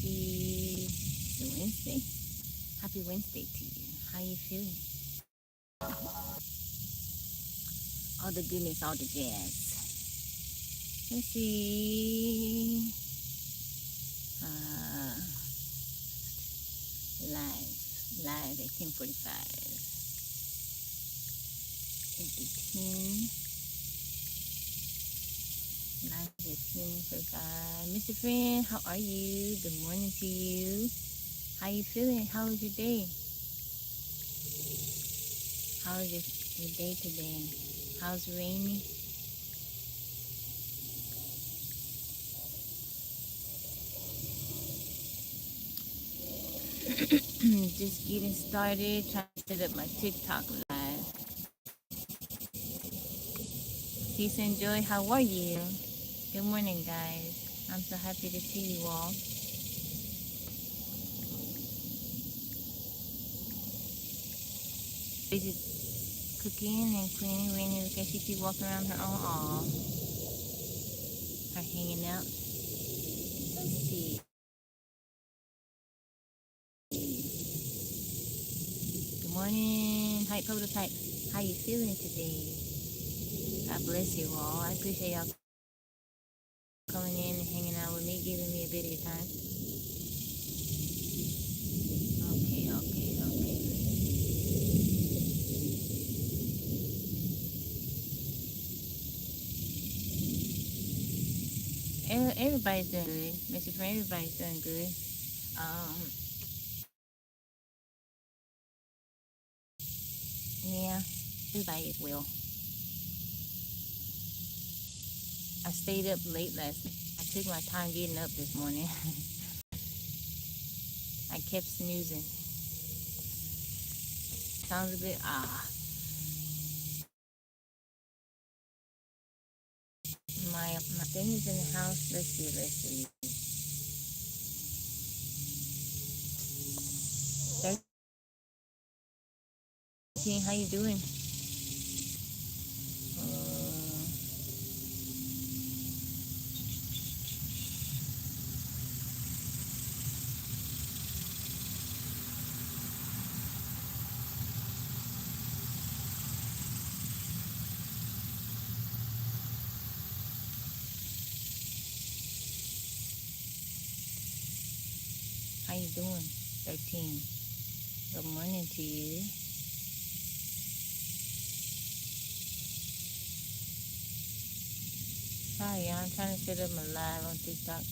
It's a Wednesday. Happy Wednesday to you. How you feeling? All the goodness, all the jazz. Let's see. Live at 10:45. 10. Live at 10:45. Mr. Friend, how are you? Good morning to you. How you feeling? How was your day? How was your day today? How's rainy? Just getting started. Trying to set up my TikTok live. Peace and joy. How are you? Good morning, guys. I'm so happy to see you all. Busy cooking and cleaning. Rainy, look at she keep walking around her own. Aw. Her hanging out. Let's see. Good morning. Hype prototype. How you feeling today? God bless you all. I appreciate y'all coming in and hanging out with me, giving me a bit of your time. Okay. Everybody's doing good. Mr. Friend, everybody's doing good. Yeah, everybody is well. I stayed up late last night. I took my time getting up this morning. I kept snoozing. Sounds a bit My thing is in the house. Let's see. 13, how you doing? How you doing? 13. Good morning to you. Sorry, I'm trying to set up my live on TikTok.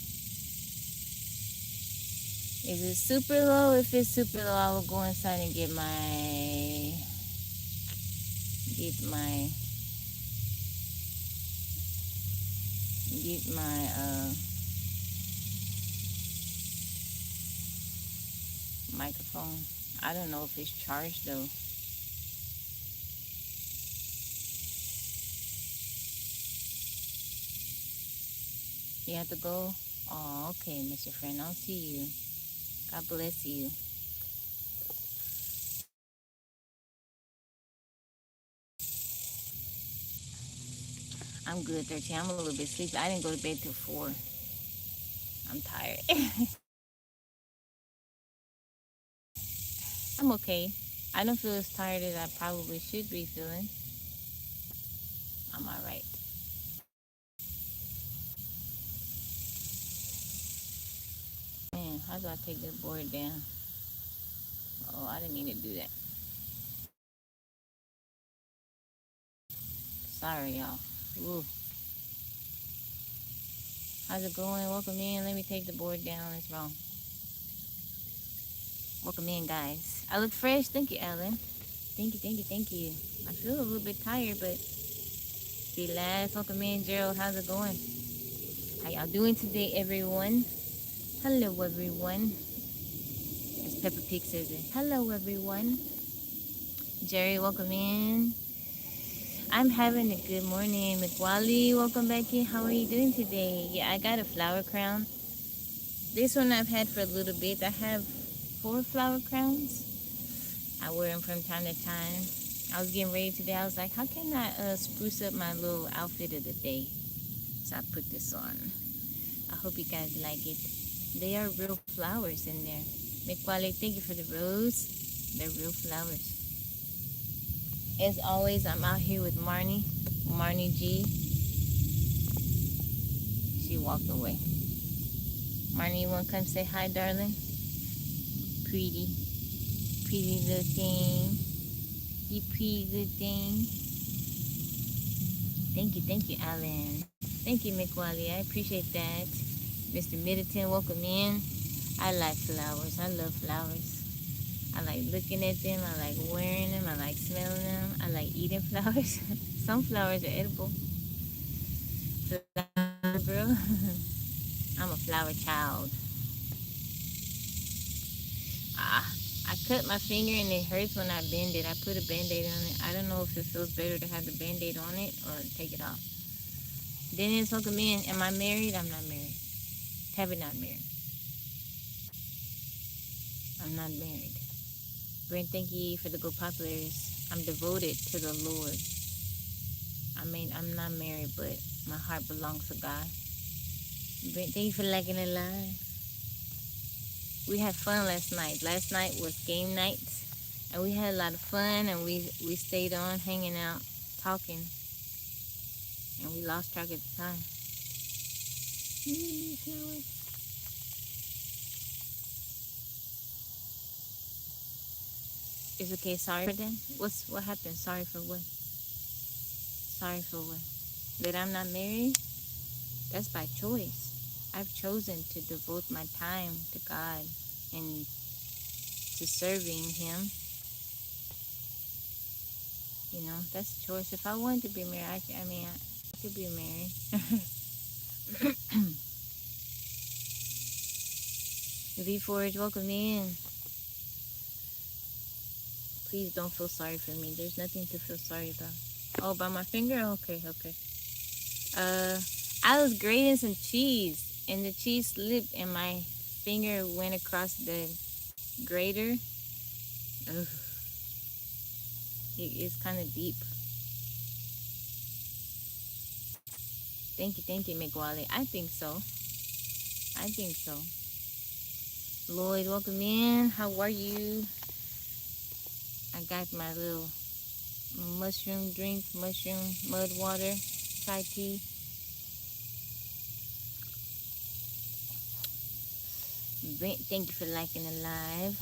Is it super low? If it's super low, I will go inside and get my microphone. I don't know if it's charged though. You have to go? Oh, okay, Mr. Friend. I'll see you. God bless you. I'm good, 13. I'm a little bit sleepy. I didn't go to bed till 4. I'm tired. I'm okay. I don't feel as tired as I probably should be feeling. I'm all right. Man, how do I take this board down? Oh, I didn't mean to do that. Sorry, y'all. Ooh. How's it going? Welcome in. Let me take the board down. It's wrong. Welcome in, guys. I look fresh. Thank you, Ellen. Thank you. I feel a little bit tired, but be last. Welcome in, Gerald. How's it going? How y'all doing today, everyone? Hello, everyone. As Peppa Pig says it. Hello, everyone. Jerry, welcome in. I'm having a good morning. McWally, welcome back in. How are you doing today? Yeah, I got a flower crown. This one I've had for a little bit. I have 4 flower crowns. I wear them from time to time. I was getting ready today. I was like, how can I spruce up my little outfit of the day? So I put this on. I hope you guys like it. They are real flowers in there. Mekwale, thank you for the rose. They're real flowers. As always, I'm out here with Marnie. Marnie G. She walked away. Marnie, you want to come say hi, darling? Pretty. Pretty little thing. You pretty little thing. Thank you, Alan. Thank you, Mekwale. I appreciate that. Mr. Middleton, welcome in. I like flowers. I love flowers. I like looking at them. I like wearing them. I like smelling them. I like eating flowers. Some flowers are edible. Flower girl. I'm a flower child. I cut my finger and it hurts when I bend it. I put a band-aid on it. I don't know if it feels better to have the band-aid on it or take it off. Dennis, welcome in. Am I married? I'm not married. Tabby not married. I'm not married. Brent, thank you for the Go Populars. I'm devoted to the Lord. I mean, I'm not married, but my heart belongs to God. Brent, thank you for liking it live. We had fun last night. Last night was game night, and we had a lot of fun, and we stayed on hanging out, talking, and we lost track of the time. It's okay. Sorry for them. What happened? Sorry for what? Sorry for what? That I'm not married? That's by choice. I've chosen to devote my time to God and to serving Him. You know, that's a choice. If I wanted to be married, I could be married. V-Forge, welcome in. Please don't feel sorry for me. There's nothing to feel sorry about. Oh, by my finger? Okay. I was grating some cheese, and the cheese slipped, and my finger went across the grater. Ugh. It's kind of deep. Thank you, Mekwale. I think so. Lloyd, welcome in. How are you? I got my little mushroom drink, mushroom mud water, Thai tea. Brent, thank you for liking the live.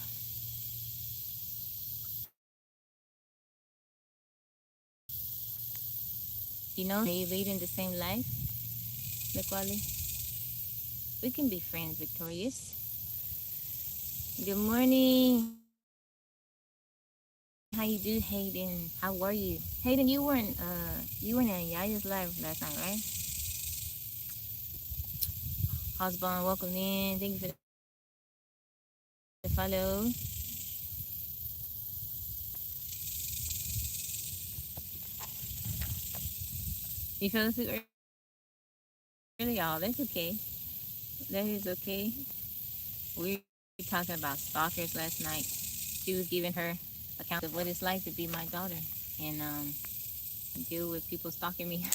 You know, are you leading the same life, Mekwale? We can be friends, Victorious. Good morning. How you do, Hayden? How are you? Hayden, you weren't in Yaya's live last night, right? Hosbon, welcome in. Thank you for the follow. You fell asleep early, y'all. That's okay. That is okay. We were talking about stalkers last night. She was giving her account of what it's like to be my daughter and deal with people stalking me.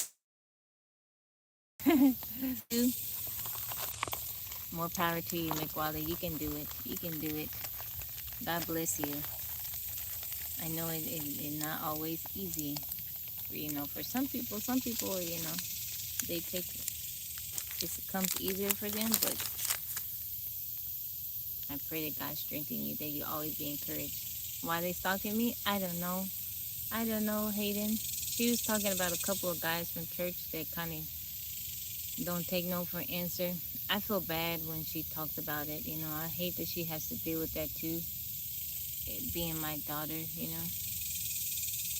More power to you, Mekwale. You can do it. You can do it. God bless you. I know it's not always easy. You know, for some people, you know, they take it comes easier for them, but I pray that God strengthen you, that you always be encouraged. Why they stalking me? I don't know. Hayden. She was talking about a couple of guys from church that kind of don't take no for an answer. I feel bad when she talks about it. You know, I hate that she has to deal with that too. It being my daughter, you know.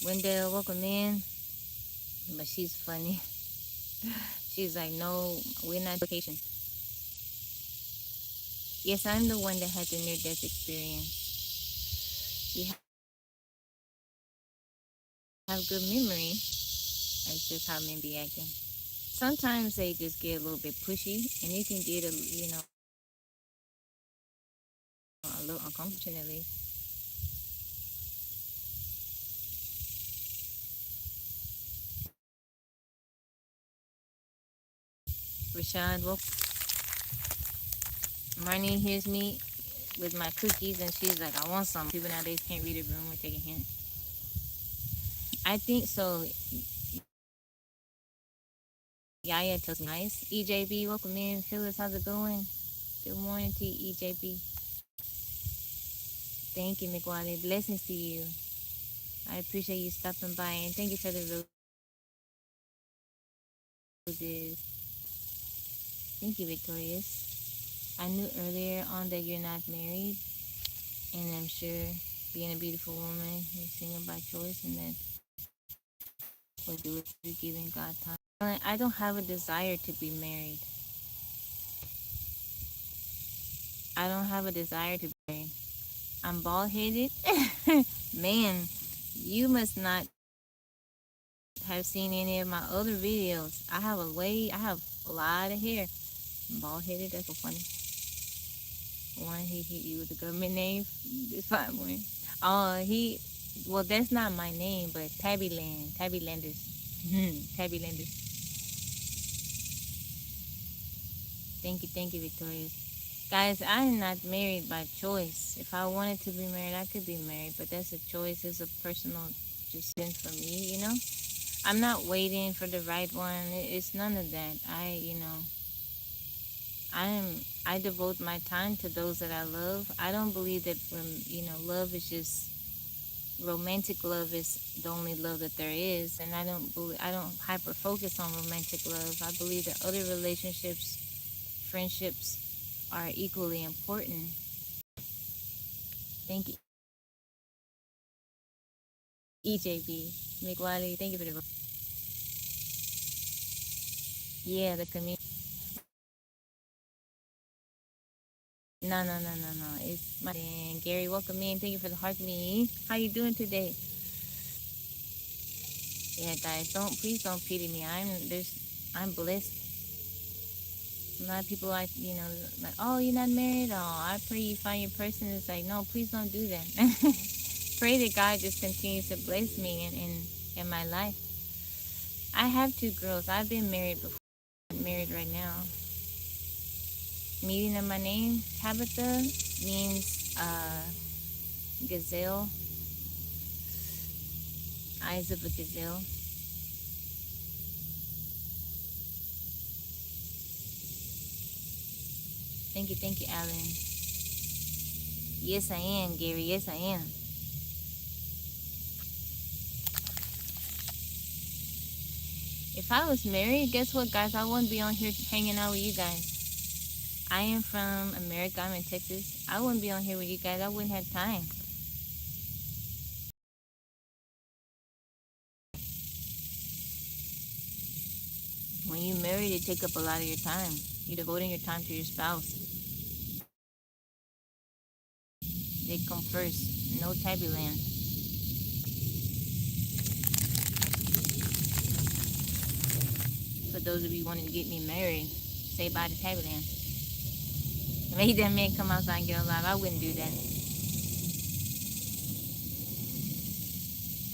Wendell, welcome in. But she's funny. She's like, no, we're not vacation. Yes, I'm the one that had the near-death experience. We have good memory. That's just how men be acting. Sometimes they just get a little bit pushy, and you can get a little uncomfortably. Rashad, well, Marnie hears me with my cookies and she's like, I want some. People nowadays can't read a room or take a hint. I think so. Yaya tells me nice. EJB, welcome in. Phyllis, how's it going? Good morning to you, EJB. Thank you, McWally. Blessings to you. I appreciate you stopping by and thank you for the roses. Thank you, Victorious. I knew earlier on that you're not married, and I'm sure being a beautiful woman, you're single by choice, and that will do it through giving God time. I don't have a desire to be married. I don't have a desire to be married. I'm bald headed. Man, you must not have seen any of my other videos. I have a lot of hair. I'm bald headed, that's so funny. One, he hit you with the government name. This fine one. Well, that's not my name, but Tabby Landers. Tabby Landers. Thank you, Victoria. Guys, I am not married by choice. If I wanted to be married, I could be married, but that's a choice. It's a personal decision for me, you know? I'm not waiting for the right one. It's none of that. I devote my time to those that I love. I don't believe that love is just romantic love is the only love that there is, and I don't hyper focus on romantic love. I believe that other relationships, friendships are equally important. Thank you, EJB. McWiley, thank you for the the community. No. It's my and Gary, welcome in. Thank you for the heart me. How you doing today? Yeah, guys, please don't pity me. I'm blessed. A lot of people like, like, oh, you're not married? Oh, I pray you find your person. It's like, no, please don't do that. Pray that God just continues to bless me in my life. I have 2 girls. I've been married before. I'm married right now. Meaning of my name, Tabitha, means gazelle, eyes of a gazelle. Thank you, Alan. Yes, I am, Gary. Yes, I am. If I was married, guess what, guys? I wouldn't be on here hanging out with you guys. I am from America. I'm in Texas. I wouldn't be on here with you guys. I wouldn't have time. When you're married, it takes up a lot of your time. You're devoting your time to your spouse. They come first. No tabby land. For those of you wanting to get me married, say bye to tabby land. Make that man come outside and get alive. I wouldn't do that.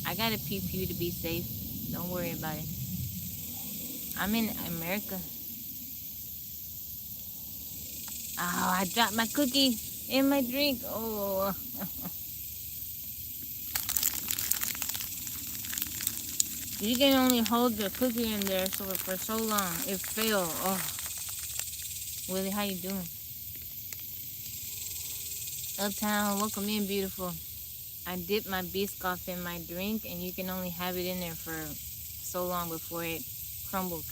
I got a pew pew to be safe. Don't worry about it. I'm in America. Oh, I dropped my cookie in my drink. Oh. You can only hold the cookie in there for so long. It fell. Oh. Willie, how you doing? Uptown, welcome in, beautiful. I dipped my Biscoff in my drink, and you can only have it in there for so long before it crumbled.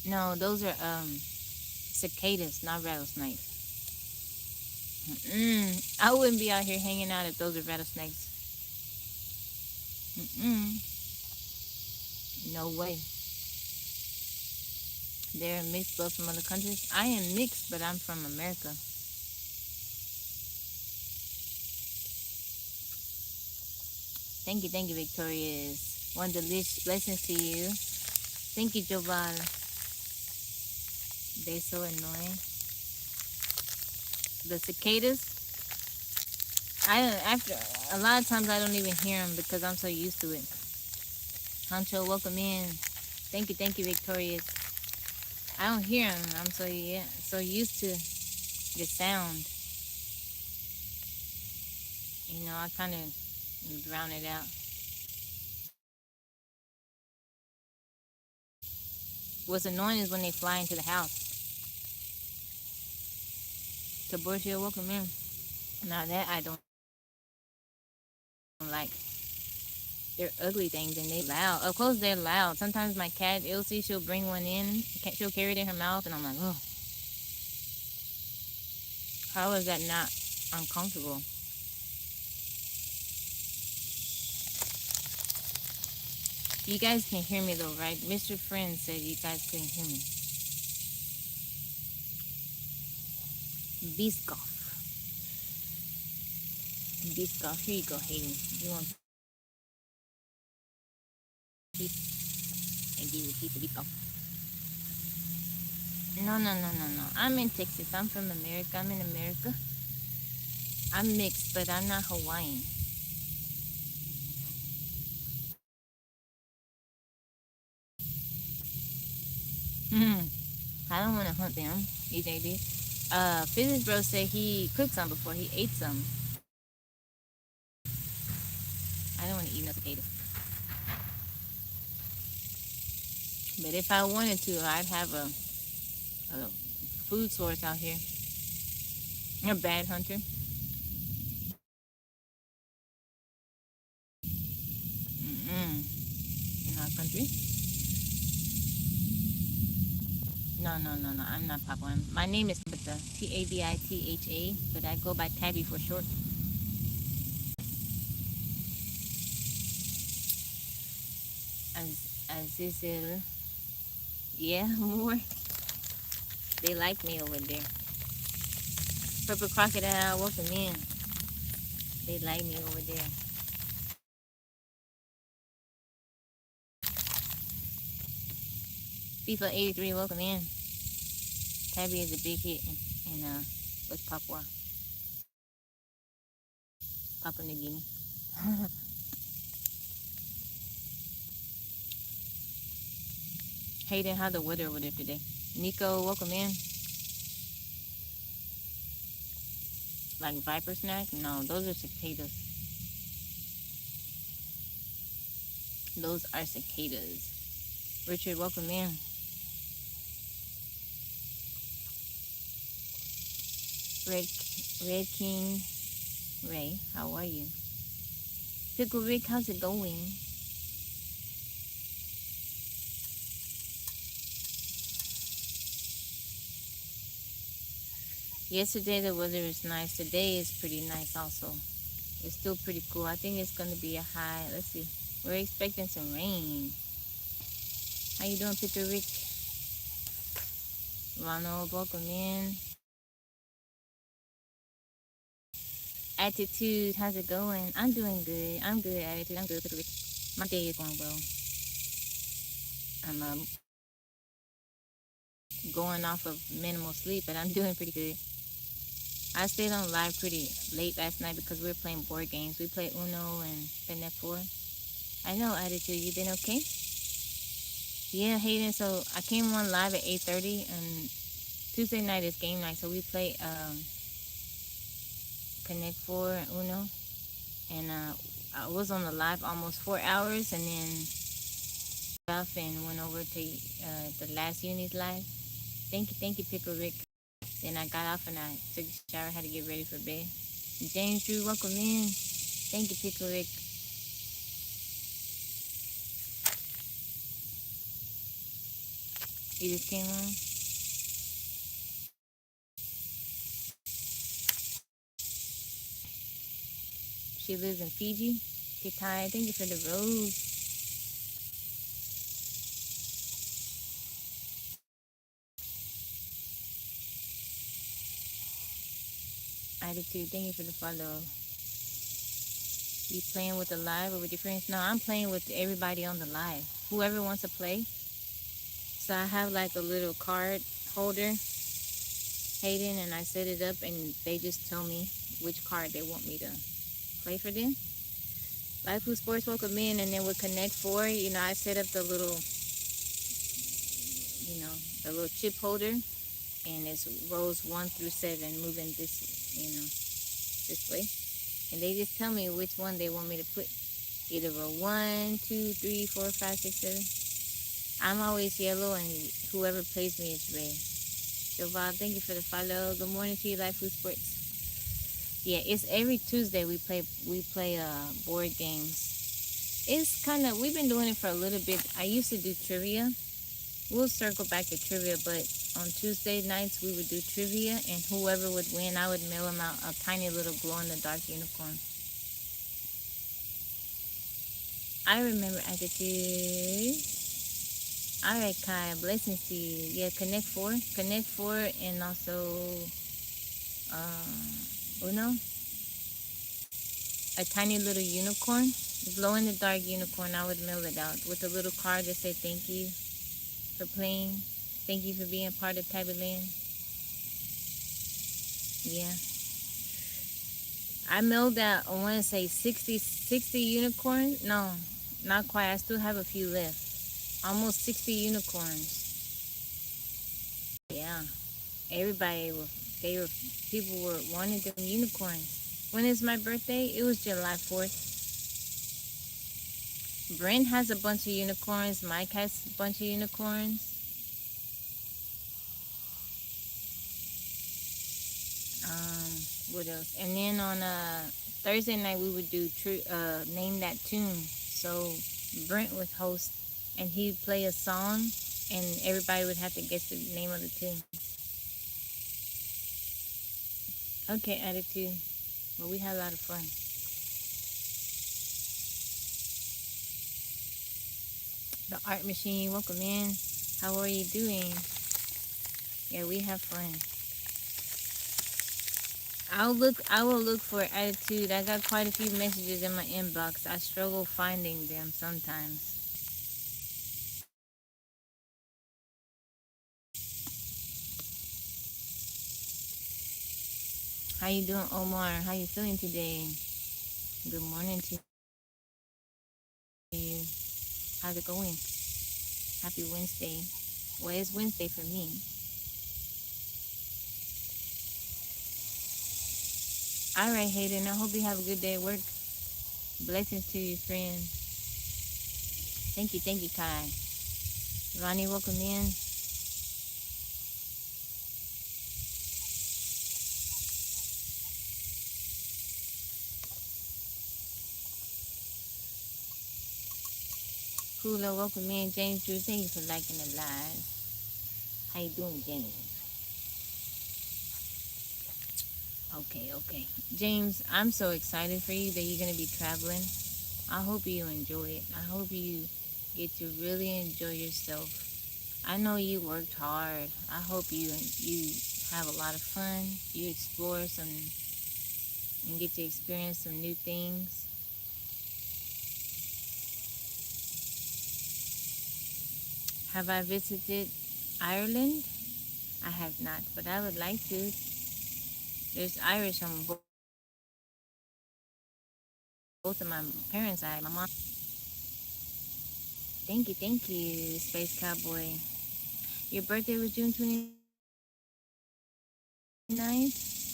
No, those are cicadas, not rattlesnakes. I wouldn't be out here hanging out if those are rattlesnakes. No way. They're mixed blood from other countries. I am mixed, but I'm from America. Thank you, Victorious. One delicious blessings to you. Thank you, Joval. They're so annoying. The cicadas. After a lot of times I don't even hear them because I'm so used to it. Honcho, welcome in. Thank you, Victorious. I don't hear him. I'm so used to the sound. You know, I kind of drown it out. What's annoying is when they fly into the house. Taborshia, welcome in. Now that I don't like. They're ugly things and they loud. Of course they're loud. Sometimes my cat Ilse, she'll bring one in. She'll carry it in her mouth and I'm like, oh. How is that not uncomfortable? You guys can hear me though, right? Mr. Friend said you guys couldn't hear me. Biscoff. Biscoff. Here you go, Hayden. You want piece? I give you a piece of Biscoff. No. I'm in Texas. I'm from America. I'm in America. I'm mixed, but I'm not Hawaiian. I don't want to hunt them, EJD. Physics Bro said he cooked some before. He ate some. I don't want to eat no cicada. But if I wanted to, I'd have a food source out here. A bad hunter. In our country. No. I'm not Papua. My name is Tabitha. Tabitha, but I go by Tabby for short. Azizil. Yeah, more. They like me over there. Purple Crocodile, welcome in. They like me over there. FIFA 83, welcome in. Tabby is a big hit in West Papua. Papua New Guinea. Hayden, how the weather over there today? Nico, welcome in. Like viper snack? No, those are cicadas. Those are cicadas. Richard, welcome in. Red King Ray, how are you? Pickle Rick, how's it going? Yesterday the weather was nice. Today is pretty nice also. It's still pretty cool. I think it's going to be a high. Let's see. We're expecting some rain. How you doing, Pickle Rick? Ronald, welcome in. Attitude, how's it going? I'm doing good. I'm good, Attitude. I'm good, Pickle Rick. My day is going well. I'm going off of minimal sleep, but I'm doing pretty good. I stayed on live pretty late last night because we were playing board games. We played Uno and Connect 4. I know, Attitude. You been okay? Yeah, Hayden. So I came on live at 8:30, and Tuesday night is game night. So we play Connect 4 and Uno, and I was on the live almost 4 hours, and then off and went over to the last Uni's live. Thank you, Pickle Rick. Then I got off and I took a shower, had to get ready for bed. James Drew, welcome in. Thank you, Pickle Rick. You just came on? She lives in Fiji. Kitai, thank you for the rose. Attitude, thank you for the follow. You playing with the live or with your friends? No, I'm playing with everybody on the live. Whoever wants to play. So I have like a little card holder, Hayden, and I set it up and they just tell me which card they want me to play for them. Life Food Sports, welcome in. And then with Connect 4, you know, I set up the little, you know, the little chip holder. And it's rows 1 through 7 moving this, you know, this way. And they just tell me which one they want me to put. Either row 1, 2, 3, 4, 5, 6, 7. I'm always yellow, and whoever plays me is red. So, Bob, thank you for the follow. Good morning to you, Life Food Sports. Yeah, it's every Tuesday we play board games. It's kind of, we've been doing it for a little bit. I used to do trivia. We'll circle back to trivia, but on Tuesday nights we would do trivia, and whoever would win, I would mail them out a tiny little glow-in-the-dark unicorn. I remember attitude. All right, Kai, blessings to you. Yeah, Connect 4, and also Uno, a tiny little unicorn, glow-in-the-dark unicorn. I would mail it out with a little card that said thank you for playing, thank you for being part of Tabby Land. Yeah. I mailed out, I want to say 60 unicorns. No, not quite. I still have a few left. Almost 60 unicorns. Yeah. Everybody people were wanting them unicorns. When is my birthday? It was July 4th. Brent has a bunch of unicorns. Mike has a bunch of unicorns. What else? And then on Thursday night we would do name that tune. So Brent would host, and he'd play a song, and everybody would have to guess the name of the tune. Okay, attitude. But we had a lot of fun. The art machine, welcome in. How are you doing? Yeah, we have fun. I will look for attitude. I got quite a few messages in my inbox. I struggle finding them sometimes. How you doing, Omar? How you feeling today? Good morning to you. How's it going? Happy Wednesday. Well, it's Wednesday for me. All right, Hayden. I hope you have a good day at work. Blessings to you, friend. Thank you, Kai. Ronnie, welcome in. Hula, welcome in. James Drew, thank you for liking the live. How you doing, James? Okay. James, I'm so excited for you that you're going to be traveling. I hope you enjoy it. I hope you get to really enjoy yourself. I know you worked hard. I hope you have a lot of fun. You explore some and get to experience some new things. Have I visited Ireland? I have not, but I would like to. There's Irish on both of my parents' side. My mom. Thank you, Space Cowboy. Your birthday was June 29th?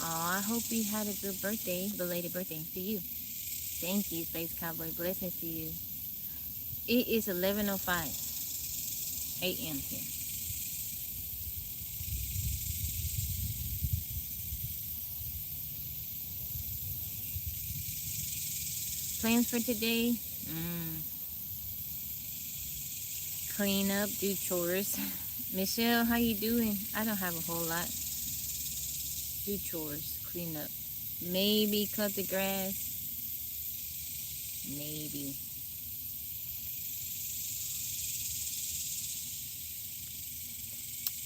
Oh, I hope you had a good birthday, belated birthday to you. Thank you, Space Cowboy. Blessings to you. It is 11:05 a.m. here. Plans for today? Clean up, do chores. Michelle, how you doing? I don't have a whole lot. Do chores, clean up. Maybe cut the grass. Maybe.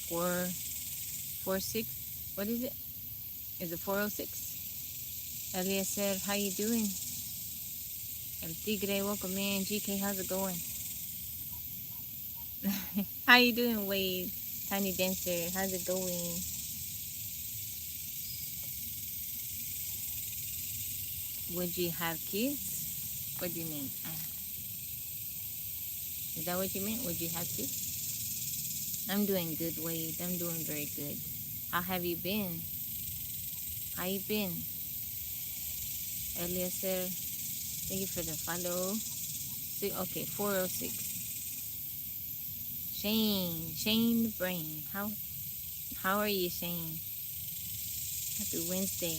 446. What is it? Is it 406? Eliezer, how you doing? El Tigre, welcome in. GK, how's it going? How you doing, Wade? Tiny Dancer, how's it going? Would you have kids? What do you mean? Is that what you meant? Would you have to? I'm doing good, Wade. I'm doing very good. How have you been? How you been? Eliezer, thank you for the follow. Okay, 406. Shane the Brain. How are you, Shane? Happy Wednesday.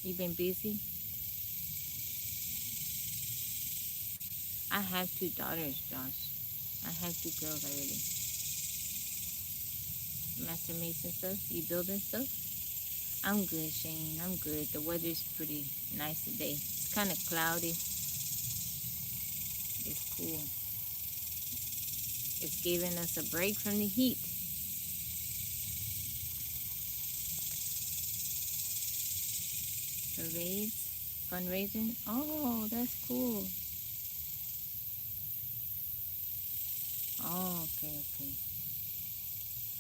You been busy? I have 2 daughters, Josh. I have 2 girls already. Master Mason stuff? You building stuff? I'm good, Shane. I'm good. The weather's pretty nice today. It's kind of cloudy. It's cool. It's giving us a break from the heat. Parades, fundraising. Oh, that's cool. Oh, okay.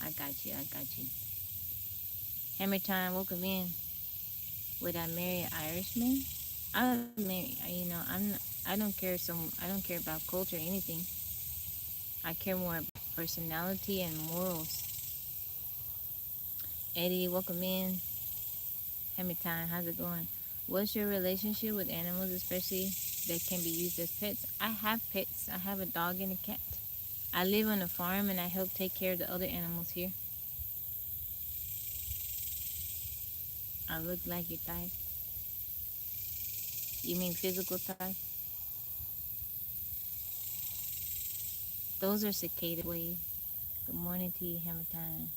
I got you. Hammer time, welcome in. Would I marry an Irishman? I marry. I don't care. I don't care about culture or anything. I care more about personality and morals. Eddie, welcome in. Hammer time, how's it going? What's your relationship with animals, especially that can be used as pets? I have pets. I have a dog and a cat. I live on a farm and I help take care of the other animals here. I look like you're tired. You mean physical tired? Those are cicada waves. Good morning to you, Hammer time.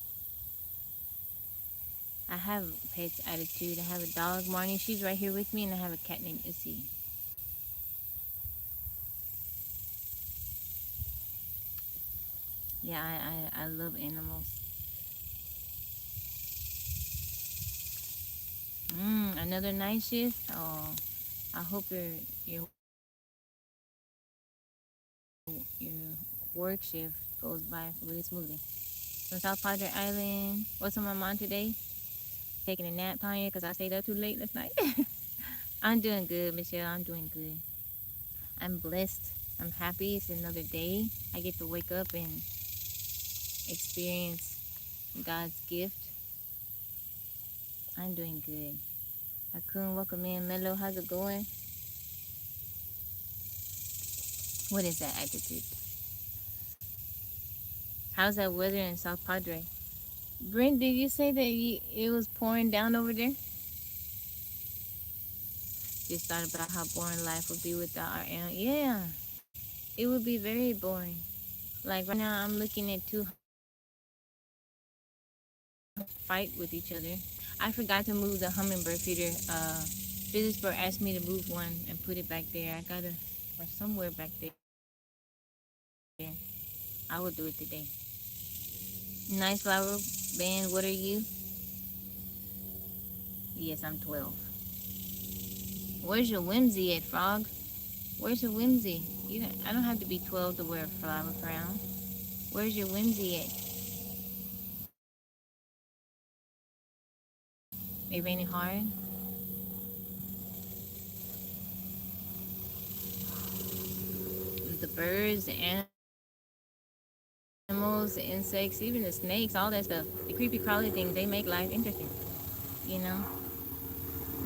I have pets attitude. I have a dog, Marnie. She's right here with me, and I have a cat named Issy. Yeah, I love animals. Another night shift. Oh, I hope your work shift goes by really smoothly. From South Padre Island. What's on my mind today? Taking a nap, Tanya, because I stayed up too late last night. I'm doing good, Michelle. I'm doing good. I'm blessed. I'm happy. It's another day. I get to wake up and experience God's gift. I'm doing good. Akun, welcome in. Mello, how's it going? What is that attitude? How's that weather in South Padre? Brent, did you say that it was pouring down over there? Just thought about how boring life would be without our animals. Yeah, it would be very boring. Like right now, I'm looking at 2 fight with each other. I forgot to move the hummingbird feeder. Phillipsburg asked me to move one and put it back there. I gotta, or somewhere back there. I will do it today. Nice flower band. What are you? Yes, I'm 12. Where's your whimsy at, Frog? Where's your whimsy? I don't have to be 12 to wear a flower crown. Where's your whimsy at? It raining hard? The birds, the animals, the insects, even the snakes, all that stuff. The creepy crawly things, they make life interesting. You know?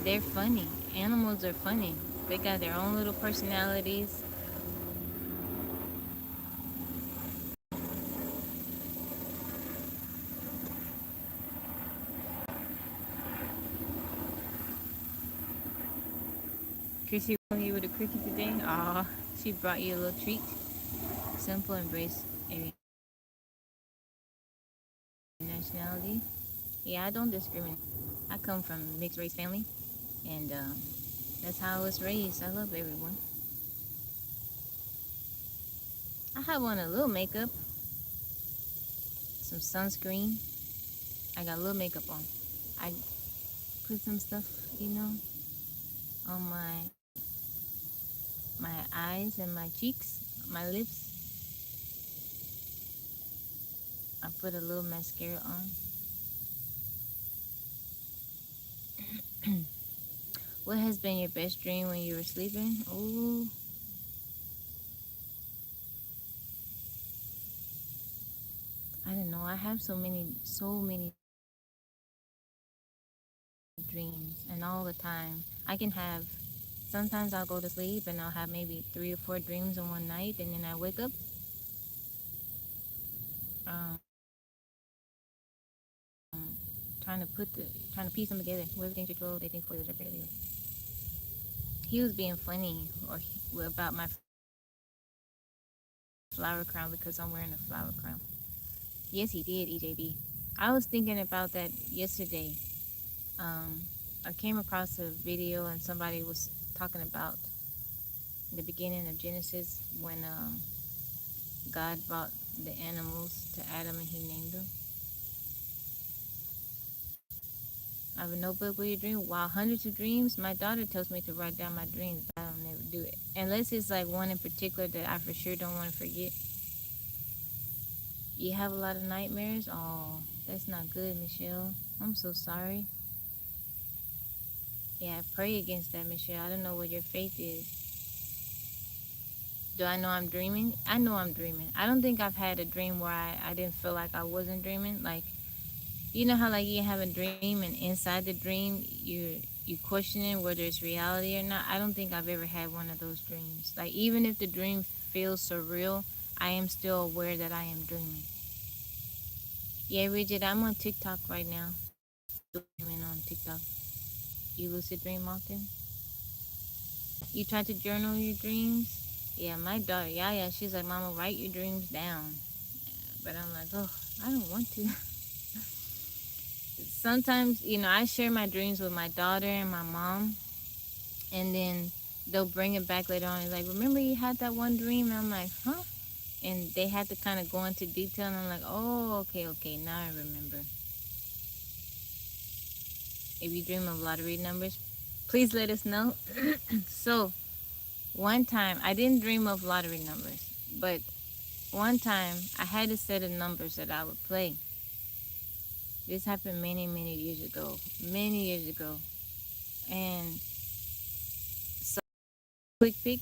They're funny. Animals are funny. They got their own little personalities. Chrissy brought you with a cookie today? Aw, she brought you a little treat. Simple, embrace every nationality. Yeah, I don't discriminate. I come from mixed race family, and that's how I was raised. I love everyone. I have on a little makeup, some sunscreen. I got a little makeup on. I put some stuff, on my eyes and my cheeks, my lips. I put a little mascara on. What has been your best dream when you were sleeping? Oh, I don't know. I have so many dreams, and all the time. I can have, sometimes I'll go to sleep and I'll have maybe 3 or 4 dreams in one night, and then I wake up um, trying to trying to piece them together. Whoever thinks you're troll, they think spoilers are fairly. He was being funny about my flower crown because I'm wearing a flower crown. Yes, he did, EJB. I was thinking about that yesterday. Um, I came across a video and somebody was talking about the beginning of Genesis when God brought the animals to Adam and he named them. I have a notebook with your dream. Wow, hundreds of dreams. My daughter tells me to write down my dreams, but I don't never do it. Unless it's like one in particular that I for sure don't want to forget. You have a lot of nightmares? Oh, that's not good, Michelle. I'm so sorry. Yeah, I pray against that, Michelle. I don't know what your faith is. Do I know I'm dreaming? I know I'm dreaming. I don't think I've had a dream where I didn't feel like I wasn't dreaming. Like, you know how like you have a dream and inside the dream you questioning whether it's reality or not. I don't think I've ever had one of those dreams. Like even if the dream feels surreal, I am still aware that I am dreaming. Yeah, Bridget, I'm on TikTok right now. Dreaming on TikTok. You lucid dream often? You try to journal your dreams? Yeah, my daughter, yeah, she's like, Mama, write your dreams down. But I'm like, oh, I don't want to. Sometimes, I share my dreams with my daughter and my mom, and then they'll bring it back later on. It's like, remember you had that one dream? And I'm like, huh? And they had to kind of go into detail, and I'm like, oh, okay, now I remember. If you dream of lottery numbers, please let us know. So, one time, I didn't dream of lottery numbers, but one time I had a set of numbers that I would play. This happened many years ago. Many years ago. And so, quick pick,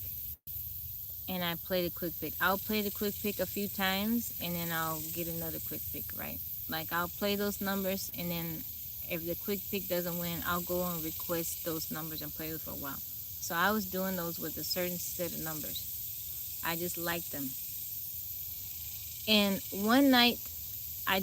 and I play the quick pick. I'll play the quick pick a few times, and then I'll get another quick pick, right? Like, I'll play those numbers, and then if the quick pick doesn't win, I'll go and request those numbers and play with for a while. So I was doing those with a certain set of numbers. I just liked them. And one night, I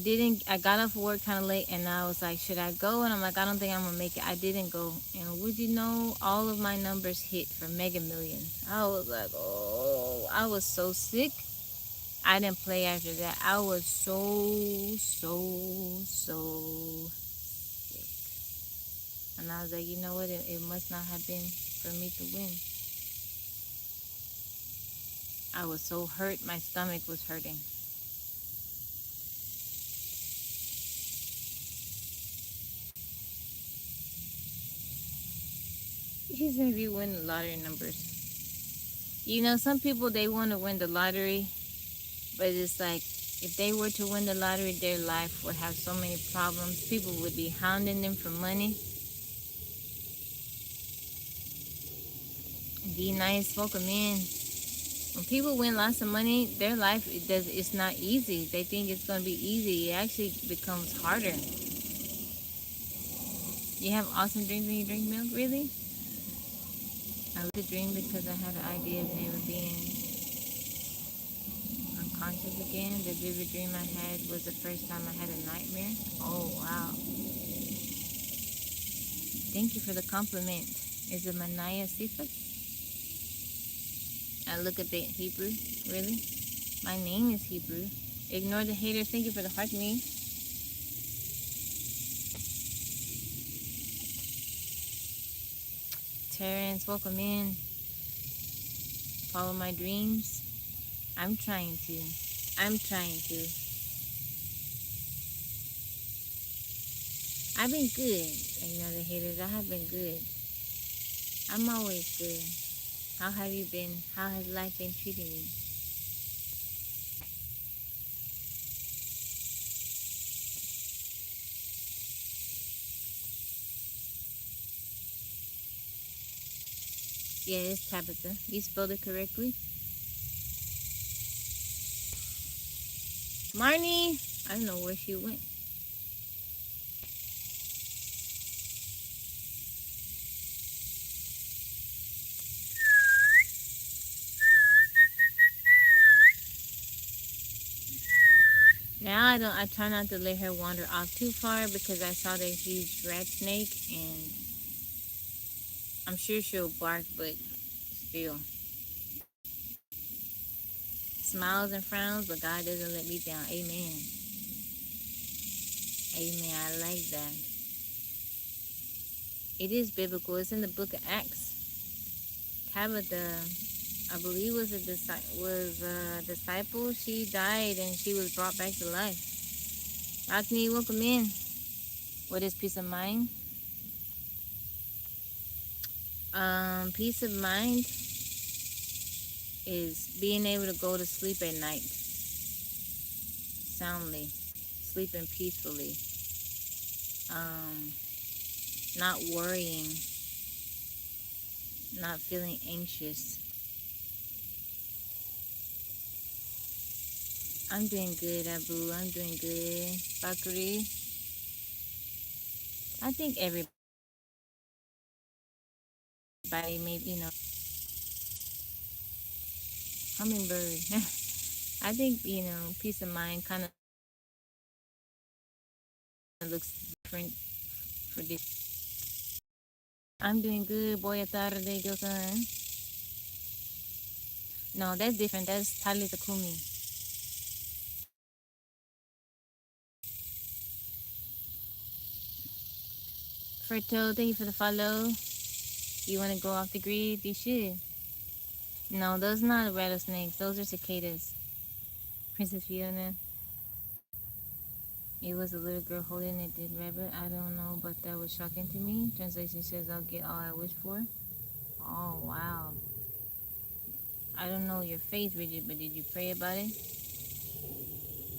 got off work kind of late, and I was like, should I go? And I'm like, I don't think I'm going to make it. I didn't go. And would you know, all of my numbers hit for Mega Millions. I was like, oh, I was so sick. I didn't play after that. I was so sick. And I was like, you know what? It must not have been for me to win. I was so hurt. My stomach was hurting. She said if you win the lottery numbers. Some people, they want to win the lottery, but it's like, if they were to win the lottery, their life would have so many problems. People would be hounding them for money. Be nice, welcome in. When people win lots of money, their life, it's not easy. They think it's going to be easy. It actually becomes harder. You have awesome dreams when you drink milk? Really? I lived a dream because I had an idea of never being unconscious again. The vivid dream I had was the first time I had a nightmare. Oh, wow. Thank you for the compliment. Is it Manaya Sifat? I look a bit Hebrew. Really? My name is Hebrew. Ignore the haters. Thank you for the heart me. Terrence, welcome in. Follow my dreams. I'm trying to. I've been good. Ignore the haters. I have been good. I'm always good. How have you been? How has life been treating you? Yeah, it's Tabitha. You spelled it correctly. Marnie! I don't know where she went. Now I try not to let her wander off too far because I saw that huge rat snake and I'm sure she'll bark, but still. Smiles and frowns, but God doesn't let me down. Amen. Amen. I like that. It is biblical. It's in the book of Acts. Tabitha, I believe, was a disciple. She died and she was brought back to life. Rockney, welcome in. What is peace of mind? Peace of mind is being able to go to sleep at night soundly, sleeping peacefully, um, not worrying, not feeling anxious. I'm doing good, Abu. I'm doing good. Bakri, I think everybody maybe, hummingbird. I think, peace of mind kind of looks different for this. I'm doing good, boy. Tarde, son. No, that's different. That's Tali Takumi. Ferto, thank you for the follow. You want to go off the grid? You should. No, those are not rattlesnakes. Those are cicadas. Princess Fiona. It was a little girl holding a dead rabbit. I don't know, but that was shocking to me. Translation says, I'll get all I wish for. Oh, wow. I don't know your faith, Bridget, but did you pray about it?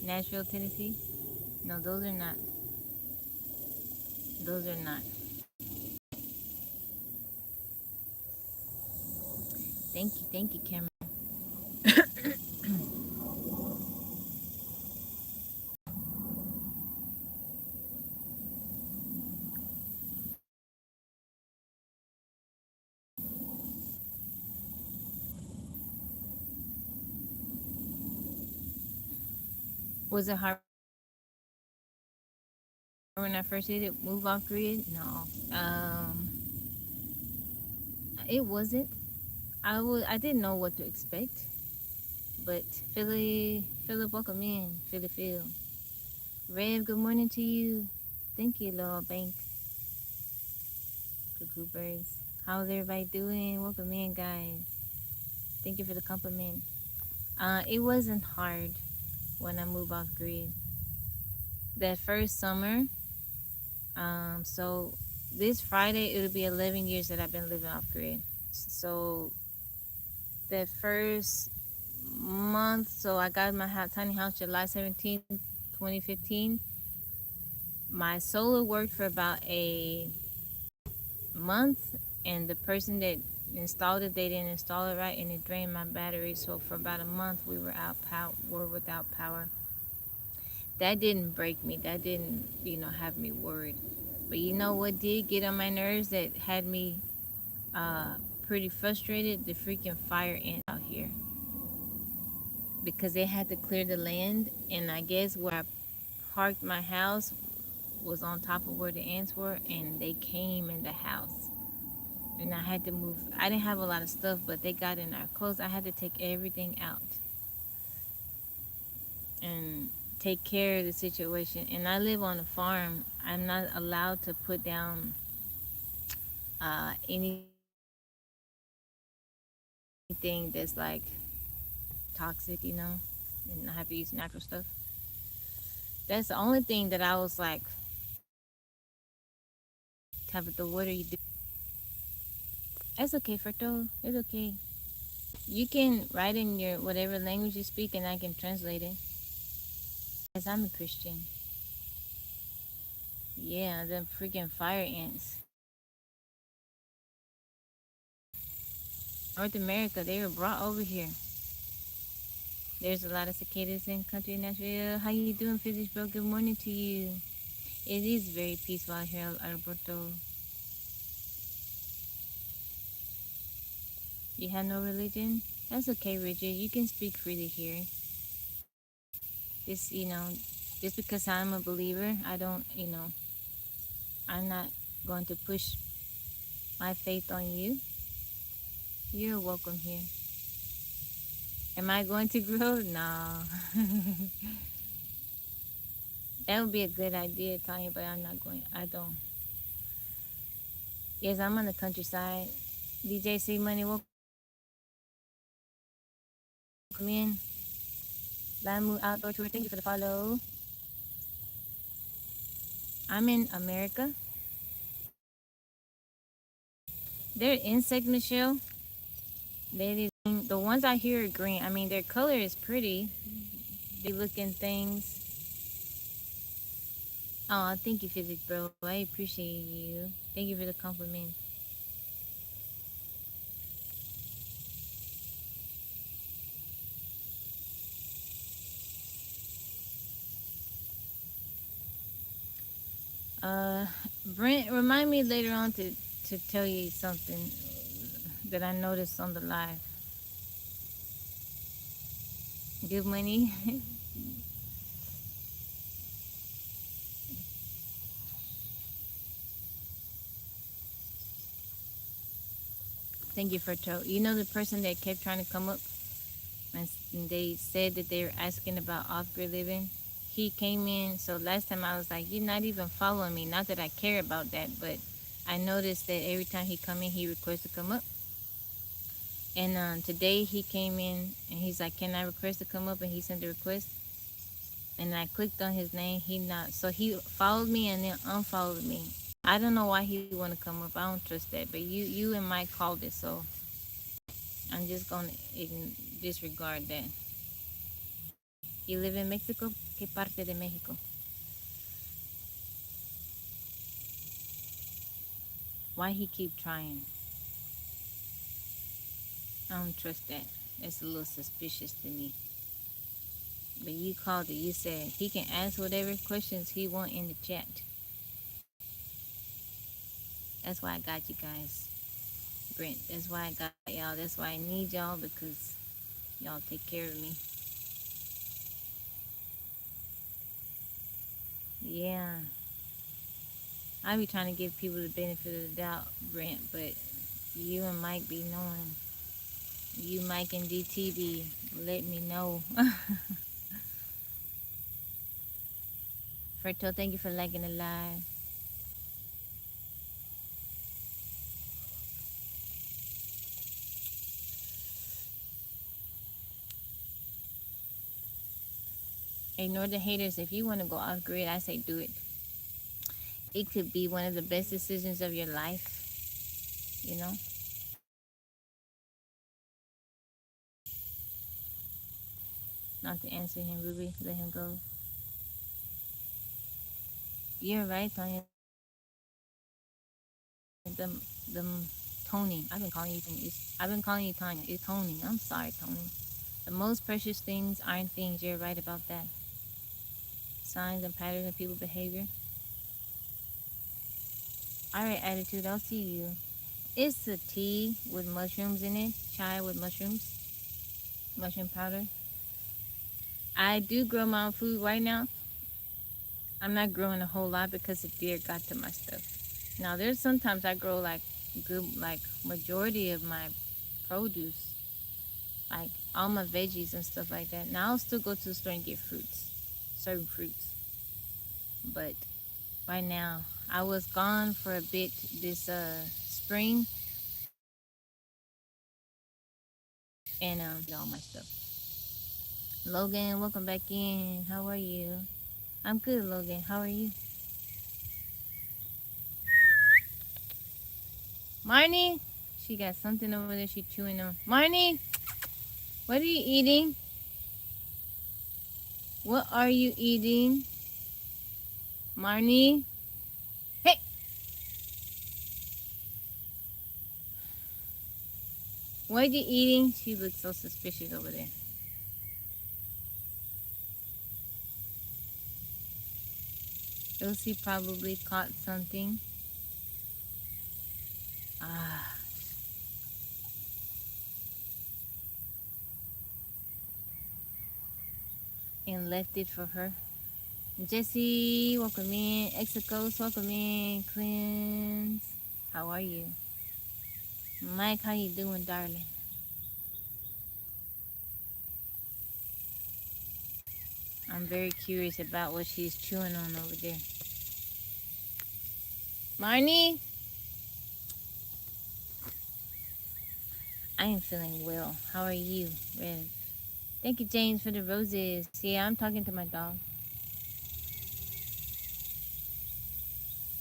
Nashville, Tennessee? No, those are not. Those are not. Thank you, Cameron. Was it hard when I first did it? Move off grid? No. It wasn't. I didn't know what to expect, but Philip, welcome in. Phil. Rev, good morning to you. Thank you, Lord Bank. Cuckoo birds. How's everybody doing? Welcome in, guys. Thank you for the compliment. It wasn't hard when I moved off grid. That first summer, so this Friday it'll be 11 years that I've been living off grid. So that first month, so I got my tiny house July 17th, 2015. My solar worked for about a month, and the person that installed it, they didn't install it right, and it drained my battery. So for about a month, we were without power. That didn't break me. That didn't, have me worried. But you know what did get on my nerves? That had me uh, pretty frustrated. The freaking fire ants out here, because they had to clear the land, and I guess where I parked my house was on top of where the ants were, and they came in the house. And I had to move. I didn't have a lot of stuff, but they got in our clothes. I had to take everything out and take care of the situation. And I live on a farm. I'm not allowed to put down anything that's like toxic, and I have to use natural stuff. That's the only thing that I was like, Tabitha, what are you doing? That's okay, Ferto. It's okay. You can write in your whatever language you speak, and I can translate it. As I'm a Christian. Yeah, the freaking fire ants. North America. They were brought over here. There's a lot of cicadas in country Nashville. How you doing, Physics Bro? Good morning to you. It is very peaceful out here, Alberto. You have no religion? That's okay, Richard. You can speak freely here. Just, just because I'm a believer, I don't, I'm not going to push my faith on you. You're welcome here. Am I going to grow? No. That would be a good idea, Tanya, but I'm not going. I don't. Yes, I'm on the countryside. DJ C Money, welcome in. Lamu Outdoor Tour, thank you for the follow. I'm in America. They're insect, Michelle. The ones I hear are green. I mean, their color is pretty. They looking things. Oh, thank you, Physics Bro. I appreciate you. Thank you for the compliment. Brent, remind me later on to tell you something that I noticed on the live. Good money. Thank you for you know the person that kept trying to come up and they said that they were asking about off-grid living. He came in, so last time I was like, you're not even following me. Not that I care about that, but I noticed that every time he come in, he requests to come up. And today he came in and he's like, can I request to come up? And he sent the request. And I clicked on his name. He not. So he followed me and then unfollowed me. I don't know why he want to come up. I don't trust that. But you and Mike called it, so I'm just gonna disregard that. You live in Mexico? ¿Qué parte de México? Why he keep trying? I don't trust that. It's a little suspicious to me. But you called it. You said he can ask whatever questions he want in the chat. That's why I got you guys. Brent, that's why I got y'all. That's why I need y'all, because y'all take care of me. Yeah. I be trying to give people the benefit of the doubt, Brent, but you and Mike be knowing. You, Mike, and DTB, let me know. Ferto, thank you for liking the live. Ignore the haters. If you want to go off grid, I say do it. It could be one of the best decisions of your life, you know? Not to answer him, Ruby. Let him go. You're right, Tanya. The Tony. I've been calling you. I've been calling you Tanya. It's Tony. I'm sorry, Tony. The most precious things aren't things. You're right about that. Signs and patterns of people's behavior. All right, attitude. I'll see you. It's a tea with mushrooms in it. Chai with mushrooms. Mushroom powder. I do grow my own food right now. I'm not growing a whole lot because the deer got to my stuff. Now there's sometimes I grow like majority of my produce, like all my veggies and stuff like that. Now I'll still go to the store and get fruits, certain fruits. But right now I was gone for a bit this spring and all my stuff. Logan, welcome back in. How are you? I'm good, Logan. How are you? Marnie? She got something over there she chewing on. Marnie? What are you eating? What are you eating? Marnie? Hey! What are you eating? She looks so suspicious over there. Elsie probably caught something. Ah. And left it for her. Jesse, welcome in. Exicos, welcome in. Cleanse, how are you? Mike, how you doing, darling? I'm very curious about what she's chewing on over there. Marnie? I am feeling well. How are you, Rev? Thank you, James, for the roses. Yeah, I'm talking to my dog.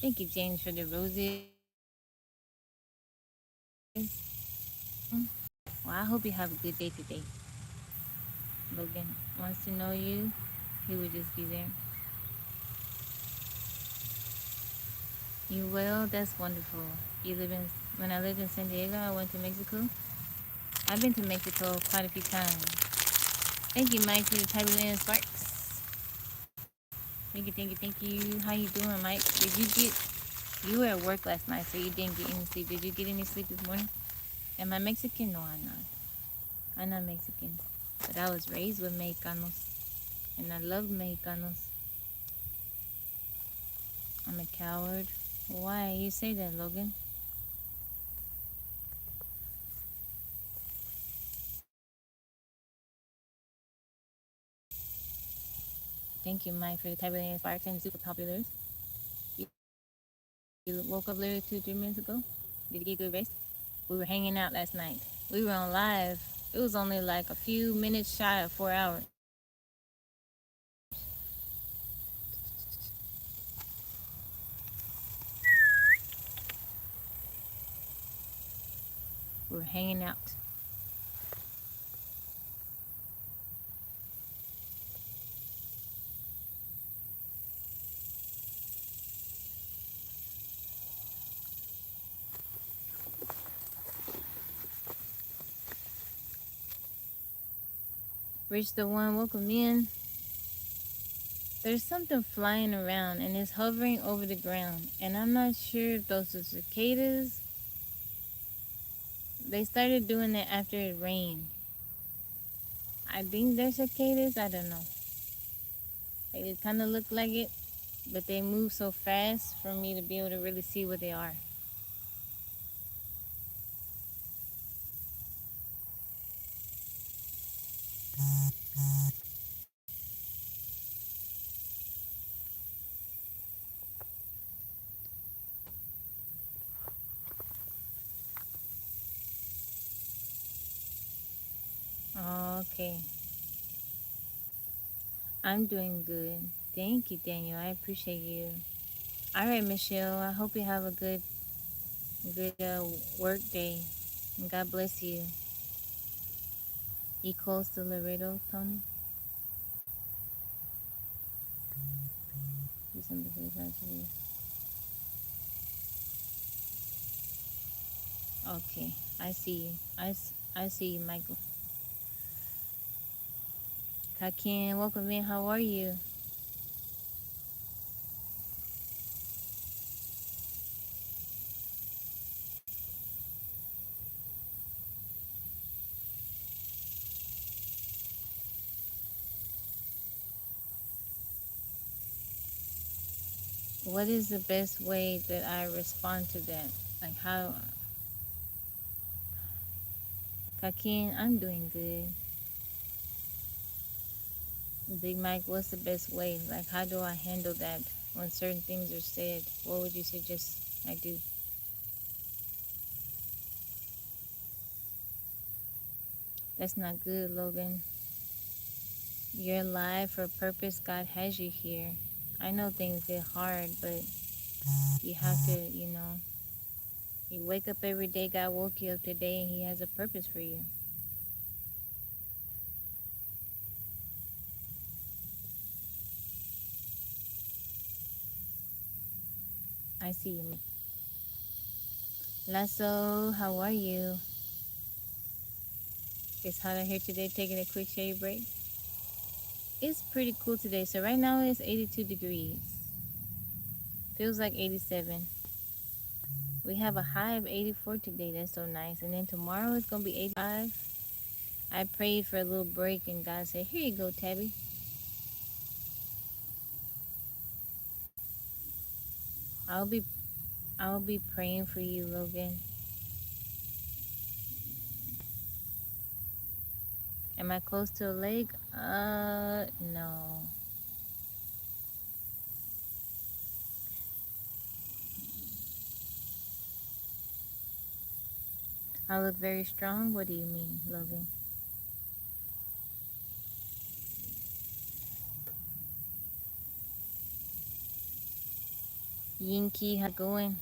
Thank you, James, for the roses. Well, I hope you have a good day today. Logan wants to know you. He would just be there. You well? That's wonderful. You live in... When I lived in San Diego, I went to Mexico. I've been to Mexico quite a few times. Thank you, Mike, for the Thailand Sparks. Thank you, thank you, thank you. How you doing, Mike? Did you get... You were at work last night, so you didn't get any sleep. Did you get any sleep this morning? Am I Mexican? No, I'm not. I'm not Mexican. But I was raised with Mexicanos. And I love Mexicanos. I'm a coward. Why you say that, Logan? Thank you, Mike, for the Thailand Sparks and super popular. You woke up literally 2-3 minutes ago? Did you get good rest? We were hanging out last night. We were on live. It was only like a few minutes shy of 4 hours. We were hanging out. Rich the One, welcome in. There's something flying around and it's hovering over the ground. And I'm not sure if those are cicadas. They started doing it after it rained. I think they're cicadas. I don't know. They kind of look like it, but they move so fast for me to be able to really see what they are. Okay. I'm doing good. Thank you, Daniel. I appreciate you. All right, Michelle. I hope you have a good work day. And God bless you. Equals to Laredo, Tony. December 6th. Okay, I see you. I see you, Michael. Kakin, welcome in. How are you? What is the best way that I respond to that? Like how? Kakin, I'm doing good. Big Mike, what's the best way? Like how do I handle that when certain things are said? What would you suggest I do? That's not good, Logan. You're alive for a purpose. God has you here. I know things get hard, but you have to, you wake up every day. God woke you up today, and He has a purpose for you. I see you. Lasso, how are you? It's hot out here today, taking a quick shade break. It's pretty cool today. So right now it's 82 degrees. Feels like 87. We have a high of 84 today. That's so nice. And then tomorrow it's going to be 85. I prayed for a little break and God said, here you go, Tabby. I'll be I'll be praying for you, Logan. Am I close to a lake? No. I look very strong? What do you mean, Logan? Yinky, how's it going?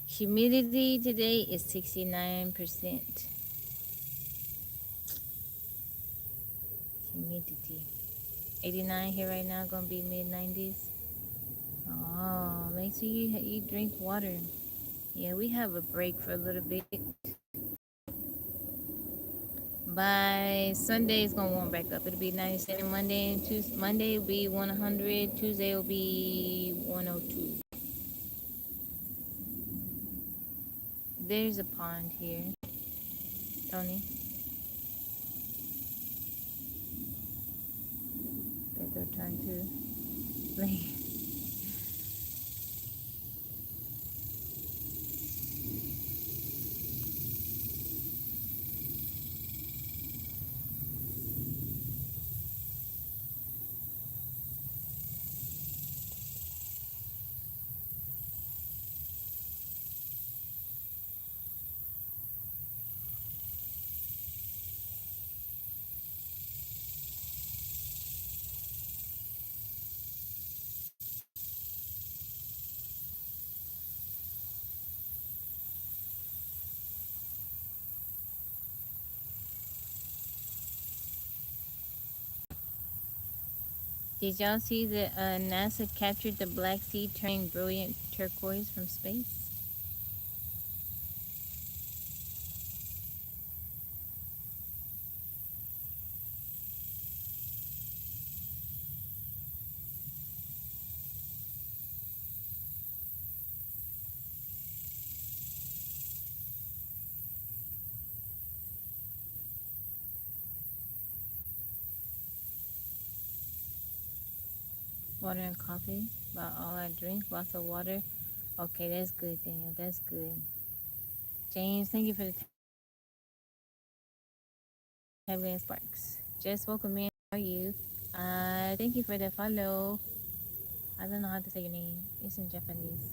Humidity today is 69%. Humidity. 89 here right now, gonna be mid 90s. Oh, make sure you drink water. Yeah, we have a break for a little bit. By Sunday, it's gonna warm back up. It'll be 97 Monday and Tuesday. Monday will be 100. Tuesday will be 102. There's a pond here, Tony. That they're trying to play. Did y'all see that NASA captured the Black Sea turning brilliant turquoise from space? Water and coffee. About all I drink. Lots of water. Okay, that's good, Daniel. That's good. James, thank you for the tablet and sparks. Just welcome in. How are you? Thank you for the follow. I don't know how to say your name. It's in Japanese.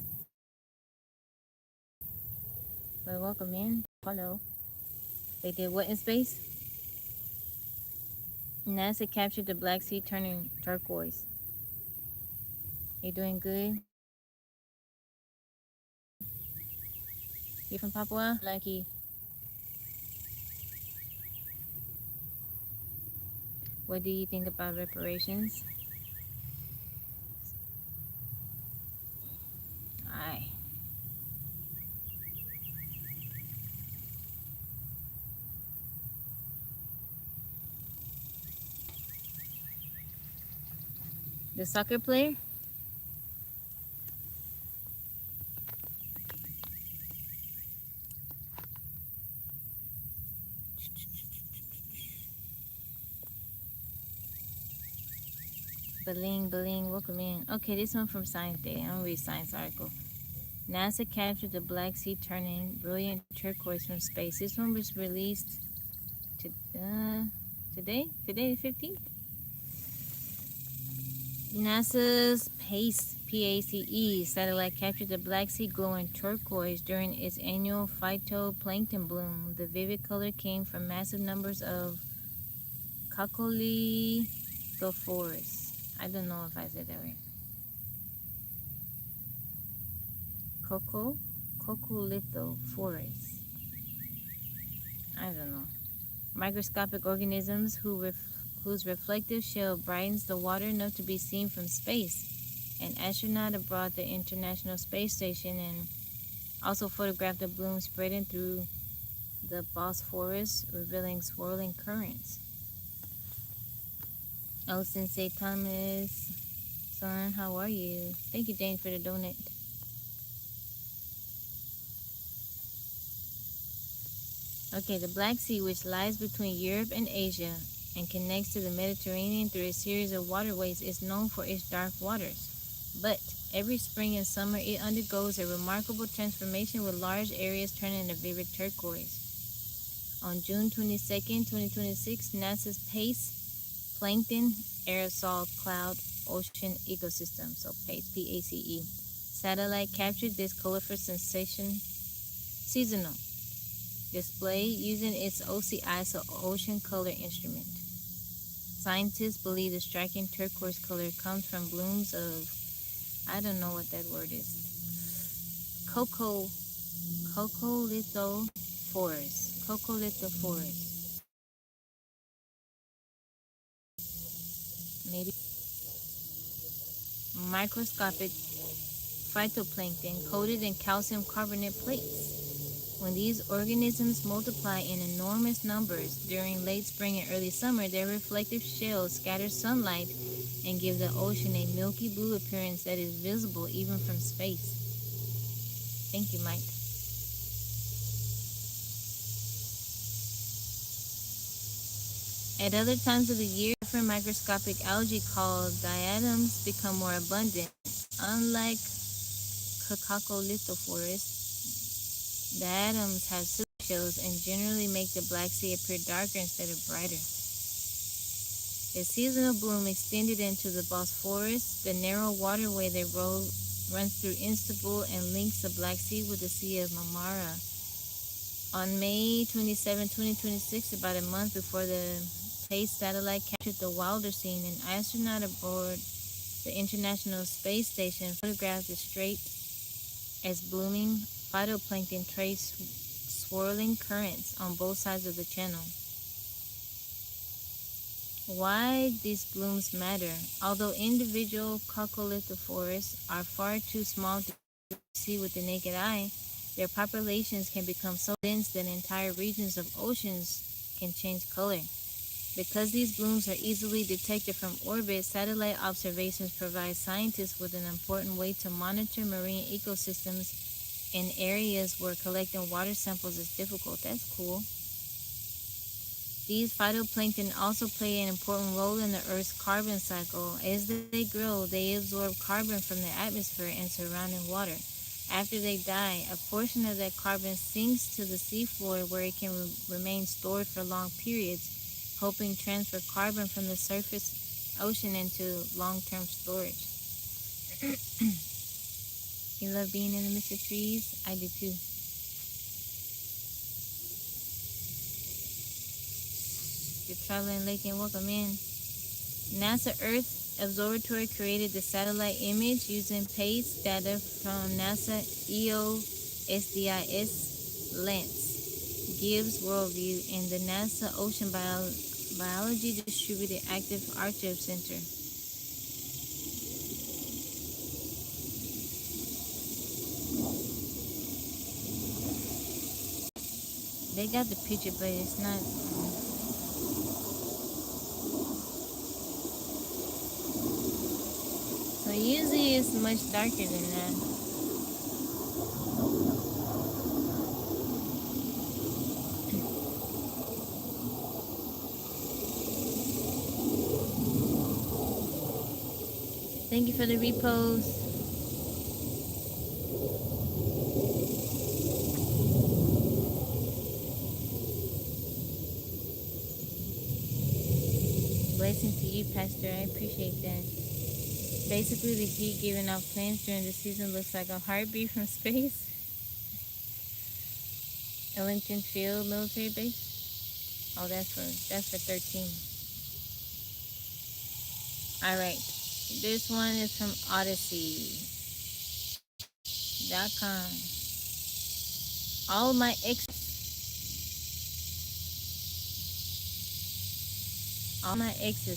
But welcome in. Follow. They did what in space? NASA captured the Black Sea turning turquoise. You doing good? You from Papua? Lucky. What do you think about reparations? Aye. The soccer player? Baling, welcome in. Okay, this one from Science Day. I'm gonna read Science article. NASA captured the Black Sea turning brilliant turquoise from space. This one was released to, today the 15th. NASA's PACE satellite captured the Black Sea glowing turquoise during its annual phytoplankton bloom. The vivid color came from massive numbers of coccolithophores. I don't know if I said that right. Coccolithophores. I don't know. Microscopic organisms whose reflective shell brightens the water enough to be seen from space. An astronaut aboard the International Space Station and also photographed the bloom spreading through the Bosphorus, revealing swirling currents. Oh, Sensei Thomas, son, how are you? Thank you, Jane, for the donut. Okay, the Black Sea, which lies between Europe and Asia and connects to the Mediterranean through a series of waterways, is known for its dark waters. But every spring and summer, it undergoes a remarkable transformation with large areas turning a vivid turquoise. On June 22nd, 2026, NASA's PACE Plankton Aerosol Cloud Ocean Ecosystem, so PACE, P-A-C-E, satellite captured this colorful sensation seasonal display using its OCI, so Ocean Color Instrument. Scientists believe the striking turquoise color comes from blooms of, I don't know what that word is, Coccolitho forest. Coccolitho forest. Maybe microscopic phytoplankton coated in calcium carbonate plates. When these organisms multiply in enormous numbers during late spring and early summer, their reflective shells scatter sunlight and give the ocean a milky blue appearance that is visible even from space. Thank you, Mike. At other times of the year, different microscopic algae called diatoms become more abundant. Unlike Coccolithophorus, diatoms have silver shells and generally make the Black Sea appear darker instead of brighter. A seasonal bloom extended into the Bosphorus, the narrow waterway that runs through Istanbul and links the Black Sea with the Sea of Marmara. On May 27, 2026, about a month before the PACE satellite captured the wilder scene, an astronaut aboard the International Space Station photographed the strait as blooming phytoplankton traced swirling currents on both sides of the channel. Why these blooms matter? Although individual coccolithophores are far too small to see with the naked eye, their populations can become so dense that entire regions of oceans can change color. Because these blooms are easily detected from orbit, satellite observations provide scientists with an important way to monitor marine ecosystems in areas where collecting water samples is difficult. That's cool. These phytoplankton also play an important role in the Earth's carbon cycle. As they grow, they absorb carbon from the atmosphere and surrounding water. After they die, a portion of that carbon sinks to the seafloor where it can remain stored for long periods, helping transfer carbon from the surface ocean into long-term storage. You love being in the midst of trees? I do too. You're traveling lake and welcome in. NASA Earth Observatory created the satellite image using PACE data from NASA EOSDIS Lens, Gibbs Worldview, and the NASA Ocean Biology Distributed Active Archive Center. They got the picture, but it's not. So usually it's much darker than that. Thank you for the repost. Blessing to you, Pastor. I appreciate that. Basically, the heat giving off planes during the season looks like a heartbeat from space. Ellington Field Military Base. Oh, that's for 13. All right. This one is from Odyssey.com. All my exes.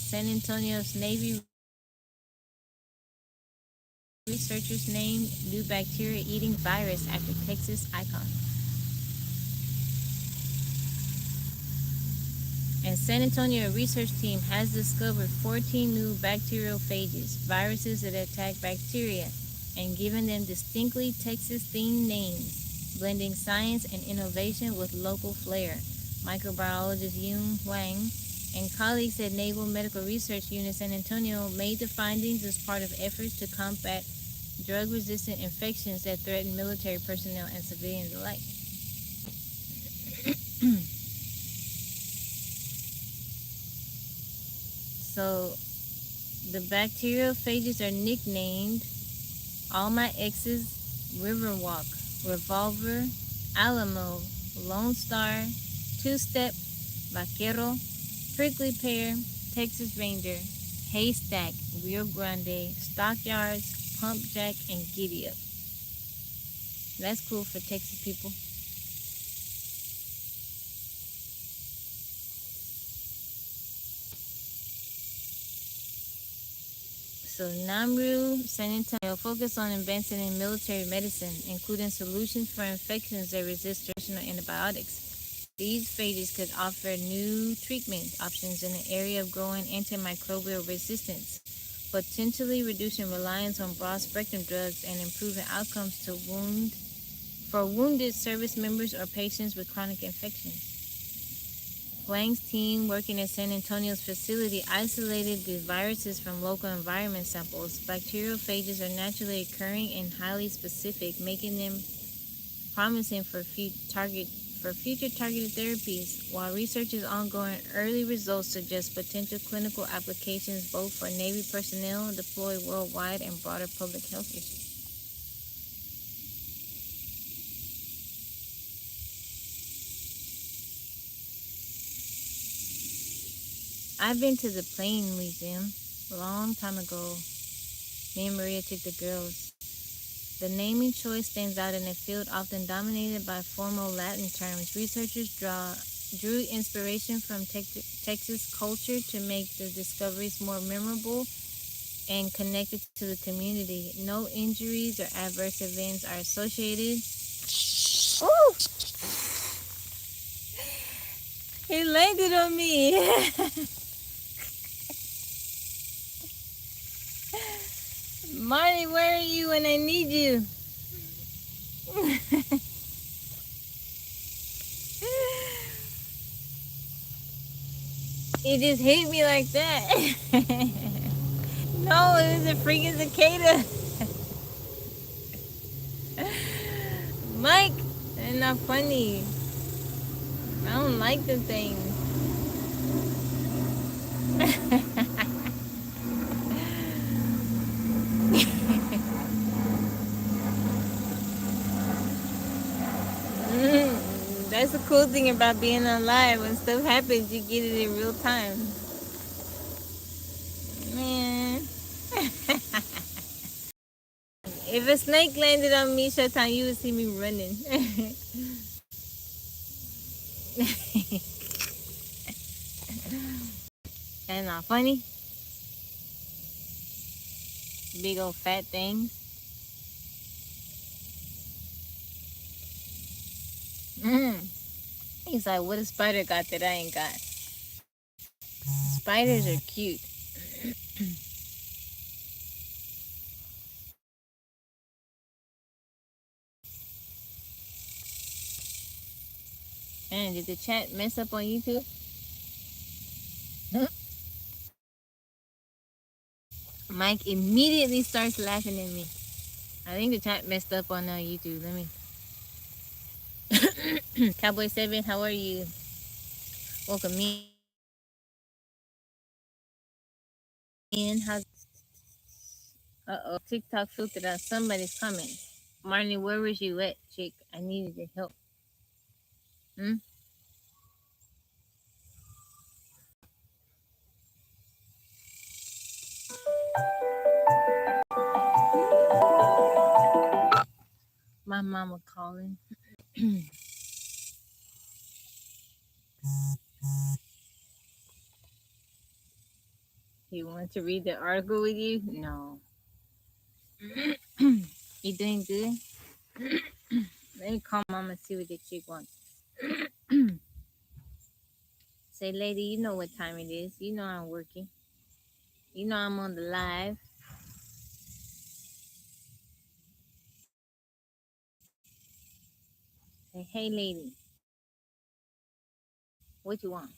San Antonio's Navy researchers named new bacteria-eating virus after Texas icon. And San Antonio research team has discovered 14 new bacteriophages, viruses that attack bacteria, and given them distinctly Texas-themed names, blending science and innovation with local flair. Microbiologist Yun Wang and colleagues at Naval Medical Research Unit San Antonio made the findings as part of efforts to combat drug-resistant infections that threaten military personnel and civilians alike. So the bacteriophages are nicknamed All My Exes, Riverwalk, Revolver, Alamo, Lone Star, Two-Step, Vaquero, Prickly Pear, Texas Ranger, Haystack, Rio Grande, Stockyards, Pump Jack, and Giddy Up. That's cool for Texas people. So NAMRU San Antonio focus on advancing in military medicine, including solutions for infections that resist traditional antibiotics. These phages could offer new treatment options in the area of growing antimicrobial resistance, potentially reducing reliance on broad-spectrum drugs and improving outcomes for wounded service members or patients with chronic infections. Wang's team working at San Antonio's facility isolated the viruses from local environment samples. Bacteriophages are naturally occurring and highly specific, making them promising for future targeted therapies. While research is ongoing, early results suggest potential clinical applications both for Navy personnel deployed worldwide and broader public health issues. I've been to the Plane Museum a long time ago. Me and Maria took the girls. The naming choice stands out in a field often dominated by formal Latin terms. Researchers drew inspiration from Texas culture to make the discoveries more memorable and connected to the community. No injuries or adverse events are associated. Ooh! He landed on me. Marty, where are you when I need you? It just hit me like that. No, it was a freaking cicada. Mike, they're not funny. I don't like the things. That's the cool thing about being alive. When stuff happens, you get it in real time. Man. If a snake landed on me, Showtime, you would see me running. That's not funny. Big old fat things. He's like, what a spider got that I ain't got? Spiders are cute. And did the chat mess up on YouTube? Mike immediately starts laughing at me. I think the chat messed up on YouTube. Let me. Cowboy 7, how are you? Welcome in. How's TikTok filtered out somebody's comments. Marnie, where was you at, chick? I needed your help. Hmm? My mama calling. You want to read the article with you? No. You doing good? Let me call mama and see what the chick wants. Say, lady, you know what time it is. You know I'm working. You know I'm on the live. Say, hey, lady, what you want?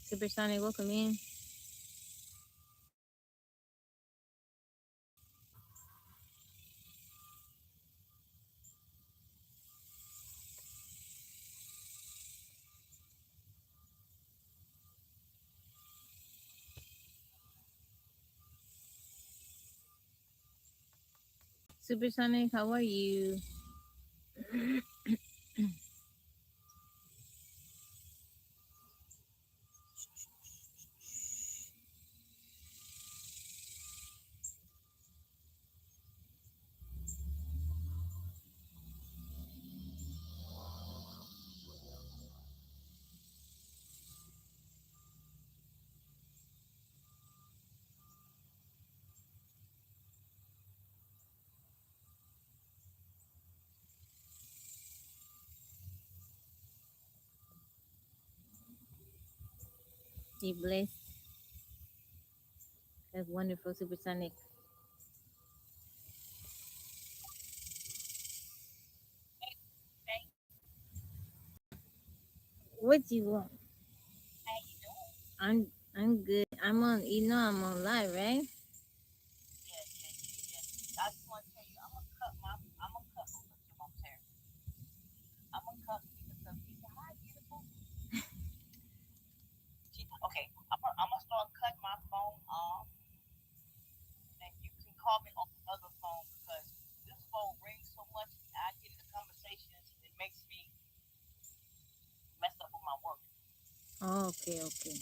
Supersonic, welcome in. Supersonic, how are you? You blessed. That's wonderful, Supersonic. What you want? I'm I'm good. I'm on. You know I'm on live, right? Oh, okay, okay.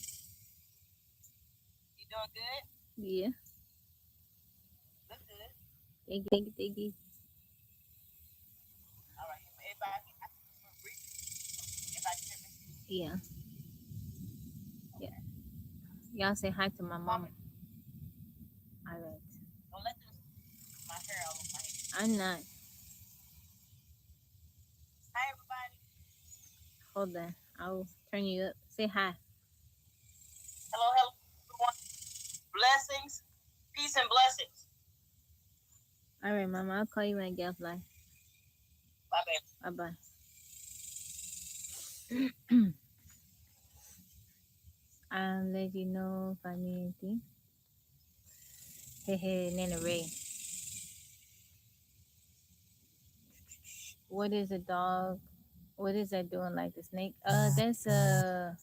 Yeah. Thank you, thank you, thank you. Yeah, yeah. Y'all say hi to my mom. All right. I'm not. Hold on. I'll turn you up. Say hi. All right, mama. I'll call you when I get off live. Bye bye. I'll let you know if I need anything. Hey, hey, Nana Ray. What is a dog? What is that doing like the snake? That's that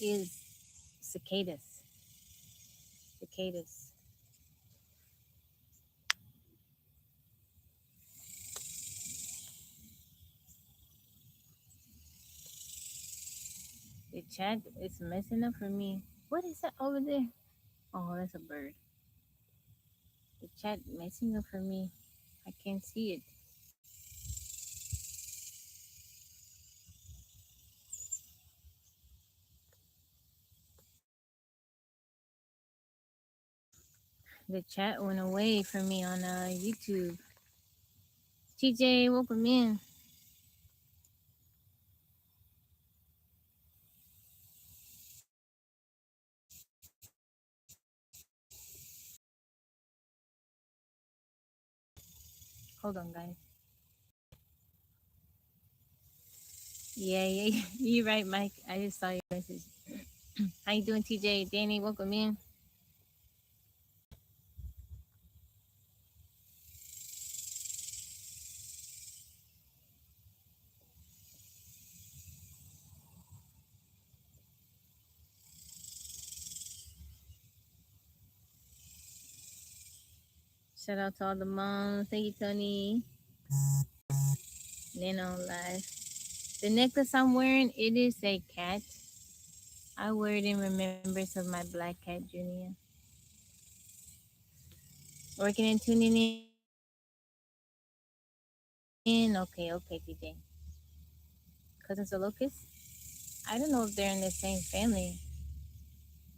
is cicadas. Cicadas. The chat is messing up for me. What is that over there? Oh, that's a bird. The chat messing up for me. I can't see it. The chat went away from me on YouTube. TJ, welcome in. Hold on, guys. Yeah, yeah, you're right, Mike. I just saw your message. How you doing, TJ? Danny, welcome in. Shout out to all the moms. Thank you, Tony. Nano live. The necklace I'm wearing, it is a cat. I wear it in remembrance of my black cat, Junior. Working and tuning in. Okay, okay, TJ. Cousins of Locust? I don't know if they're in the same family.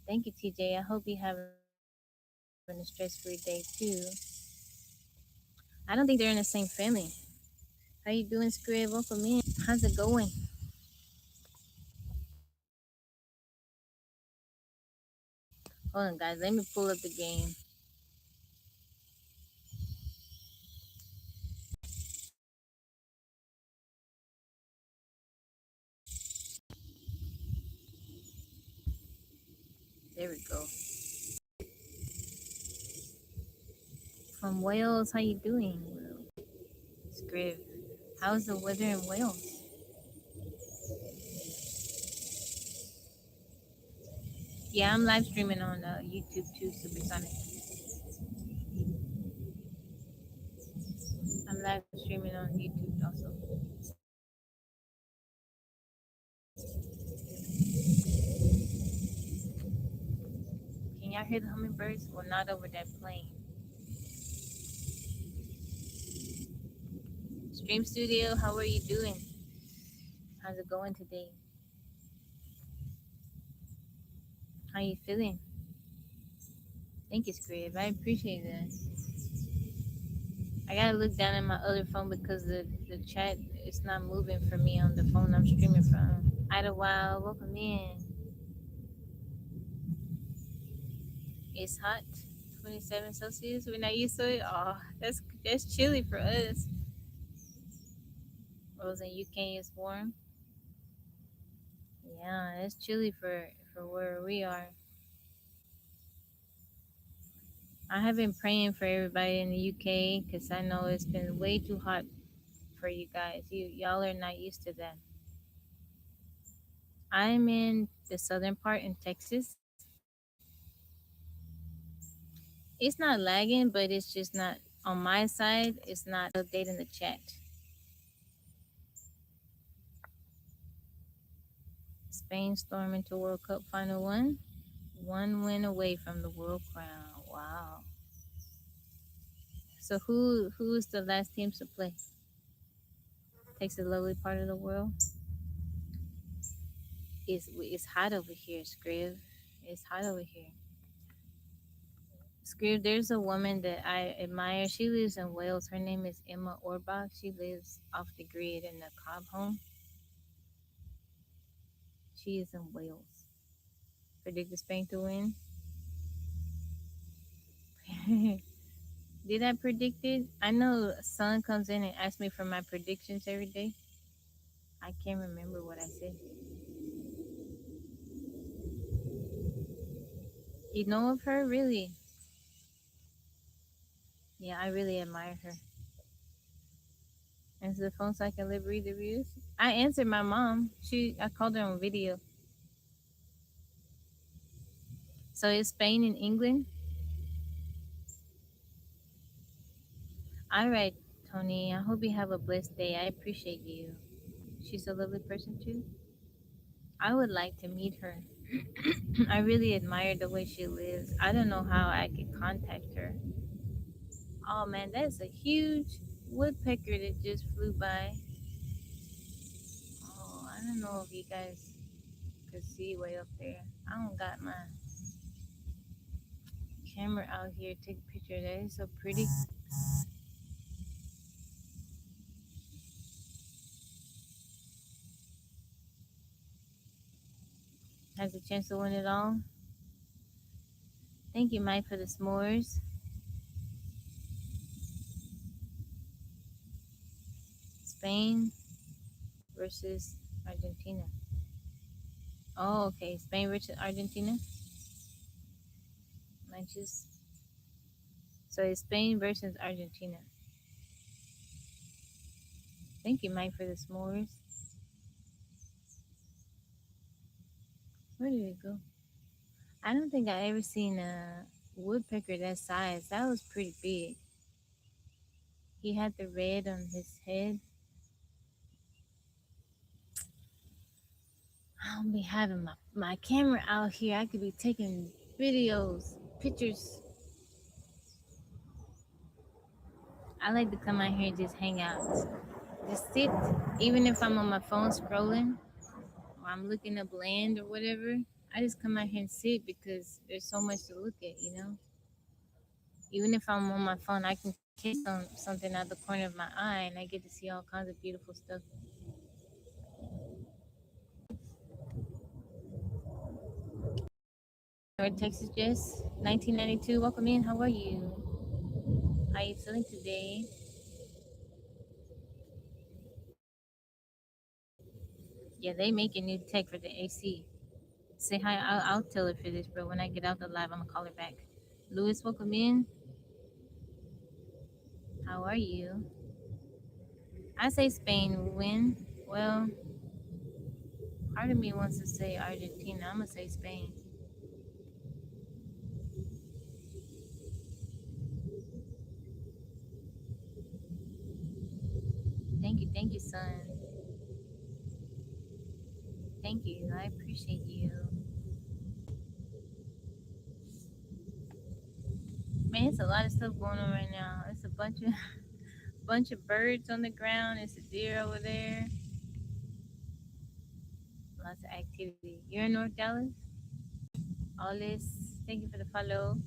Thank you, TJ. I hope you having a stress-free day too. I don't think they're in the same family. How you doing, Scrib? Welcome in. How's it going? Hold on, guys. Let me pull up the game. There we go. From Wales, how you doing? Scrib. How's the weather in Wales? Yeah, I'm live streaming on YouTube too, Supersonic. I'm live streaming on YouTube also. Can y'all hear the hummingbirds? Well, not over that plane. Stream Studio, how are you doing? How's it going today? How you feeling? Thank you, Scrib. I appreciate that. I gotta look down at my other phone because the chat is not moving for me on the phone I'm streaming from. Idlewild, welcome in. It's hot, 27 Celsius. We're not used to it. Oh, that's chilly for us. Rose in UK is warm. Yeah, it's chilly for where we are. I have been praying for everybody in the UK because I know it's been way too hot for you guys. Y'all are not used to that. I'm in the southern part in Texas. It's not lagging, but it's just not on my side. It's not updating the chat. Spain storm into World Cup final one win away from the world crown. Wow. So who's the last teams to play? Takes a lovely part of the world. It's hot over here, Scriv. It's hot over here. Scrib, there's a woman that I admire. She lives in Wales. Her name is Emma Orbach. She lives off the grid in the Cobb home. She is in Wales. Predicted Spain to win. Did I predict it? I know Son comes in and asks me for my predictions every day. I can't remember what I said. You know of her? Really? Yeah, I really admire her. Answer the phone so I can read the reviews. I answered my mom. I called her on video. So is Spain in England? All right, Tony. I hope you have a blessed day. I appreciate you. She's a lovely person too. I would like to meet her. I really admire the way she lives. I don't know how I could contact her. Oh man, that's a huge woodpecker that just flew by. Oh, I don't know if you guys could see way up there. I don't got my camera out here to take a picture of that. It's so pretty. Has a chance to win it all. Thank you, Mike, for the s'mores. Spain versus Argentina. Oh, okay. Spain versus Argentina. Might just so it's Spain versus Argentina. Thank you, Mike, for the s'mores. Where did it go? I don't think I ever seen a woodpecker that size. That was pretty big. He had the red on his head. I'll be having my camera out here. I could be taking videos, pictures. I like to come out here and just hang out. Just sit, even if I'm on my phone scrolling or I'm looking up land or whatever. I just come out here and sit because there's so much to look at, you know? Even if I'm on my phone, I can something out the corner of my eye, and I get to see all kinds of beautiful stuff. North Texas Jess, 1992. Welcome in. How are you? How are you feeling today? Yeah, they making new tech for the AC. Say hi. I'll tell her for this, bro. When I get out the live, I'm gonna call her back. Louis, welcome in. How are you? I say Spain will win. Well, part of me wants to say Argentina. I'm gonna say Spain. Thank you, son. Thank you. I appreciate you. Man, it's a lot of stuff going on right now. It's a bunch of birds on the ground. It's a deer over there. Lots of activity. You're in North Dallas? All this. Thank you for the follow.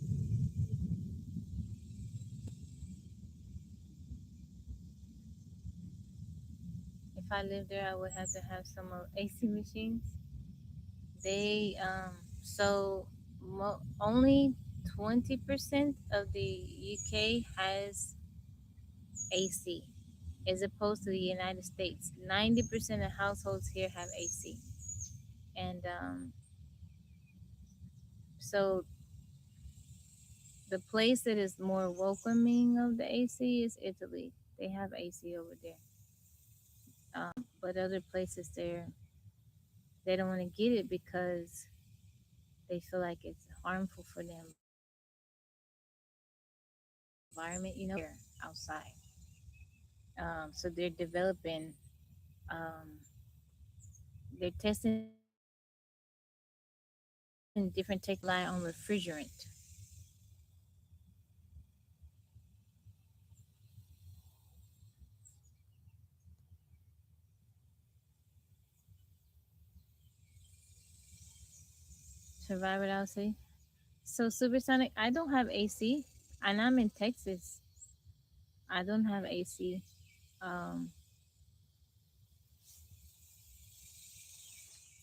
If I lived there, I would have to have some AC machines. They so only 20% of the UK has AC, as opposed to the United States. 90% of households here have AC, and so the place that is more welcoming of the AC is Italy. They have AC over there, but other places there they don't want to get it because they feel like it's harmful for the environment. Outside. So they're developing, they're testing different technology on refrigerant. Survive without AC. So supersonic, I don't have AC, and I'm in Texas. I don't have AC. Um,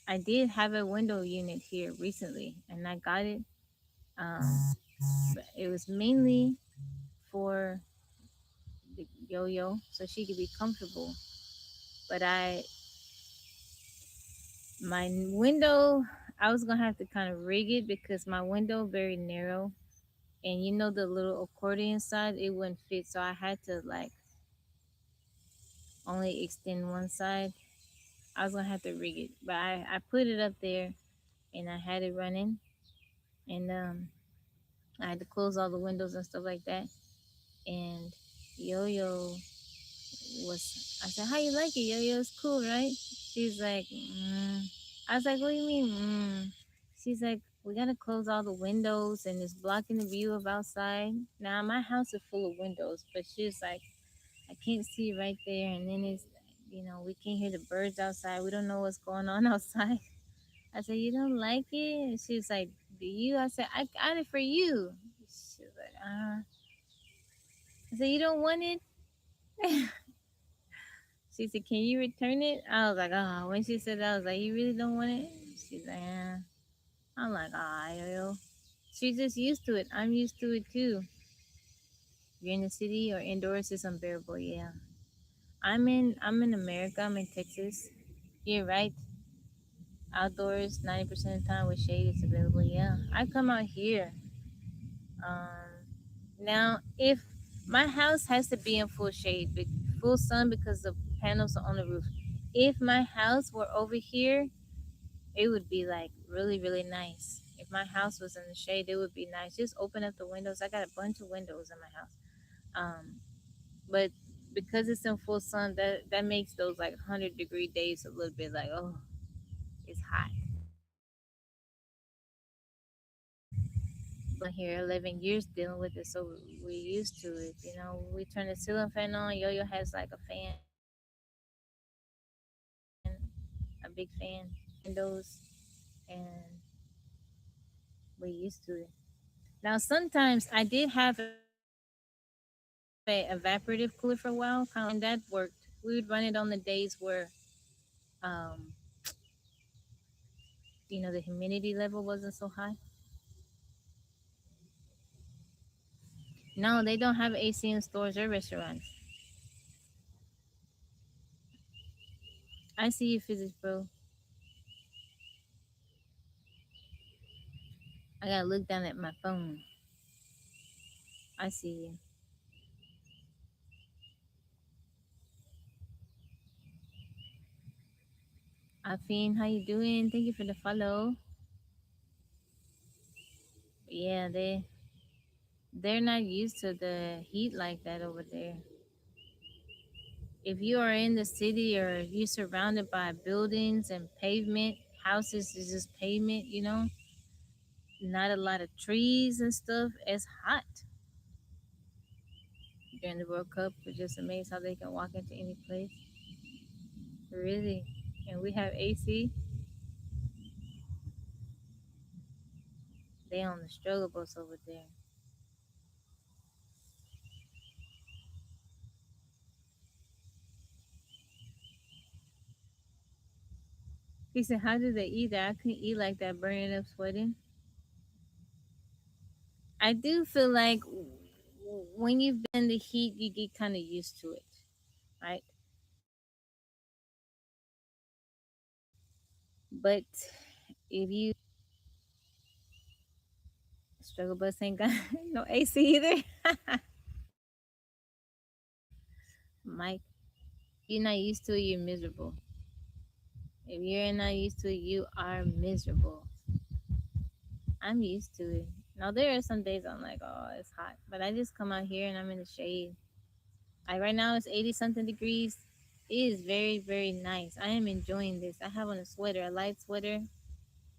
I did have a window unit here recently, and I got it. But it was mainly for the yo-yo, so she could be comfortable. But my window, I was gonna have to kind of rig it because my window very narrow, and the little accordion side, it wouldn't fit, so I had to like only extend one side. I was gonna have to rig it, but I put it up there and I had it running, and I had to close all the windows and stuff like that. And Yo Yo was, I said, "How you like it, Yo Yo? It's cool, right?" She's like, I was like, "What do you mean?" She's like, "We gotta close all the windows and it's blocking the view of outside." Now my house is full of windows, but she's like, "I can't see right there, and then we can't hear the birds outside. We don't know what's going on outside." I said, "You don't like it?" And she was like, "Do you?" I said, "I got it for you." She was like, I said, "You don't want it?" She said, "Can you return it?" I was like, "Oh." When she said that, I was like, "You really don't want it?" She's like, "Yeah." I'm like, "Ah, yo." She's just used to it. I'm used to it too. You're in the city or indoors, it's unbearable. Yeah. I'm in America. I'm in Texas. You're right. Outdoors, 90% of the time with shade, it's available. Yeah. I come out here. Um, Now, if my house has to be in full shade, full sun because the panels are on the roof. If my house were over here, it would be like really, really nice. If my house was in the shade, it would be nice. Just open up the windows. I got a bunch of windows in my house. But because it's in full sun, that makes those like 100-degree days a little bit like, oh, it's hot. But here 11 years dealing with it, so we're used to it. We turn the ceiling fan on. Yo-Yo has like a fan, a big fan, windows, and we're used to it. Now, sometimes I did have a evaporative cooler for a while, and that worked. We would run it on the days where, um, the humidity level wasn't so high. No, they don't have AC in stores or restaurants. I see you, physics bro. I gotta look down at my phone. I see you. Afine, how you doing? Thank you for the follow. Yeah, they're not used to the heat like that over there. If you are in the city or if you're surrounded by buildings and pavement, houses is just pavement, not a lot of trees and stuff, it's hot. During the World Cup, we're just amazed how they can walk into any place. Really. And we have AC. They on the struggle bus over there. He said, how do they eat that? I couldn't eat like that, burning up, sweating. I do feel like when you've been in the heat, you get kind of used to it, right? But if you struggle bus ain't got no AC either, Mike, you're not used to it, you're miserable. If you're not used to it, you are miserable. I'm used to it. Now there are some days I'm like, oh, it's hot, but I just come out here and I'm in the shade. Like right now, it's 80 something degrees. It is very, very nice. I am enjoying this. I have on a sweater, a light sweater.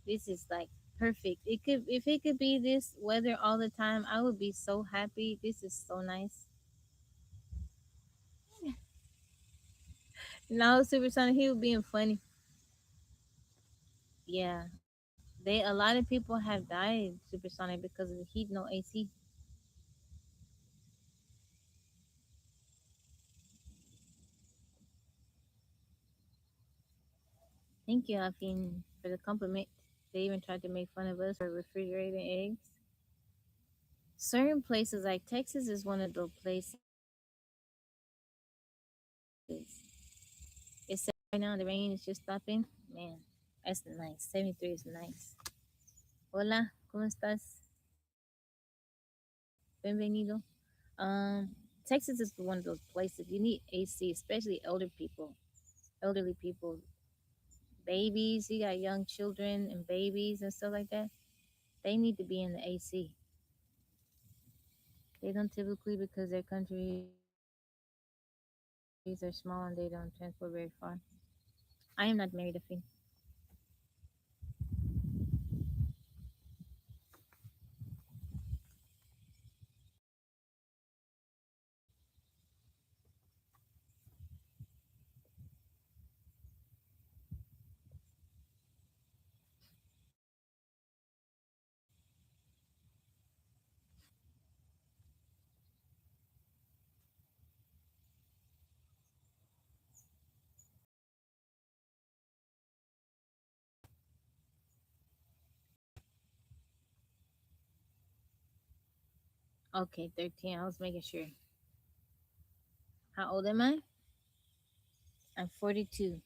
This is like perfect. It could, if it could be this weather all the time, I would be so happy. This is so nice. Now, Supersonic, he was being funny. Yeah, they a lot of people have died Supersonic because of the heat, no AC. Thank you, Afin, for the compliment. They even tried to make fun of us for refrigerating eggs. Certain places like Texas is one of those places. It's right now the rain is just stopping. Man, that's nice. 73 is nice. Hola, ¿cómo estás? Bienvenido. Um, Texas is one of those places you need AC, especially elderly people, babies. You got young children and babies and stuff like that. They need to be in the AC. They don't typically because their countries are small and they don't transport very far. I am not married, Afin. Okay, 13. I was making sure. How old am I? I'm 42.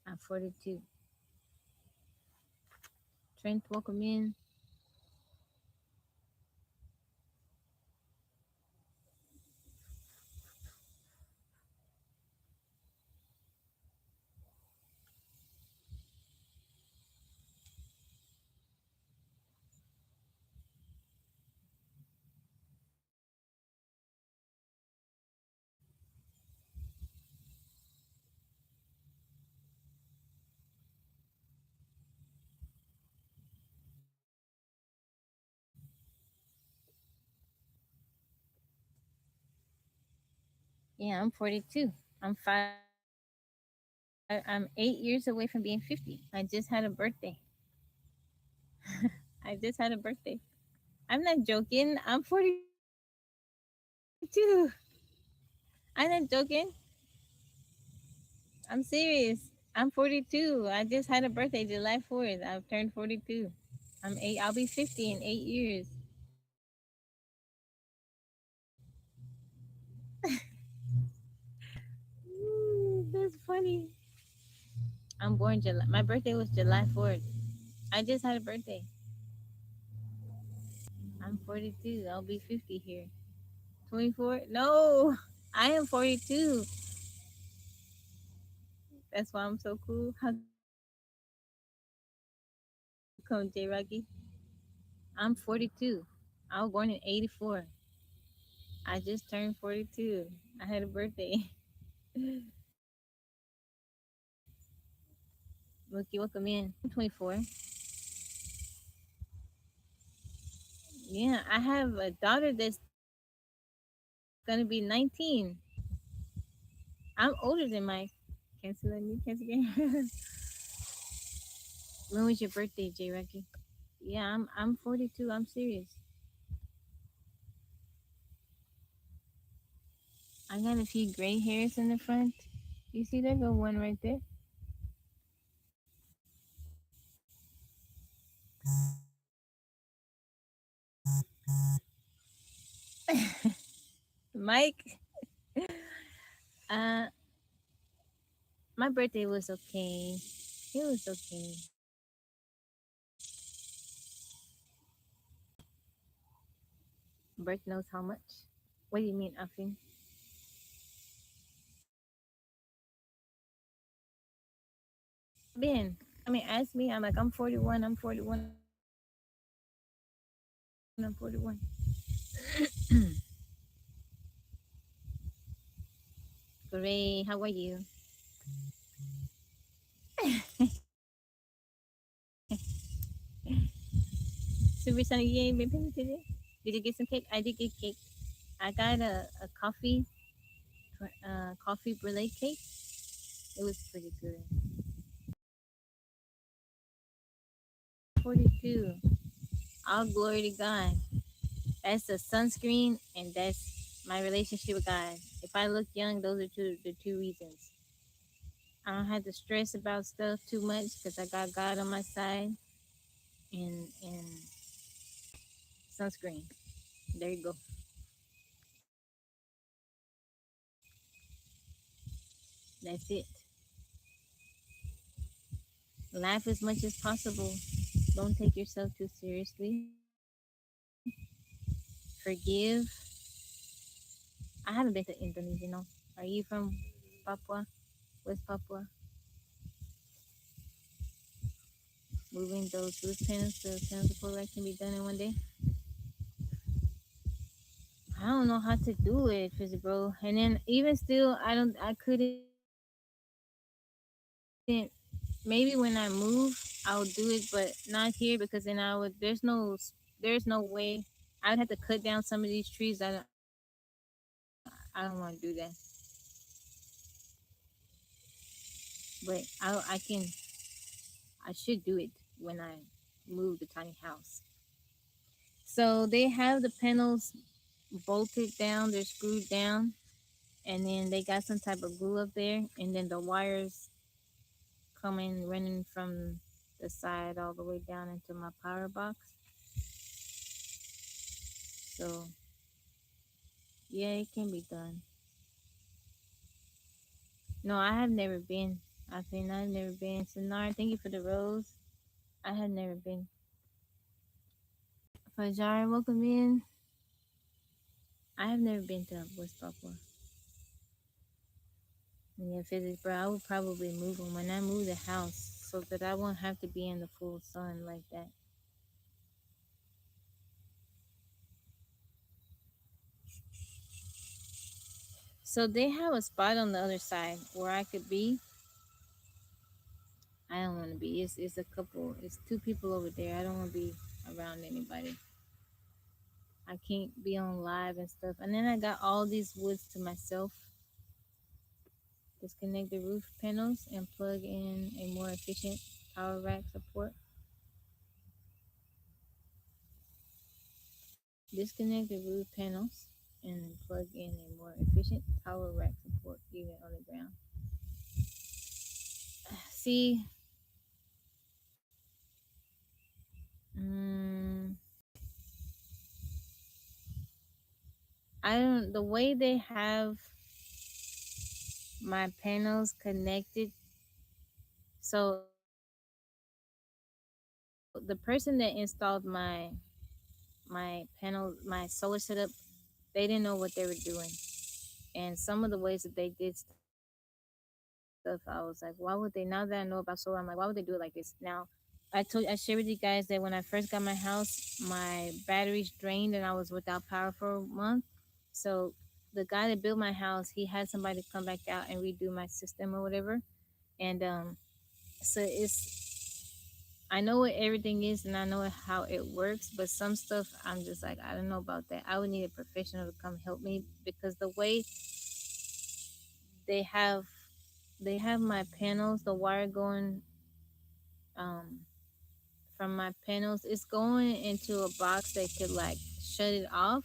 I'm 42. Trent, welcome in. Yeah, I'm 42. I'm 5 I'm 8 years away from being 50. I just had a birthday. I just had a birthday. I'm not joking. I'm 42. I'm not joking. I'm serious. I'm 42. I just had a birthday July 4th. I've turned 42. I'm eight. I'll be 50 in 8 years. Ooh, that's funny. I'm born July. My birthday was July 4th. I just had a birthday. I'm 42. I'll be 50 here. 24? No, I am 42. That's why I'm so cool. How come, J Rocky? I'm 42. I was born in 84. I just turned 42. I had a birthday. Rookie, welcome in. I'm 24. Yeah, I have a daughter that's gonna be 19. I'm older than Mike. Cancel on me, cancel again. When was your birthday, J Rocky? Yeah, I'm 42. I'm serious. I got a few gray hairs in the front. You see there go one right there. Mike, uh, my birthday was okay. It was okay. Birth knows how much. What do you mean, Afin? Ben, I mean, ask me. I'm like, I'm 41. I'm 41. I'm 41. Great. How are you? Super sunny. You ain't been paying today? Did you get some cake? I did get cake. I got a coffee brulee cake. It was pretty good. 42. All glory to God. That's the sunscreen, and that's my relationship with God. If I look young, those are the two reasons. I don't have to stress about stuff too much because I got God on my side and sunscreen. There you go. That's it. Laugh as much as possible. Don't take yourself too seriously. Forgive. I haven't been to Indonesia, no. Are you from Papua? West Papua? Moving those loose panels to panels of that can be done in one day. I don't know how to do it, Fizzy bro. And then even still, I couldn't. Maybe when I move, I'll do it, but not here because then there's no way. I'd have to cut down some of these trees. I don't want to do that. But I should do it when I move the tiny house. So they have the panels bolted down, they're screwed down, and then they got some type of glue up there, and then the wires coming running from the side all the way down into my power box. So yeah, it can be done. No, I have never been. I've never been. Sinar, thank you for the rose. I have never been. Fajar, welcome in. I have never been to West Papua. Yeah, physics, bro. I would probably move them when I move the house so that I won't have to be in the full sun like that. So they have a spot on the other side where I could be. I don't want to be. It's a couple. It's two people over there. I don't want to be around anybody. I can't be on live and stuff. And then I got all these woods to myself. Disconnect the roof panels and plug in a more efficient power rack support. Disconnect the roof panels and plug in a more efficient power rack support even on the ground. See, mm, I don't. The way they have my panels connected. So the person that installed my panel, my solar setup, they didn't know what they were doing. And some of the ways that they did stuff, I was like, why would they? Now that I know about solar, I'm like, why would they do it like this? Now, I shared with you guys that when I first got my house, my batteries drained and I was without power for a month. So the guy that built my house, he had somebody come back out and redo my system or whatever. And so I know what everything is and I know how it works, but some stuff I'm just like, I don't know about that. I would need a professional to come help me because the way they have they have my panels, the wire going um from my panels, it's going into a box that could like shut it off.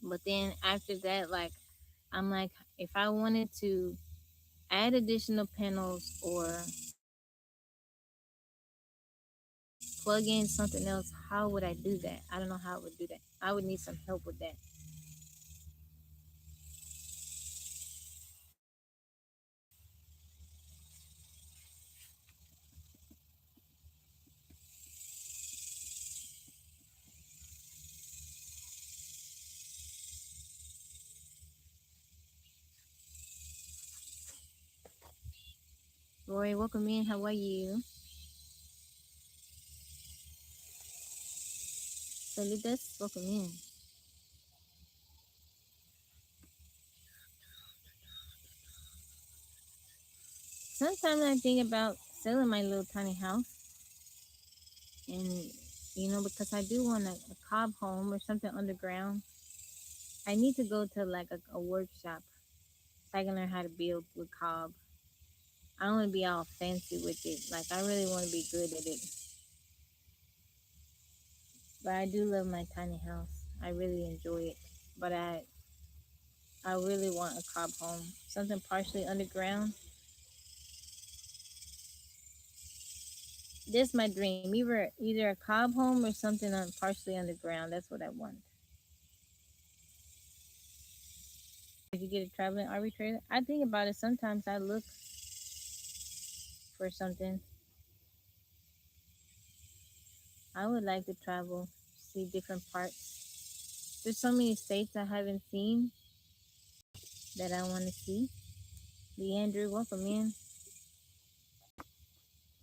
But then after that, like I'm like, if I wanted to add additional panels or plug in something else, how would I do that? I don't know how I would do that. I would need some help with that. Roy, welcome in. How are you? Saludos, welcome in. Sometimes I think about selling my little tiny house, and because I do want a cob home or something underground. I need to go to like a workshop so I can learn how to build with cob. I don't want to be all fancy with it. Like I really want to be good at it. But I do love my tiny house. I really enjoy it. But I really want a cob home, something partially underground. This my dream. Either a cob home or something partially underground. That's what I want. If you get a traveling RV trailer, I think about it. Sometimes I look for something. I would like to travel, see different parts. There's so many states I haven't seen that I want to see. Leandrew, welcome in.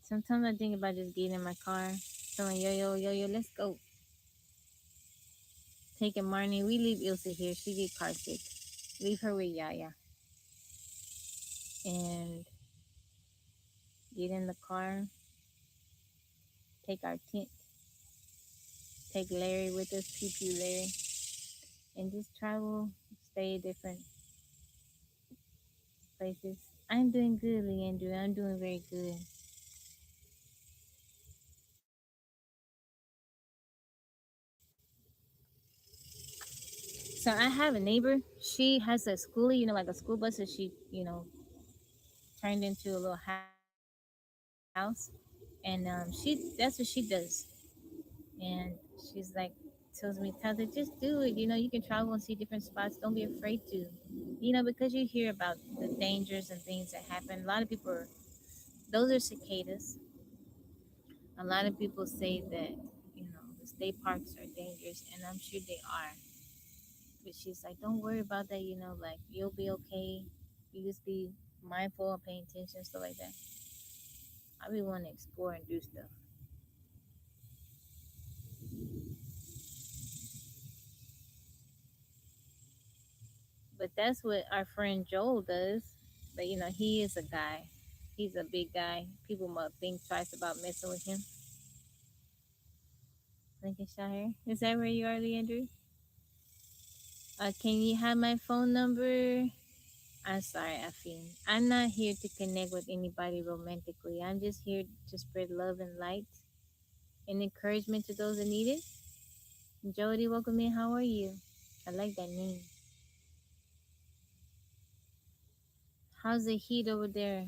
Sometimes I think about just getting in my car, telling yo, let's go. Taking Marnie. We leave Ilsa here. She get car sick. Leave her with Yaya. And get in the car, take our tent, take Larry with us, Pew Pew Larry, and just travel, stay at different places. I'm doing good, Leandrew. I'm doing very good. So I have a neighbor. She has a schoolie, like a school bus that she, turned into a little house. And that's what she does. And she's like, tells me, Tata, just do it. You can travel and see different spots. Don't be afraid to. Because you hear about the dangers and things that happen. A lot of people are, those are cicadas. A lot of people say that, the state parks are dangerous, and I'm sure they are. But she's like, don't worry about that, like you'll be okay. You just be mindful and paying attention, stuff like that. I be wanting to explore and do stuff. But that's what our friend Joel does. But he is a guy. He's a big guy. People might think twice about messing with him. Lincolnshire. Is that where you are, Leandrew? Can you have my phone number? I'm sorry, Afine. I'm not here to connect with anybody romantically. I'm just here to spread love and light and encouragement to those that need it. Jody, welcome in. How are you? I like that name. How's the heat over there?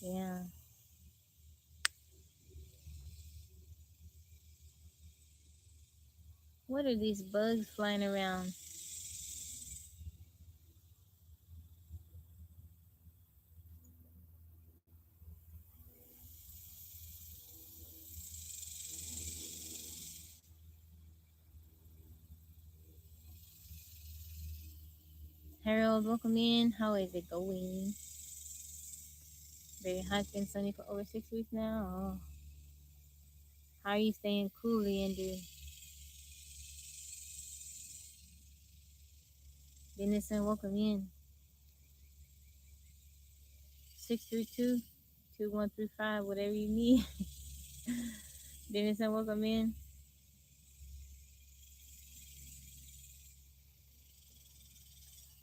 Yeah. What are these bugs flying around? Harold, welcome in. How is it going? Very hot, been sunny for over 6 weeks now. Oh. How are you staying cool, Leander? Denison, welcome in. 632-2135, whatever you need. Denison, welcome in.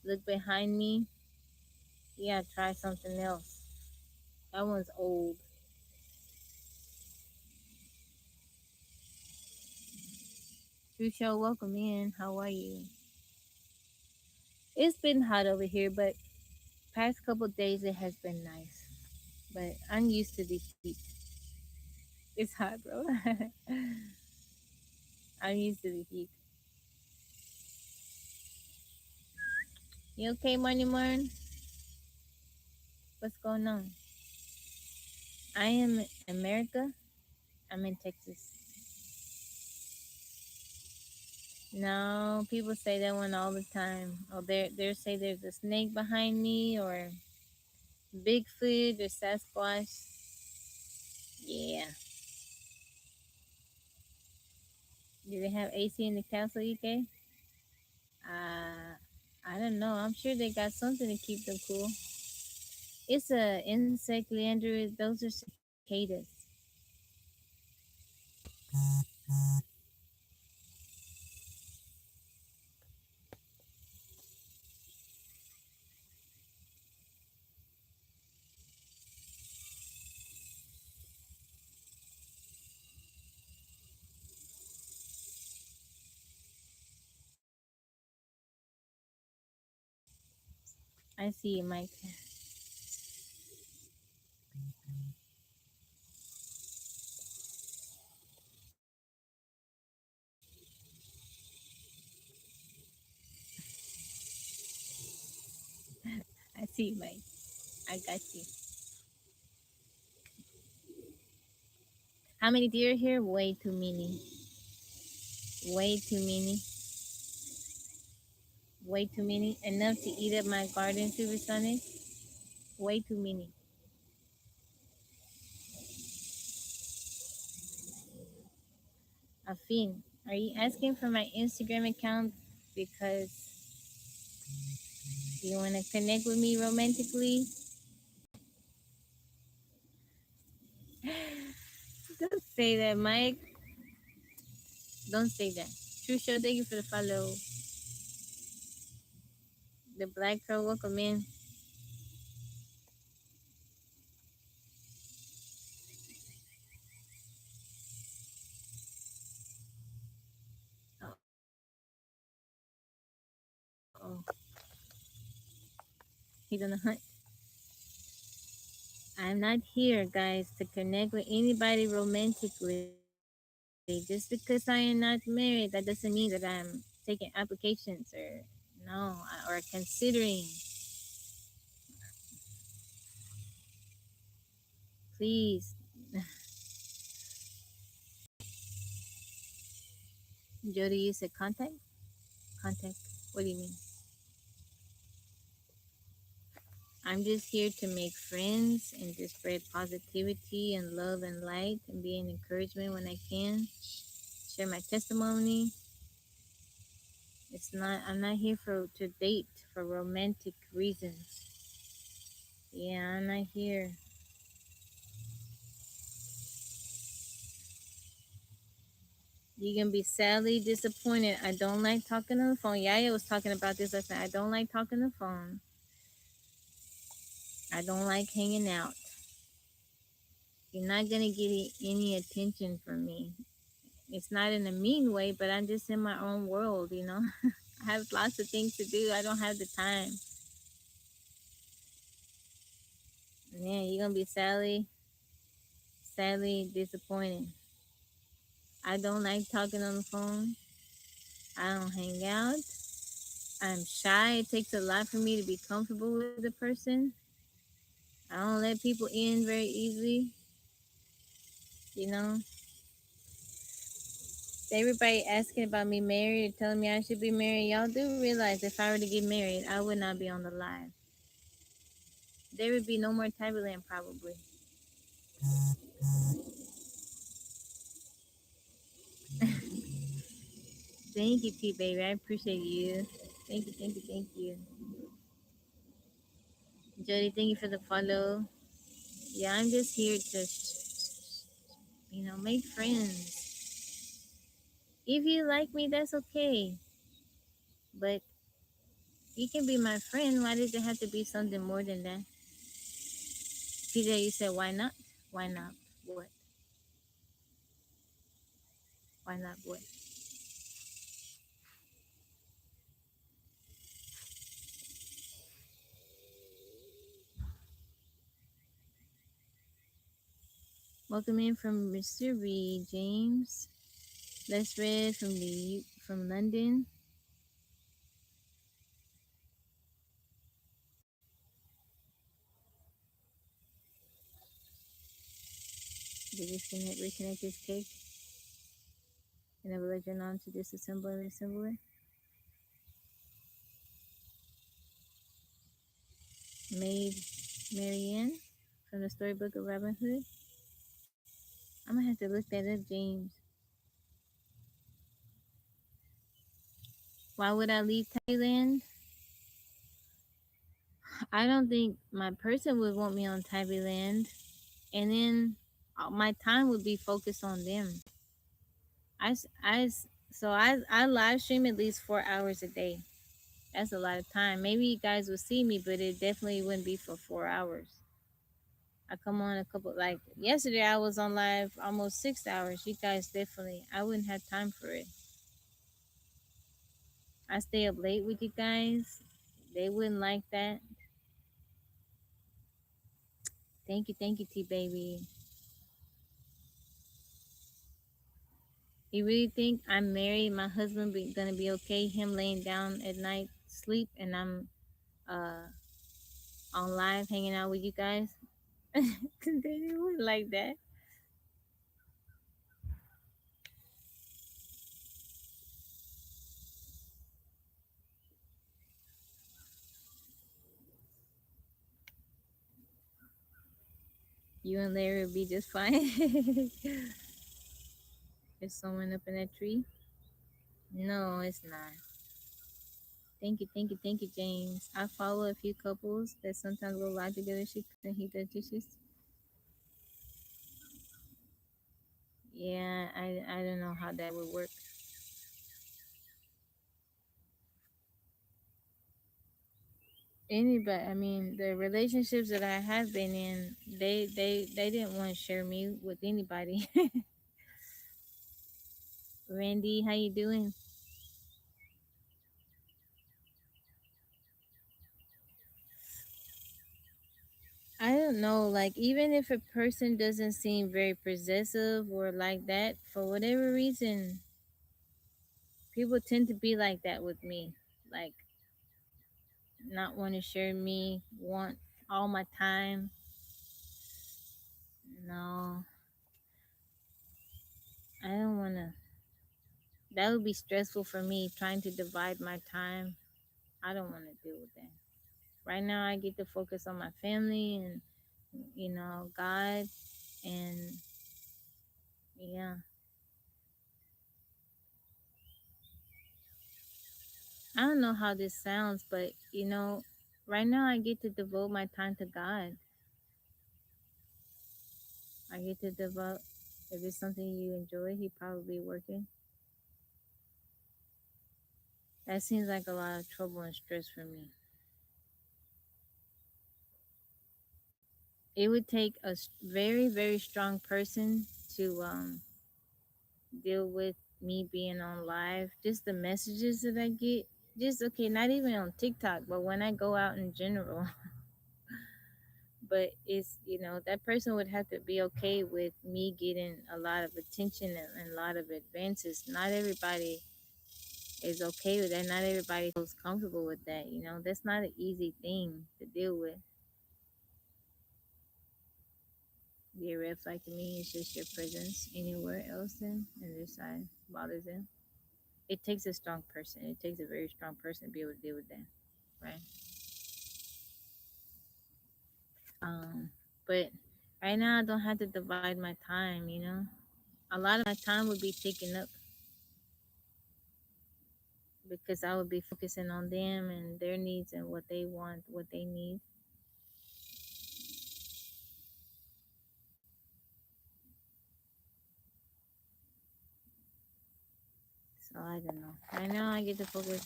Look behind me. Yeah, try something else. That one's old. True Show, welcome in. How are you? It's been hot over here, but past couple days it has been nice. But I'm used to the heat. It's hot, bro. I'm used to the heat. You okay, Marnie Marn? What's going on? I am in America. I'm in Texas. No, people say that one all the time. Oh, they say there's a snake behind me, or Bigfoot, or Sasquatch. Yeah. Do they have AC in the castle, UK? Uh, I don't know. I'm sure they got something to keep them cool. It's a insect, Leandro. Those are cicadas. I see you, Mike. I see you, Mike. I got you. How many deer here? Way too many. Way too many. Way too many. Enough to eat up my garden, Supersonic. Way too many. Afin, are you asking for my Instagram account because you want to connect with me romantically? Don't say that, Mike. Don't say that. True Show, thank you for the follow. The Black Crow, welcome in. Oh, oh. He's on the hunt. I'm not here, guys, to connect with anybody romantically. Just because I am not married, that doesn't mean that I'm taking applications or no, or considering. Please, Jody, you said contact? Contact. What do you mean? I'm just here to make friends and to spread positivity and love and light and be an encouragement when I can. Share my testimony. It's not. I'm not here for to date for romantic reasons. Yeah, I'm not here. You're gonna be sadly disappointed. I don't like talking on the phone. Yaya was talking about this last night. I don't like talking on the phone. I don't like hanging out. You're not gonna get any attention from me. It's not in a mean way, but I'm just in my own world, you know. I have lots of things to do. I don't have the time. Yeah, you're gonna be sadly disappointed. I don't like talking on the phone. I don't hang out. I'm shy. It takes a lot for me to be comfortable with a person. I don't let people in very easily, you know. Everybody asking about me married or telling me I should be married. Y'all do realize if I were to get married, I would not be on the live. There would be no more Tabbyland probably. Thank you, T baby. I appreciate you. Thank you, thank you, thank you. Jody, thank you for the follow. Yeah, I'm just here to, make friends. If you like me, that's okay. But you can be my friend. Why does it have to be something more than that? PJ, you said why not? Why not? What? Why not? What? Welcome in from Missouri, James. Let's read from London. We disconnect, reconnect this cake, and I will let you on to disassemble and assemble it. Made Marianne from the storybook of Robin Hood. I'm gonna have to look that up, James. Why would I leave Thailand? I don't think my person would want me on Thailand, and then my time would be focused on them. I live stream at least 4 hours a day. That's a lot of time. Maybe you guys will see me, but it definitely wouldn't be for 4 hours. I come on a couple like yesterday. I was on live almost 6 hours. You guys definitely. I wouldn't have time for it. I stay up late with you guys. They wouldn't like that. Thank you, T baby. You really think I'm married? My husband gonna be okay? Him laying down at night, sleep, and I'm uh on live hanging out with you guys? They wouldn't like that. You and Larry would be just fine. There's someone up in that tree. No, it's not. Thank you, James. I follow a few couples that sometimes go live together. She cooks and he does dishes. Yeah, I don't know how that would work. Anybody, I mean, the relationships that I have been in, they didn't want to share me with anybody. Randy, how you doing? I don't know. Like, even if a person doesn't seem very possessive or like that, for whatever reason, people tend to be like that with me. Like, not want to share me, want all my time. No, I don't want to. That would be stressful for me trying to divide my time. I don't want to deal with that. Right now, I get to focus on my family and, God. And yeah, I don't know how this sounds, but right now I get to devote my time to God. I get to devote, if it's something you enjoy, He probably working. That seems like a lot of trouble and stress for me. It would take a very, very strong person to deal with me being on live. Just the messages that I get. Just okay, not even on TikTok, but when I go out in general. But it's, that person would have to be okay with me getting a lot of attention and a lot of advances. Not everybody is okay with that. Not everybody feels comfortable with that. That's not an easy thing to deal with. Be a red flag to me is just your presence anywhere else and this side bothers them. It takes a strong person. It takes a very strong person to be able to deal with that, right? But right now I don't have to divide my time. A lot of my time would be taken up because I would be focusing on them and their needs and what they want, what they need. So I don't know. Right now I get to focus.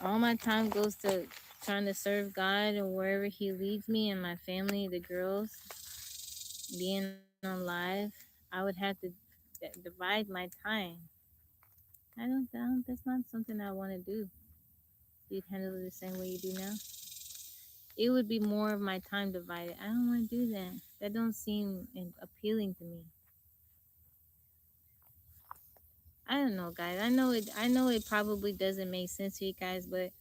All my time goes to trying to serve God and wherever He leads me and my family, the girls, being on live. I would have to divide my time. That's not something I want to do. You'd handle it the same way you do now. It would be more of my time divided. I don't want to do that. That don't seem appealing to me. I don't know, guys. I know it. I know it probably doesn't make sense to you guys, but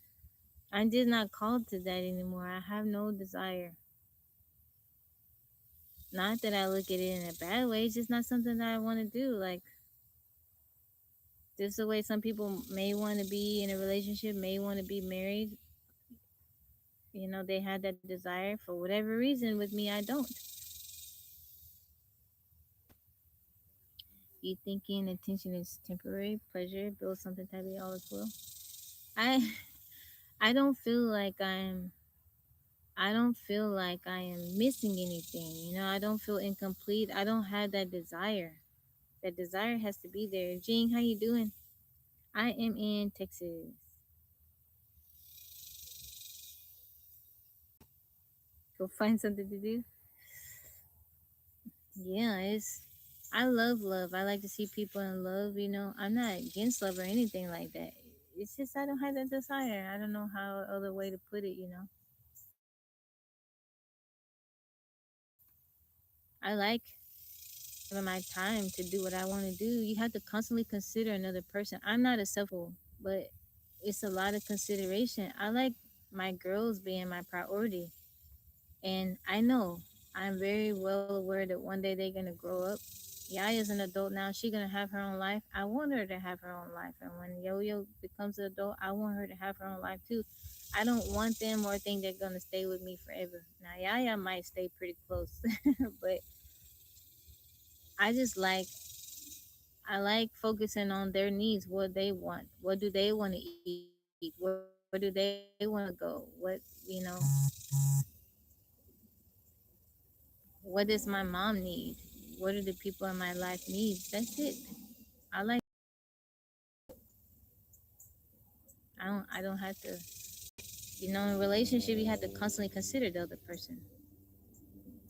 I'm just not called to that anymore. I have no desire. Not that I look at it in a bad way. It's just not something that I want to do. Like just the way some people may want to be in a relationship, may want to be married. They had that desire for whatever reason. With me, I don't. You thinking attention is temporary, pleasure builds something tabby all as well. I I don't feel like I don't feel like I am missing anything. I don't feel incomplete. I don't have that desire. That desire has to be there. Jean, how you doing? I am in Texas. Go find something to do. Yeah, I love love. I like to see people in love. I'm not against love or anything like that. It's just I don't have that desire. I don't know how other way to put it. I like having my time to do what I want to do. You have to constantly consider another person. I'm not a but it's a lot of consideration. I like my girls being my priority. And I know I'm very well aware that one day they're gonna grow up. Yaya's an adult now. She's gonna have her own life. I want her to have her own life. And when Yo Yo becomes an adult, I want her to have her own life too. I don't want them or think they're gonna stay with me forever. Now Yaya might stay pretty close, but I just like I like focusing on their needs, what they want, what do they want to eat, where do they want to go, what does my mom need, what do the people in my life need. That's it. I like. I don't have to. In relationship, you have to constantly consider the other person.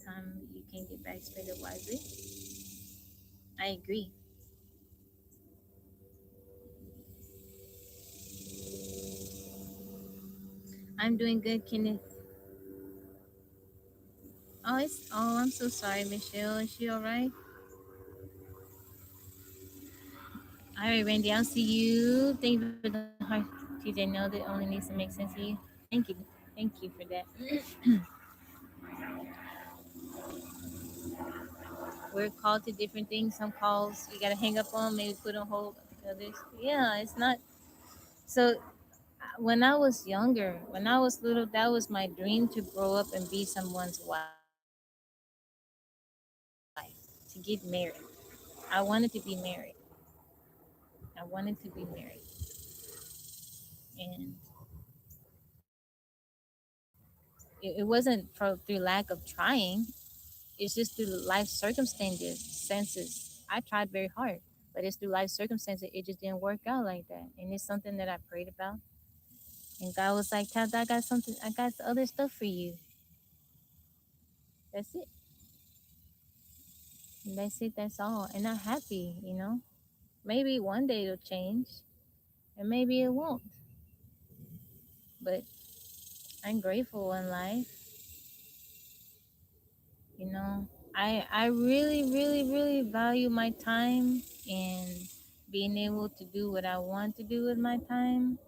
Time you can't get back, spend it wisely. I agree. I'm doing good, Kenneth. I'm so sorry, Michelle. Is she all right? All right, Randy. I'll see you. Thank you for the heart. TJ, know that only needs to make sense to you. Thank you. Thank you for that. We're called to different things. Some calls you gotta hang up on, maybe put on hold. Others, yeah, it's not. So when I was younger, when I was little, that was my dream to grow up and be someone's wife, to get married. I wanted to be married. I wanted to be married, and it wasn't through lack of trying. It's just through life circumstances, senses. I tried very hard. But it's through life circumstances, it just didn't work out like that. And it's something that I prayed about. And God was like, Tab, I got something, I got other stuff for you. That's it. And that's it, that's all. And I'm happy, you know. Maybe one day it'll change, and maybe it won't. But I'm grateful in life, you know. I really, really, really value my time and being able to do what I want to do with my time.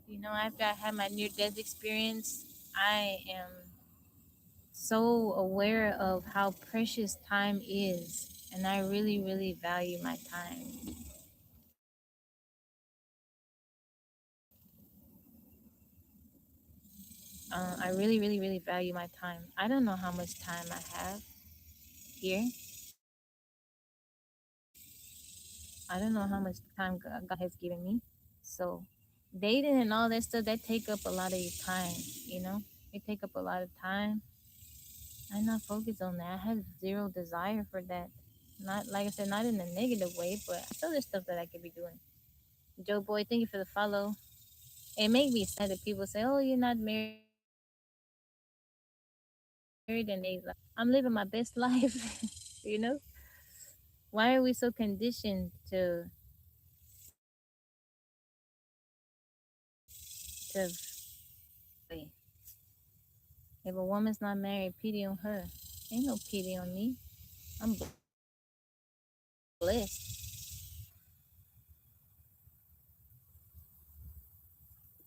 You know, after I had my near death experience, I am so aware of how precious time is. And I really, really value my time. I really, really, really value my time. I don't know how much time I have here. I don't know how much time God has given me. So, dating and all that stuff that take up a lot of your time. You know, it take up a lot of time. I'm not focused on that. I have zero desire for that. Not like I said, not in a negative way, but other stuff that I could be doing. Joe Boy, thank you for the follow. It make me sad that people say, "Oh, you're not married," and they like, I'm living my best life. You know, why are we so conditioned to? If a woman's not married, pity on her. Ain't no pity on me. I'm blessed.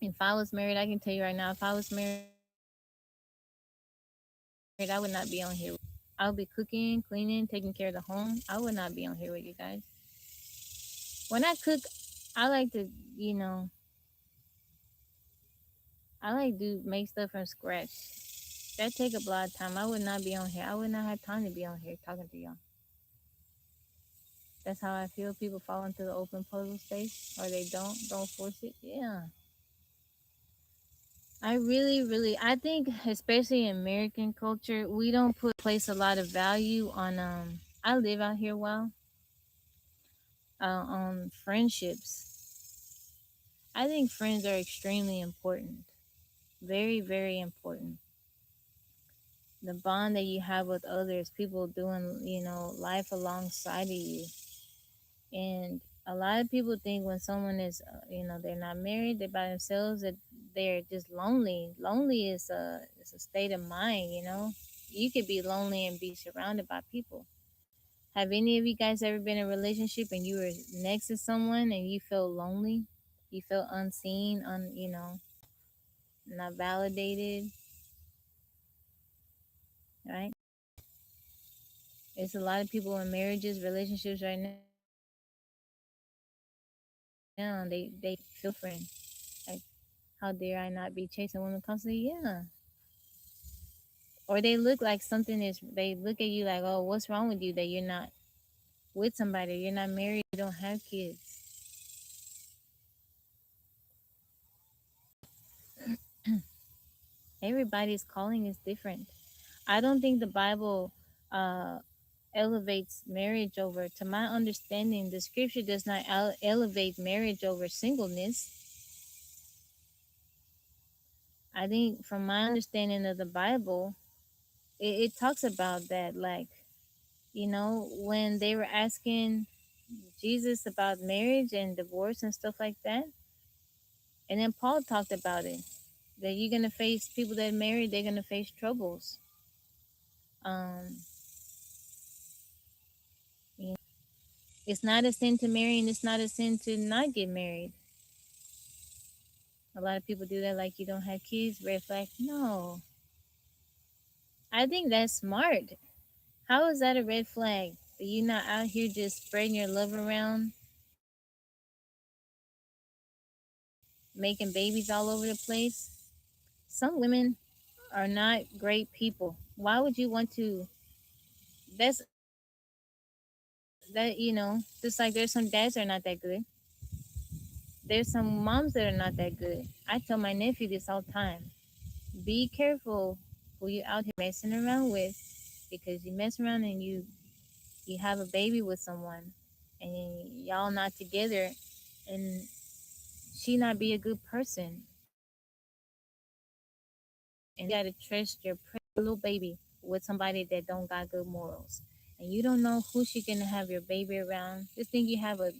If I was married, I can tell you right now, if I was married, I would not be on here. I would be cooking, cleaning, taking care of the home. I would not be on here with you guys. When I cook, I like to, you know, I like to make stuff from scratch. That take up a lot of time. I would not be on here. I would not have time to be on here talking to y'all. That's how I feel. People fall into the open puzzle space, or they don't. Don't force it. Yeah. I really, really, I think, especially in American culture, we don't place a lot of value on. I live out here well. On friendships. I think friends are extremely important. Very, very important. The bond that you have with others, people doing, you know, life alongside of you. And a lot of people think when someone is, you know, they're not married, they're by themselves, that they're just lonely. Lonely is a state of mind, you know. You could be lonely and be surrounded by people. Have any of you guys ever been in a relationship and you were next to someone and you felt lonely? You felt unseen, you know, not validated, right? It's a lot of people in marriages, relationships right now, they feel friend. Like, how dare I not be chasing women constantly? Yeah. Or they look like something is, they look at you like, oh, what's wrong with you that you're not with somebody, you're not married, you don't have kids. Everybody's calling is different. I don't think the Bible uh, elevates marriage over, to my understanding, the scripture does not elevate marriage over singleness. I think, from my understanding of the Bible, it talks about that. Like, you know, when they were asking Jesus about marriage and divorce and stuff like that, and then Paul talked about it, that you're going to face people that are married, they're going to face troubles. Um, you know, it's not a sin to marry, and it's not a sin to not get married. A lot of people do that, like, you don't have kids, red flag. No, I think that's smart. How is that a red flag? That you're not out here just spreading your love around, making babies all over the place? Some women are not great people. Why would you want to? That's that, you know, just like there's some dads that are not that good. There's some moms that are not that good. I tell my nephew this all the time. Be careful who you out here messing around with, because you mess around and you have a baby with someone. and y'all not together, and she not be a good person, and you gotta trust your little baby with somebody that don't got good morals, and you don't know who she gonna have your baby around. Just think you have a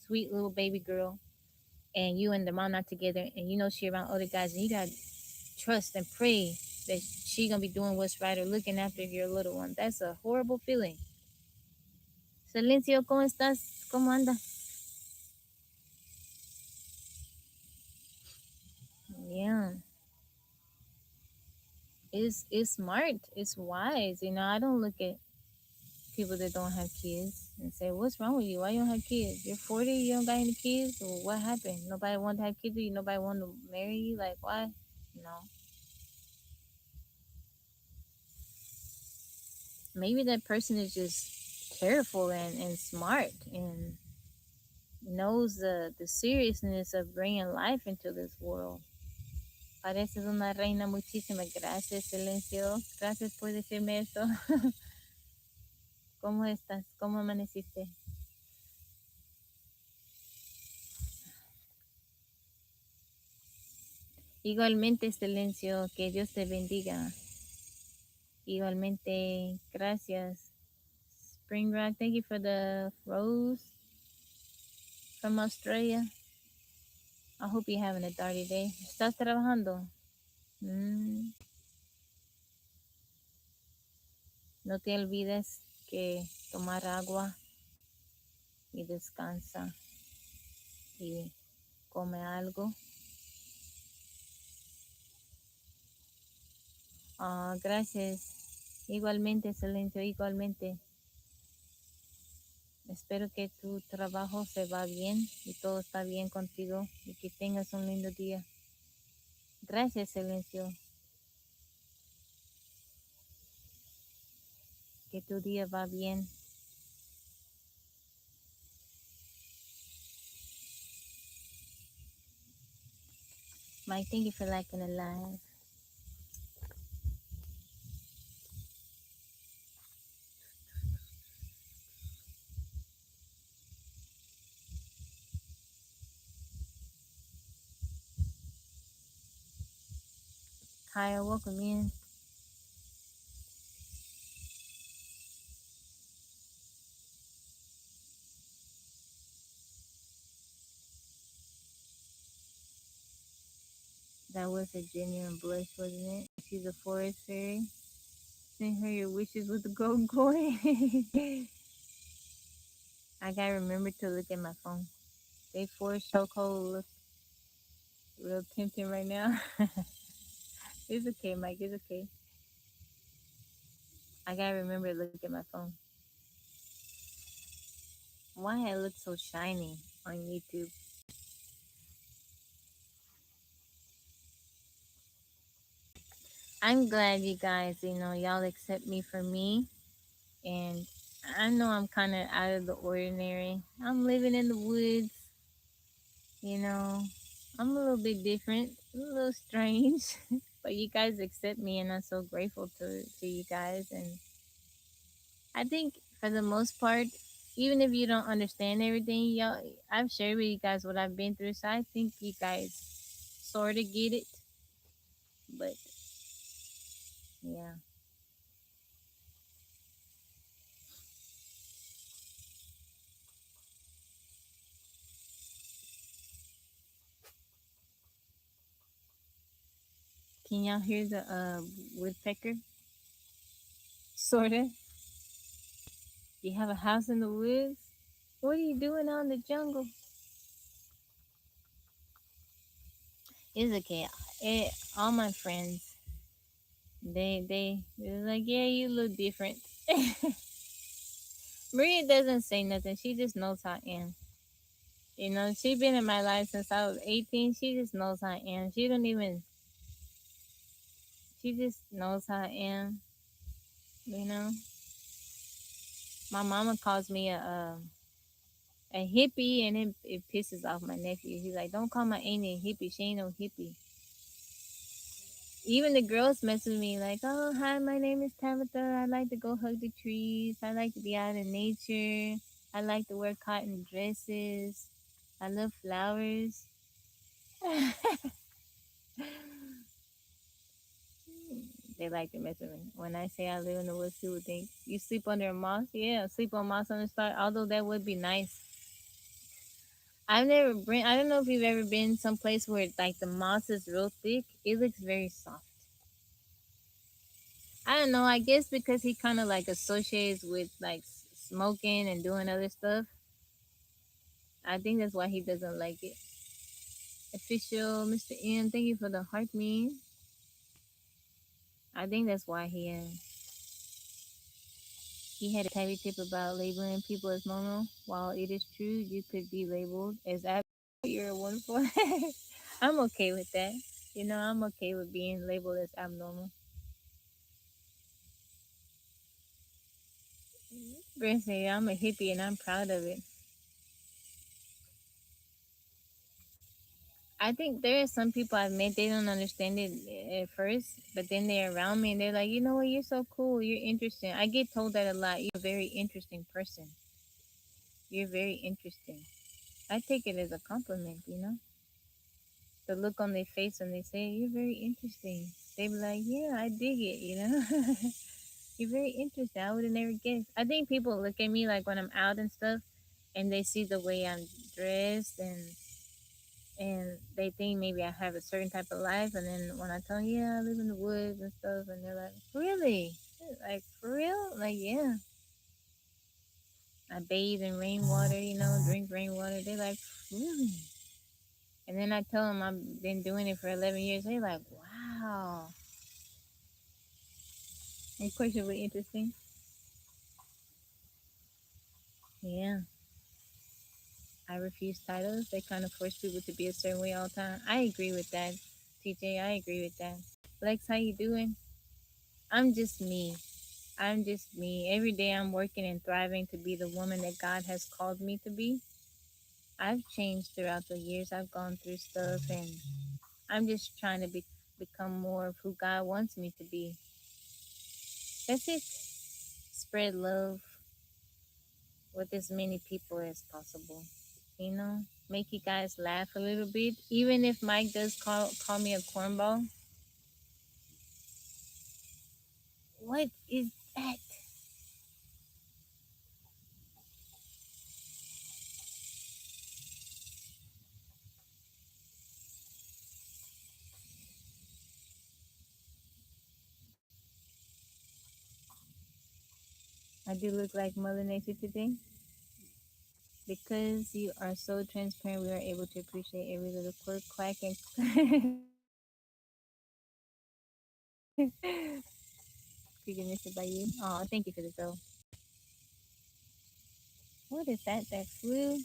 sweet little baby girl, and you and the mom not together, and you know she around other guys, and you gotta trust and pray that she gonna be doing what's right or looking after your little one. That's a horrible feeling. Silencio, ¿cómo estás? ¿Cómo andas? Yeah, it's smart. It's wise. You know, I don't look at people that don't have kids and say, "What's wrong with you? Why you don't have kids? You're 40, you don't got any kids? Or what happened? Nobody want to have kids with you. Nobody want to marry you. Like why? No, maybe that person is just careful and smart and knows the seriousness of bringing life into this world. Pareces una reina. Muchísimas gracias, Silencio. Gracias por decirme eso. ¿Cómo estás? ¿Cómo amaneciste? Igualmente, Silencio, que Dios te bendiga. Igualmente, gracias. Spring Rock, thank you for the rose from Australia. I hope you're having a darty day. ¿Estás trabajando? Mm, no te olvides que tomar agua y descansa y come algo. Ah, gracias. Igualmente, Silencio, igualmente. Espero que tu trabajo se va bien y todo está bien contigo y que tengas un lindo día. Gracias, Silencio. Que tu día va bien. Mike, thank you for liking the live. Kyle, welcome in. That was a genuine blush, wasn't it? She's a forest fairy. Send her your wishes with the golden coin. I gotta remember to look at my phone. Day 4 chokehold looks real tempting right now. It's okay, Mike. It's okay. I gotta remember to look at my phone. Why I look so shiny on YouTube? I'm glad you guys, y'all accept me for me. And I know I'm kind of out of the ordinary. I'm living in the woods, you know. I'm a little bit different, a little strange, but you guys accept me, and I'm so grateful to you guys. And I think for the most part, even if you don't understand everything, y'all, I've shared with you guys what I've been through, so I think you guys sort of get it. But yeah, can y'all hear the woodpecker? Sorta. You have a house in the woods. What are you doing out in the jungle? It's okay. All my friends, they're like, yeah, you look different. Maria doesn't say nothing. She just knows how I am. She been in my life since I was 18. She just knows how I am. She don't even. She just knows how I am. You know. My mama calls me a hippie, and it pisses off my nephew. He's like, "Don't call my auntie a hippie. She ain't no hippie." Even the girls mess with me like, oh, hi, my name is Tabitha. I like to go hug the trees. I like to be out in nature. I like to wear cotton dresses. I love flowers. They like to mess with me. When I say I live in the woods, people think you sleep under a moss. Yeah, sleep on moss on the star. Although that would be nice. I've never been. I don't know if you've ever been someplace where like the moss is real thick. It looks very soft. I don't know. I guess because he kind of like associates with like smoking and doing other stuff. I think that's why he doesn't like it. Official Mr. M, thank you for the heart meme. I think that's why he had a tabby tip about labeling people as normal. While it is true, you could be labeled as you're a wonderful. I'm okay with that. You know, I'm okay with being labeled as abnormal. Seriously, I'm a hippie and I'm proud of it. I think there are some people I've met, they don't understand it at first, but then they're around me and they're like, you know what, you're so cool, you're interesting. I get told that a lot. You're a very interesting person. You're very interesting. I take it as a compliment, you know? The look on their face when they say, you're very interesting. They be like, yeah, I dig it, you know? You're very interesting. I would have never guessed. I think people look at me like when I'm out and stuff and they see the way I'm dressed and they think maybe I have a certain type of life. And then when I tell them, yeah, I live in the woods and stuff, and they're like, really? Like, for real? Like, yeah. I bathe in rainwater, you know, drink rainwater. They're like, really? And then I tell them I've been doing it for 11 years. They're like, wow. Unquestionably interesting. Yeah. I refuse titles. They kind of force people to be a certain way all the time. I agree with that, TJ. I agree with that. Lex, how you doing? I'm just me. I'm just me. Every day I'm working and thriving to be the woman that God has called me to be. I've changed throughout the years. I've gone through stuff and I'm just trying to become more of who God wants me to be. That's it. Spread love with as many people as possible. You know, make you guys laugh a little bit. Even if Mike does call me a cornball. What is that? I do look like Mother Nature today. Because you are so transparent, we are able to appreciate every little quirk, quack, and creepiness by you. Oh, thank you for the though. What is that? That flew?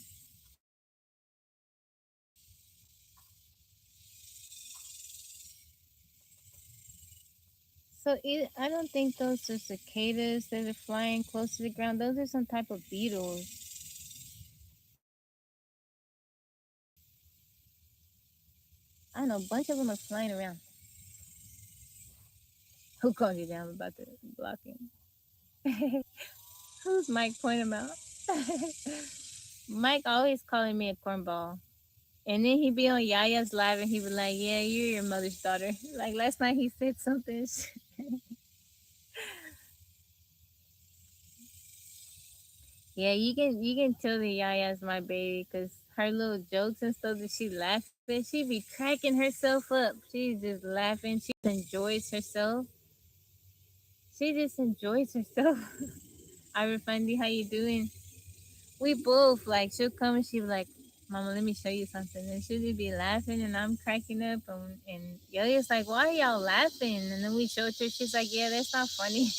I don't think those are cicadas that are flying close to the ground. Those are some type of beetles. I don't know. A bunch of them are flying around. Who called you down about the blocking? Who's Mike pointing him out? Mike always calling me a cornball. And then he be on Yaya's live and he be like, yeah, you're your mother's daughter. Like last night he said something. Yeah, you can tell the Yaya's my baby because her little jokes and stuff that she laughs at, she be cracking herself up. She's just laughing. She enjoys herself. She just enjoys herself. Ira Fundy, how you doing? We both like she'll come and she be like, Mama, let me show you something. And she'll just be laughing and I'm cracking up and Yaya's like, why are y'all laughing? And then we show it to her. She's like, yeah, that's not funny.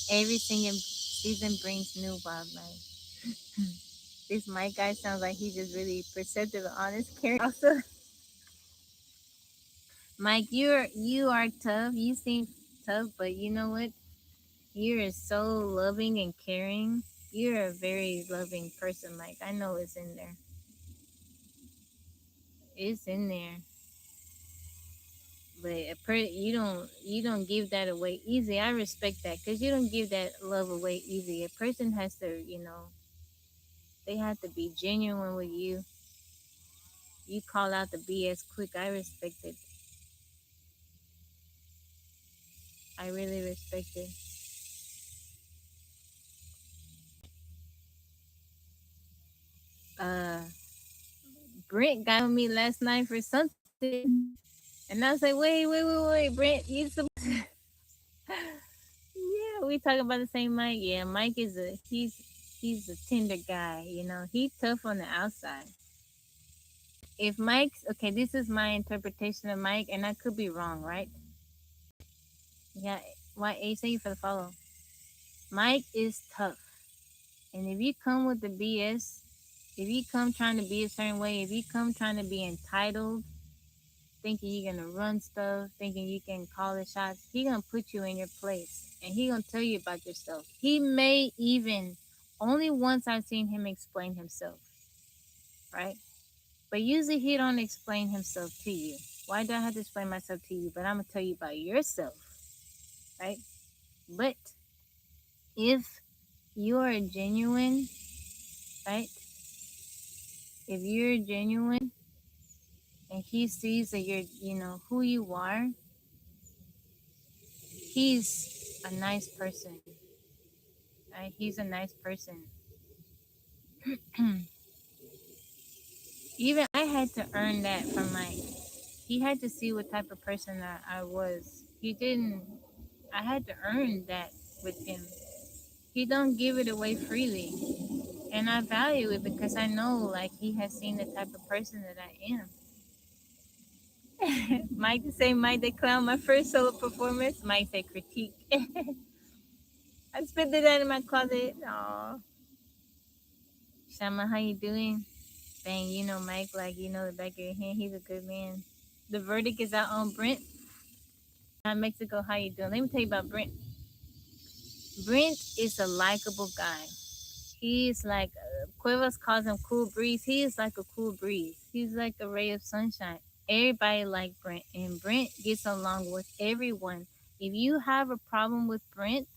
Every single season brings new wildlife. This Mike guy sounds like he's just really perceptive, honest, caring. Also, Mike, you are tough. You seem tough, but you know what? You're so loving and caring. You're a very loving person, Mike. I know it's in there. It's in there. But you don't give that away easy. I respect that because you don't give that love away easy. A person has to, they have to be genuine with you. You call out the BS quick. I respect it. I really respect it. Uh, Brent got on me last night for something, and I was like, wait, Brent, you some. Yeah, we talking about the same Mike. Yeah, Mike is he's a tender guy. He's tough on the outside. If Mike's okay, this is my interpretation of Mike, and I could be wrong, right? Yeah, why A thank you for the follow. Mike is tough, and if you come with the BS, if you come trying to be a certain way, if you come trying to be entitled, thinking you're gonna run stuff, thinking you can call the shots, he gonna put you in your place, and he gonna tell you about yourself. He may even only once I've seen him explain himself, right? But usually he don't explain himself to you. Why do I have to explain myself to you? But I'm gonna tell you about yourself, right? But if you are genuine, right? If you're genuine and he sees that you're, who you are, he's a nice person, right? He's a nice person. Even I had to earn that from Mike. He had to see what type of person I was. He didn't. I had to earn that with him. He don't give it away freely, and I value it because I know, like, he has seen the type of person that I am. Mike the same Mike that clown my first solo performance. Mike said critique. I spent the night in my closet. Aw, Shama, how you doing? Bang, Mike, like, the back of your hand. He's a good man. The verdict is out on Brent. Mexico, how you doing? Let me tell you about Brent. Brent is a likable guy. He's like Cuevas calls him cool breeze. He is like a cool breeze. He's like a ray of sunshine. Everybody like Brent, and Brent gets along with everyone. If you have a problem with Brent,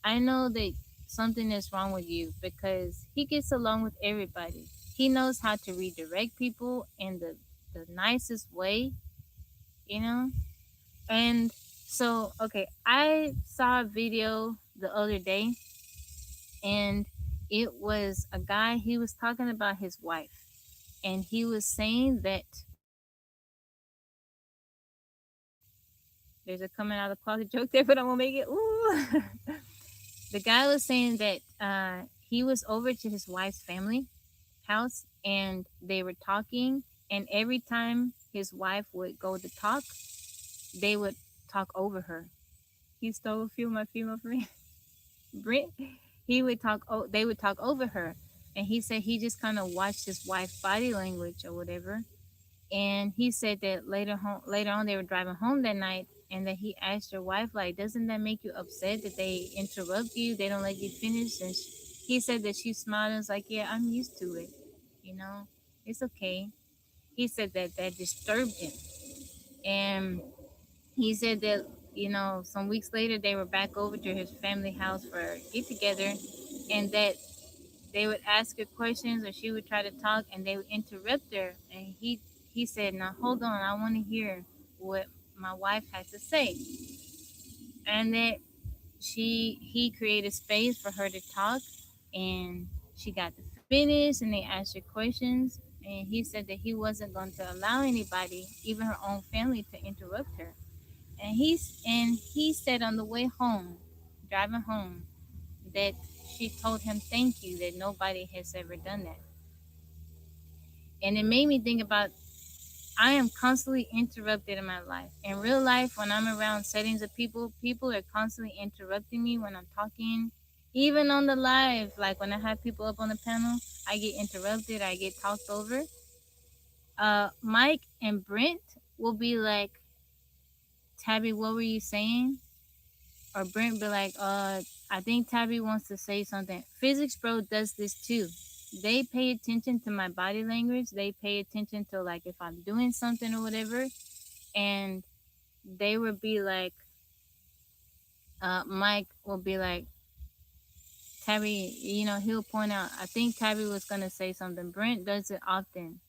I know that something is wrong with you because he gets along with everybody. He knows how to redirect people in the nicest way, you know? And so, okay, I saw a video the other day, and it was a guy, he was talking about his wife, and he was saying that there's a coming out of the closet joke there, but I'm gonna make it. Ooh. The guy was saying that he was over to his wife's family house and they were talking, and every time his wife would go to talk, they would talk over her. He stole a few of my female friends. Brit, he would talk. Oh, they would talk over her, and he said he just kind of watched his wife's body language or whatever. And he said that later on, they were driving home that night, and that he asked your wife, like, "Doesn't that make you upset that they interrupt you? They don't let you finish?" And he said that she smiled and was like, "Yeah, I'm used to it. You know, it's okay." He said that that disturbed him, and he said that some weeks later they were back over to his family house for a get together, and that they would ask her questions or she would try to talk and they would interrupt her, and he said, "Now hold on, I want to hear what my wife has to say." And that he created space for her to talk, and she got to finish, and they asked her questions, and he said that he wasn't going to allow anybody, even her own family, to interrupt her. And he said on the way home, driving home, that she told him thank you, that nobody has ever done that. And it made me think about, I am constantly interrupted in my life. In real life, when I'm around settings of people, people are constantly interrupting me when I'm talking. Even on the live, like when I have people up on the panel, I get interrupted, I get talked over. Mike and Brent will be like, "Tabby, what were you saying?" Or Brent be like, I think Tabby wants to say something. Physics Bro does this too. they pay attention to my body language. They pay attention to like if I'm doing something or whatever, and they would be like, Mike will be like, Tabby, he'll point out. I think Tabby was gonna say something. Brent does it often,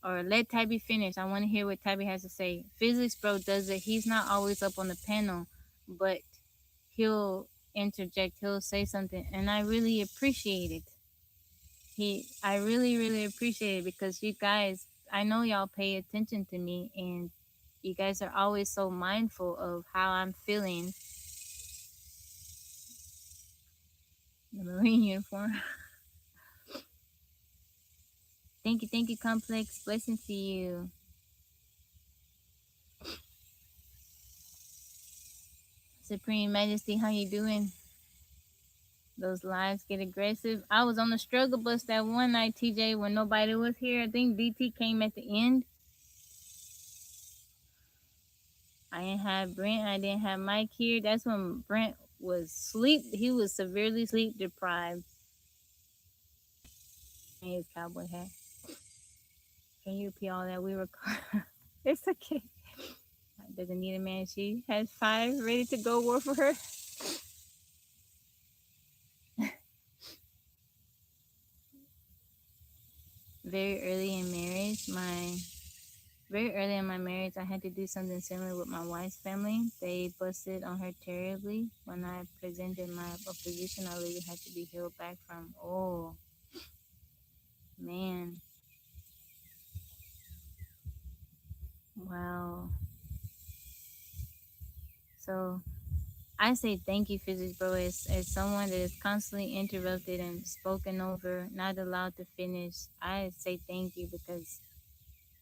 or let Tabby finish. I want to hear what Tabby has to say. Physics bro does it. He's not always up on the panel, but he'll interject. He'll say something, and I really appreciate it. I really, really appreciate it because you guys, I know y'all pay attention to me, and you guys are always so mindful of how I'm feeling. The Marine uniform. Thank you, Complex. Blessings to you. Supreme Majesty, how you doing? Those lives get aggressive. I was on the struggle bus that one night, TJ, when nobody was here. I think DT came at the end. I didn't have Brent. I didn't have Mike here. That's when Brent was sleep. He was severely sleep deprived. His cowboy hat. Can you repeat all that? We were. It's okay. Doesn't need a man. She has 5 ready to go war for her. Very early in marriage, my very early in my marriage, I had to do something similar with my wife's family. They busted on her terribly. When I presented my opposition, I really had to be healed back from. Oh man, wow. So I say thank you, physics bro, as someone that is constantly interrupted and spoken over, not allowed to finish. I say thank you because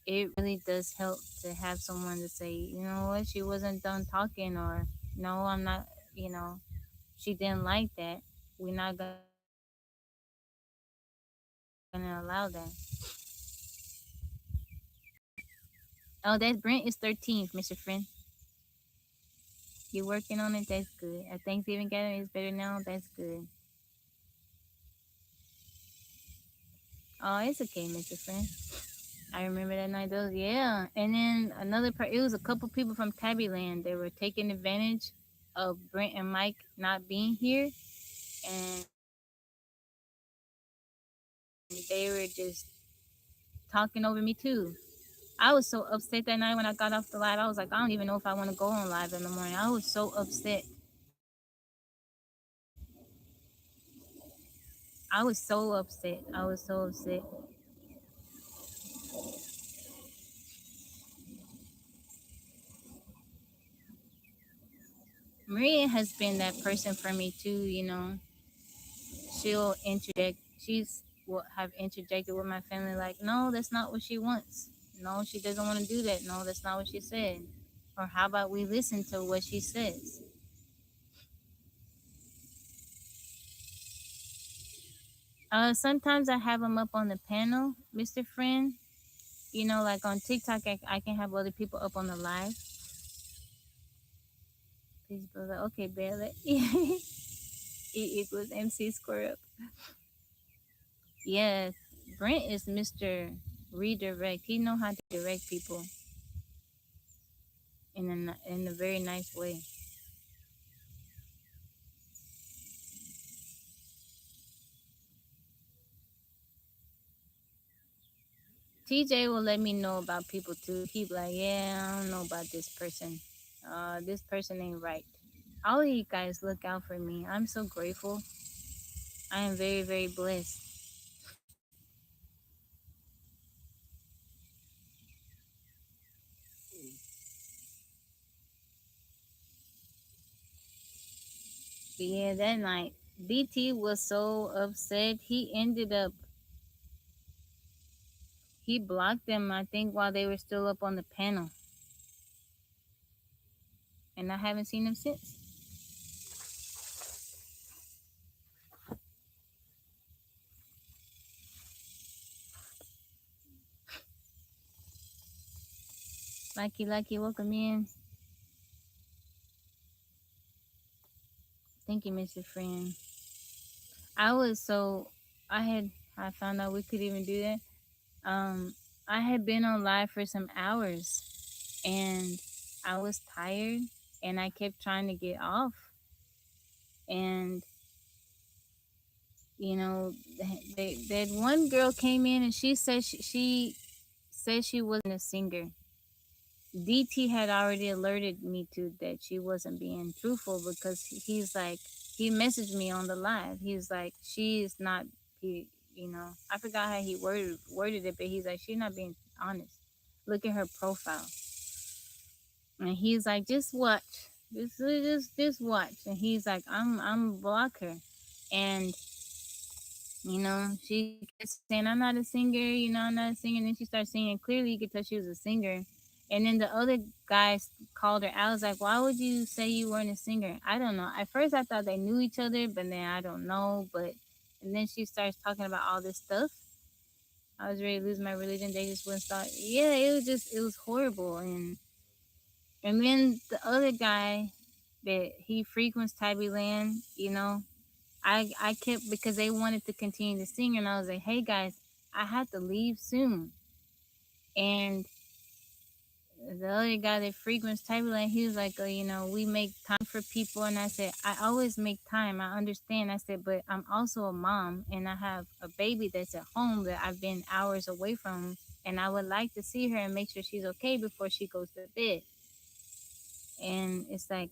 it really does help to have someone to say, you know what, she wasn't done talking, or no, I'm not, you know, she didn't like that. We're not gonna allow that. Oh, that Brent is 13th, Mr. Friend. You're working on it. That's good. A Thanksgiving gathering is better now. That's good. Oh, it's okay, Mr. Friend. I remember that night though. Yeah. And then another part, it was a couple people from Tabby Land. They were taking advantage of Brent and Mike not being here. And they were just talking over me too. I was so upset that night when I got off the live. I was like, I don't even know if I want to go on live in the morning. I was so upset. I was so upset. I was so upset. Maria has been that person for me too, you know. She'll interject. She's will have interjected with my family like, no, that's not what she wants. No, she doesn't want to do that. No, that's not what she said. Or how about we listen to what she says? Sometimes I have them up on the panel, Mr. Friend. You know, like on TikTok, I can have other people up on the live. Please, brother. Okay, Bella. E equals MC square up. Yes, Brent is Mr. Redirect. He know how to direct people in a very nice way. TJ will let me know about people too. He be like, yeah, I don't know about this person. This person ain't right. All of you guys look out for me. I'm so grateful. I am very, very blessed. But yeah, that night, DT was so upset. He blocked them, I think, while they were still up on the panel. And I haven't seen him since. Lucky, welcome in. Thank you, Mr. Friend. I was so I found out we could even do that. Um, I had been on live for some hours and I was tired and I kept trying to get off. And you know, that one girl came in and she said she said she wasn't a singer. DT had already alerted me to that she wasn't being truthful because he's like he messaged me on the live. He's like she is not he you know I forgot how he worded it, but he's like she's not being honest. Look at her profile, and he's like just watch, just watch, and he's like I'm block her, and she kept saying, I'm not a singer, I'm not a singer. And then she started singing. Clearly, you could tell she was a singer. And then the other guys called her. I was like, why would you say you weren't a singer? I don't know. At first, I thought they knew each other, but then I don't know. And then she starts talking about all this stuff. I was ready to lose my religion. They just wouldn't stop. Yeah, it was horrible. And then the other guy that he frequents Tabby Land, I kept because they wanted to continue to sing, and I was like, "Hey guys, I have to leave soon." And the other guy that frequents Tabbyland, he was like, "Oh, we make time for people." And I said, "I always make time. I understand." I said, "But I'm also a mom, and I have a baby that's at home that I've been hours away from, and I would like to see her and make sure she's okay before she goes to bed." And it's like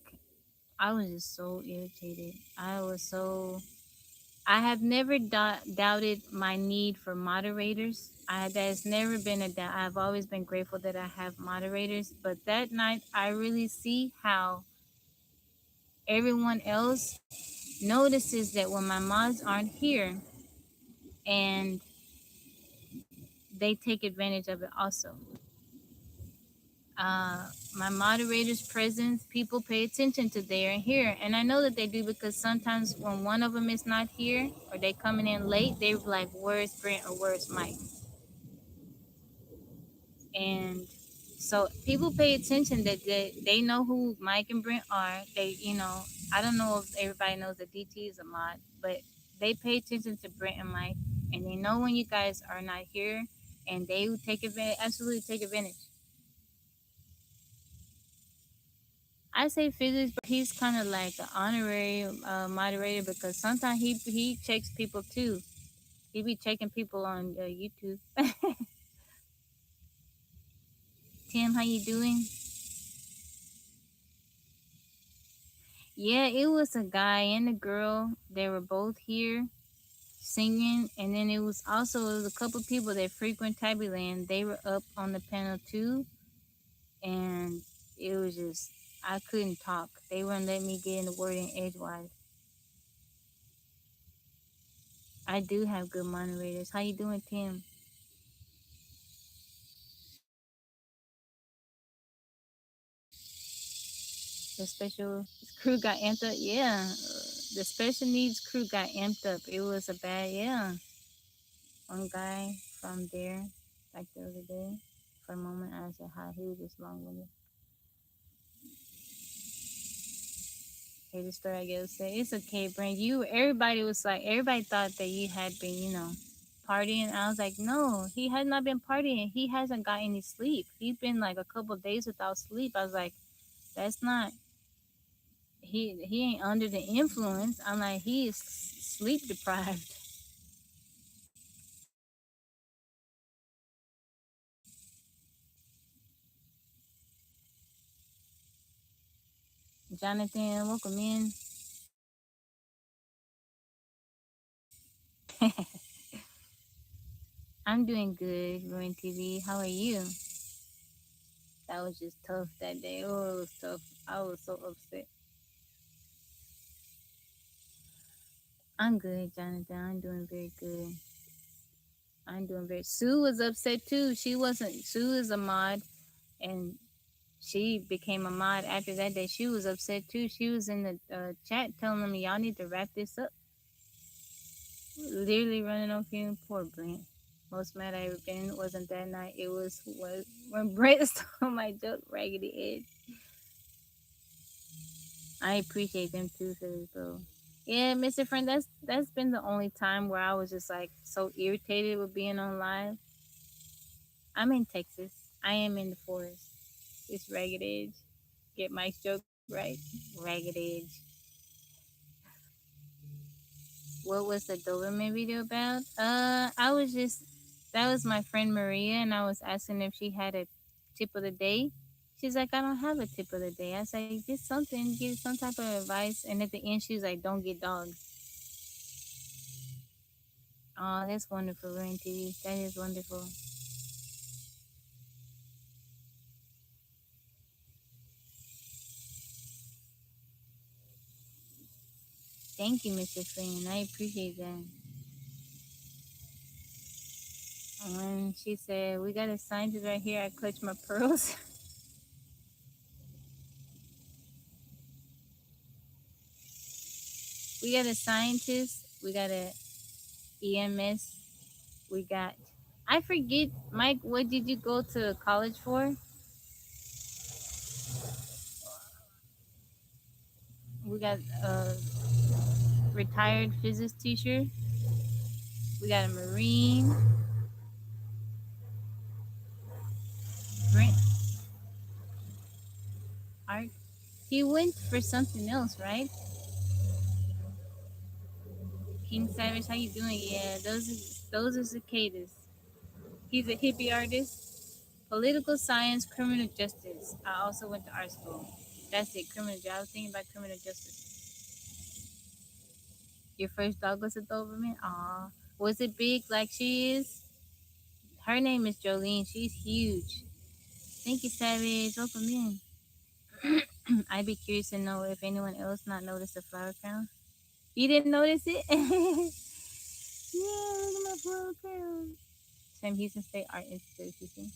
I was just so irritated. I have never doubted my need for moderators. That has never been a doubt. I've always been grateful that I have moderators. But that night, I really see how everyone else notices that when my mods aren't here, and they take advantage of it also. My moderators' presence, people pay attention to there and here. And I know that they do because sometimes when one of them is not here or they coming in late, they're like, where's Brent or where's Mike? And so people pay attention that they know who Mike and Brent are. I don't know if everybody knows that DT is a mod, but they pay attention to Brent and Mike, and they know when you guys are not here, and they take advantage, absolutely take advantage. I say physics, but he's kind of like an honorary moderator because sometimes he checks people too. He be checking people on YouTube. Tim, how you doing? Yeah, it was a guy and a girl. They were both here singing, and then it was a couple people that frequent Tabby Land. They were up on the panel too, and it was just I couldn't talk. They wouldn't let me get in the word in edgewise. I do have good moderators. How you doing, Tim? The special crew got amped up. Yeah, the special needs crew got amped up. It was a bad, yeah. One guy from there, like the other day, for a moment I said hi. He was just long winded. Hey, the story I guess say it's okay, Brent. Everybody was like, everybody thought that you had been, partying. I was like, no, he has not been partying. He hasn't got any sleep. He's been like a couple of days without sleep. I was like, that's not. He ain't under the influence. I'm like, he is sleep deprived. Jonathan, welcome in. I'm doing good, Ruin TV. How are you? That was just tough that day. Oh, it was tough. I was so upset. I'm good, Jonathan. I'm doing very good. I'm doing very. Sue was upset too. She wasn't. Sue is a mod, and she became a mod after that day. She was upset too. She was in the chat telling them, "Y'all need to wrap this up." Literally running on fumes. Poor Brent. Most mad I ever been wasn't that night. It was when Brent stole my joke, Raggedy Edge. I appreciate them too for this, though. Yeah, Mr. Friend, that's been the only time where I was just like so irritated with being on live. I'm in Texas. I am in the forest. It's Ragged Edge. Get Mike's joke right. Ragged Edge. What was the Doberman video about? I was just that was my friend Maria, and I was asking if she had a tip of the day. She's like, I don't have a tip of the day. I say, get something, get some type of advice. And at the end, she was like, don't get dogs. Oh, that's wonderful, Rain TV. That is wonderful. Thank you, Mr. Friend. I appreciate that. When she said, we got a scientist right here, I clutch my pearls. We got a scientist. We got a EMS. We got, I forget, Mike, what did you go to college for? We got a retired physics teacher. We got a Marine. Brent Art. He went for something else, right? King Savage, how you doing? Yeah, those are cicadas. He's a hippie artist. Political science, criminal justice. I also went to art school. That's it, criminal justice. I was thinking about criminal justice. Your first dog was a Doberman? Aw. Was it big like she is? Her name is Jolene. She's huge. Thank you, Savage. Welcome in. I'd be curious to know if anyone else not noticed the flower crown. You didn't notice it? Yeah, look at my flower crown. Sam Houston State Art Institute. You see?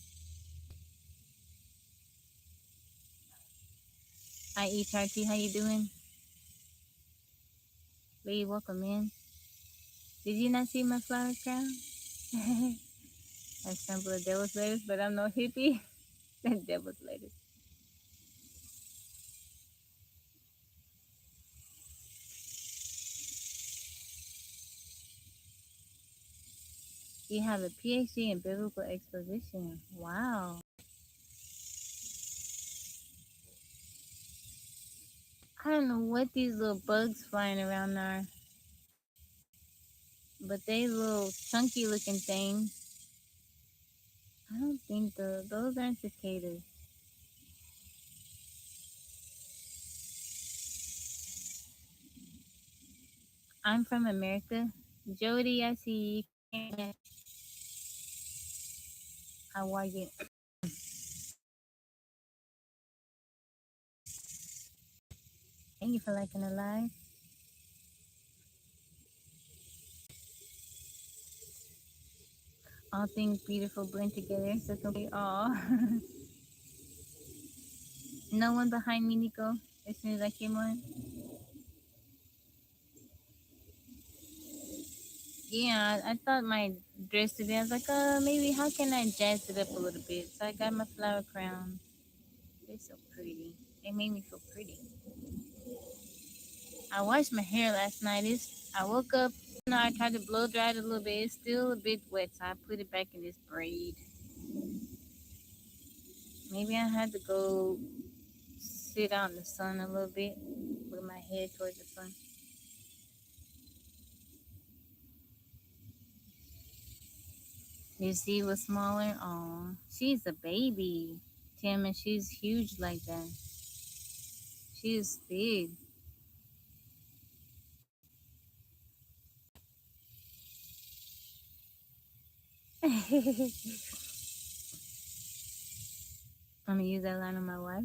Hi, HRT. How you doing? Lee, welcome in. Did you not see my flower crown? I sample of devil's lettuce, but I'm no hippie. That devil's lettuce. You have a PhD in biblical exposition. Wow. I don't know what these little bugs flying around are, but they little chunky looking things. I don't think those aren't cicadas. I'm from America. Jody, I see you. How are you? Thank you for liking the live. All things beautiful blend together. So complete. All. No one behind me, Nico. As soon as I came on. Yeah, I thought my dress today. I was like, maybe how can I jazz it up a little bit? So I got my flower crown. They're so pretty. They made me feel pretty. I washed my hair last night. I woke up. I tried to blow dry it a little bit. It's still a bit wet, so I put it back in this braid. Maybe I had to go sit out in the sun a little bit with my head towards the sun. You see what's smaller? Oh, she's a baby, Tim, and she's huge like that. She is big. I'm gonna use that line on my wife.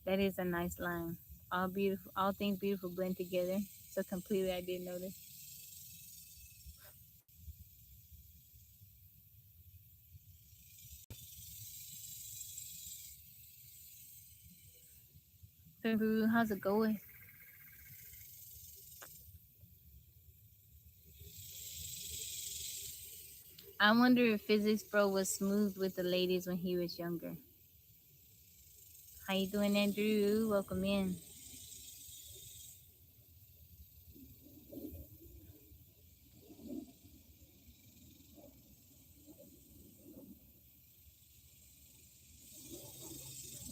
That is a nice line. All beautiful, all things beautiful blend together. So completely, I didn't notice. Peru, how's it going? I wonder if Physics Bro was smooth with the ladies when he was younger. How you doing, Andrew? Welcome in.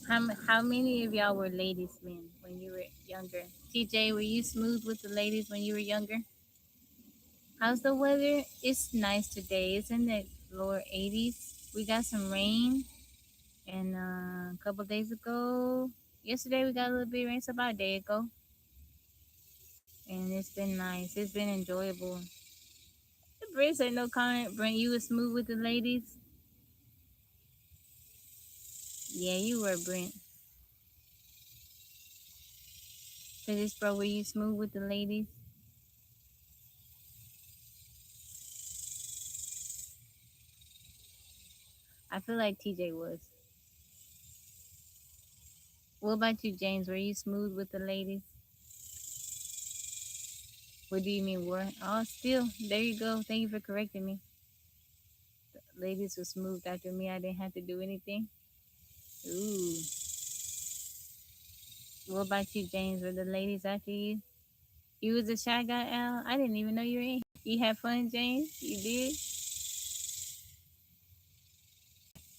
How many of y'all were ladies men when you were younger? TJ, were you smooth with the ladies when you were younger? How's the weather? It's nice today. It's in the lower 80s. We got some rain, and a couple days ago, yesterday we got a little bit of rain. It's about a day ago, and it's been nice. It's been enjoyable. Brent said no comment. Brent, you was smooth with the ladies. Yeah, you were, Brent. Physics bro, were you smooth with the ladies? I feel like TJ was. What about you, James? Were you smooth with the ladies? What do you mean, were? Oh, still. There you go. Thank you for correcting me. The ladies were smooth after me. I didn't have to do anything. Ooh. What about you, James? Were the ladies after you? You was a shy guy, Al? I didn't even know you were in. You had fun, James? You did?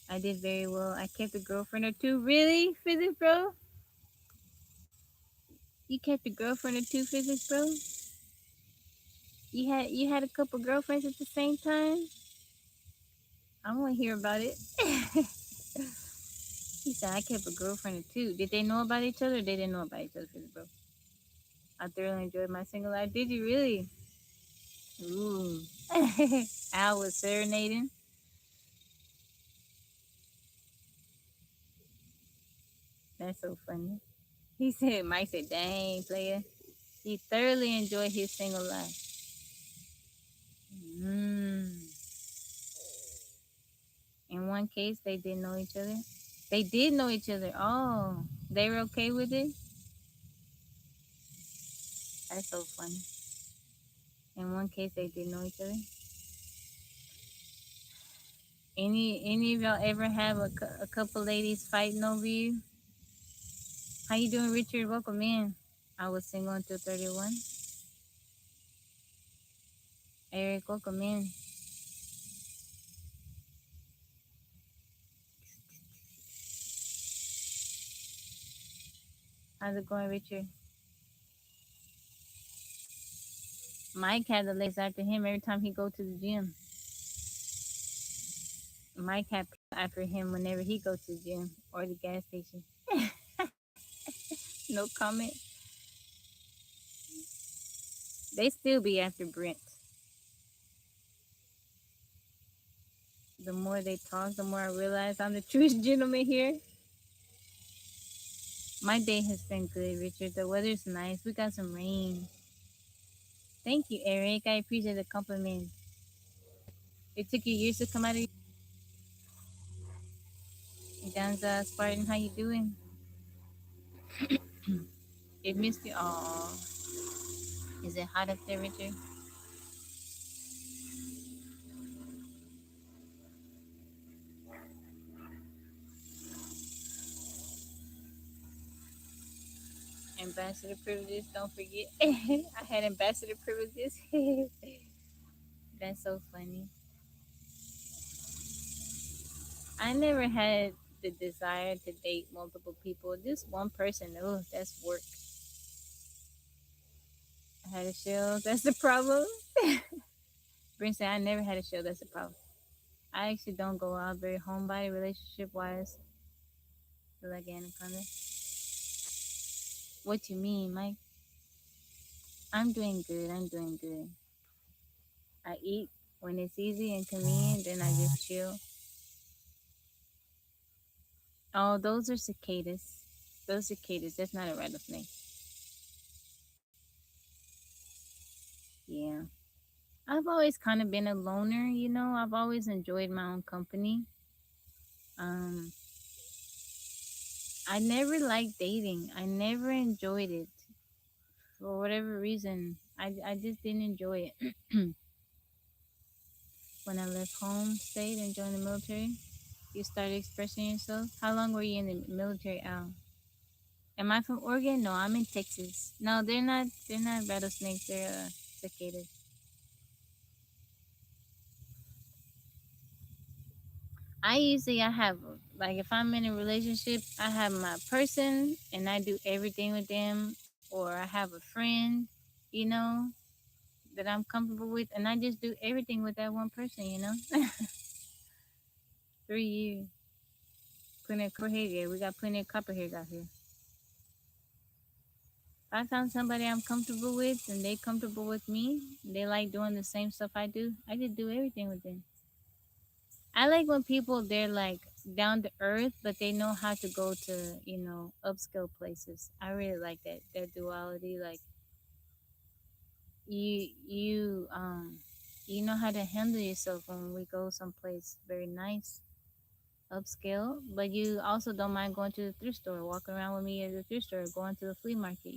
I did very well. I kept a girlfriend or two. Really? Physics bro? You kept a girlfriend or two, Physics bro? You had a couple girlfriends at the same time? I want to hear about it. He said I kept a girlfriend or two. Did they know about each other? Or they didn't know about each other, Physics bro? I thoroughly enjoyed my single life. Did you really? Ooh. Al was serenading. That's so funny. He said, Mike said, dang, player. He thoroughly enjoyed his single life. Mm. In one case, they didn't know each other. They did know each other. Oh, they were okay with it? That's so funny. In one case, they didn't know each other. Any of y'all ever have a couple ladies fighting over you? How you doing, Richard? Welcome in. I was single until 31. Eric, welcome in. How's it going, Richard? Mike had the ladies after him every time he go to the gym. Mike had after him whenever he go to the gym or the gas station. No comment. They still be after Brent. The more they talk, the more I realize I'm the truest gentleman here. My day has been good, Richard. The weather's nice. We got some rain. Thank you, Eric. I appreciate the compliment. It took you years to come out of Danza Spartan. How you doing? It missed you. Oh, is it hot up there, Richard? Ambassador privileges. Don't forget. I had ambassador privileges. That's so funny. I never had the desire to date multiple people. Just one person. Oh, that's work. I had a show. That's the problem. Brent said I never had a show. That's the problem. I actually don't go out very homebody relationship wise. Feel like anaconda. What you mean, Mike? I'm doing good. I'm doing good. I eat when it's easy and convenient. Then I just chill. Oh, those are cicadas. Those cicadas. That's not a rattlesnake. Yeah. I've always kind of been a loner, you know. I've always enjoyed my own company. Um, I never liked dating. I never enjoyed it for whatever reason. I just didn't enjoy it. When I left home state and joined the military, you started expressing yourself. How long were you in the military, Al? Am I from Oregon? No, I'm in Texas. No, they're not. They're not rattlesnakes. They're cicadas. I have Like if I'm in a relationship, I have my person and I do everything with them, or I have a friend, you know, that I'm comfortable with, and I just do everything with that one person, you know. 3 years. Plenty of copperhead, yeah, we got plenty of copperheads out here. If I found somebody I'm comfortable with and they comfortable with me, they like doing the same stuff I do, I just do everything with them. I like when people they're like down to earth, but they know how to go to upscale places. I really like that duality. Like you know how to handle yourself when we go someplace very nice, upscale, but you also don't mind going to the thrift store, walking around with me at the thrift store, going to the flea market.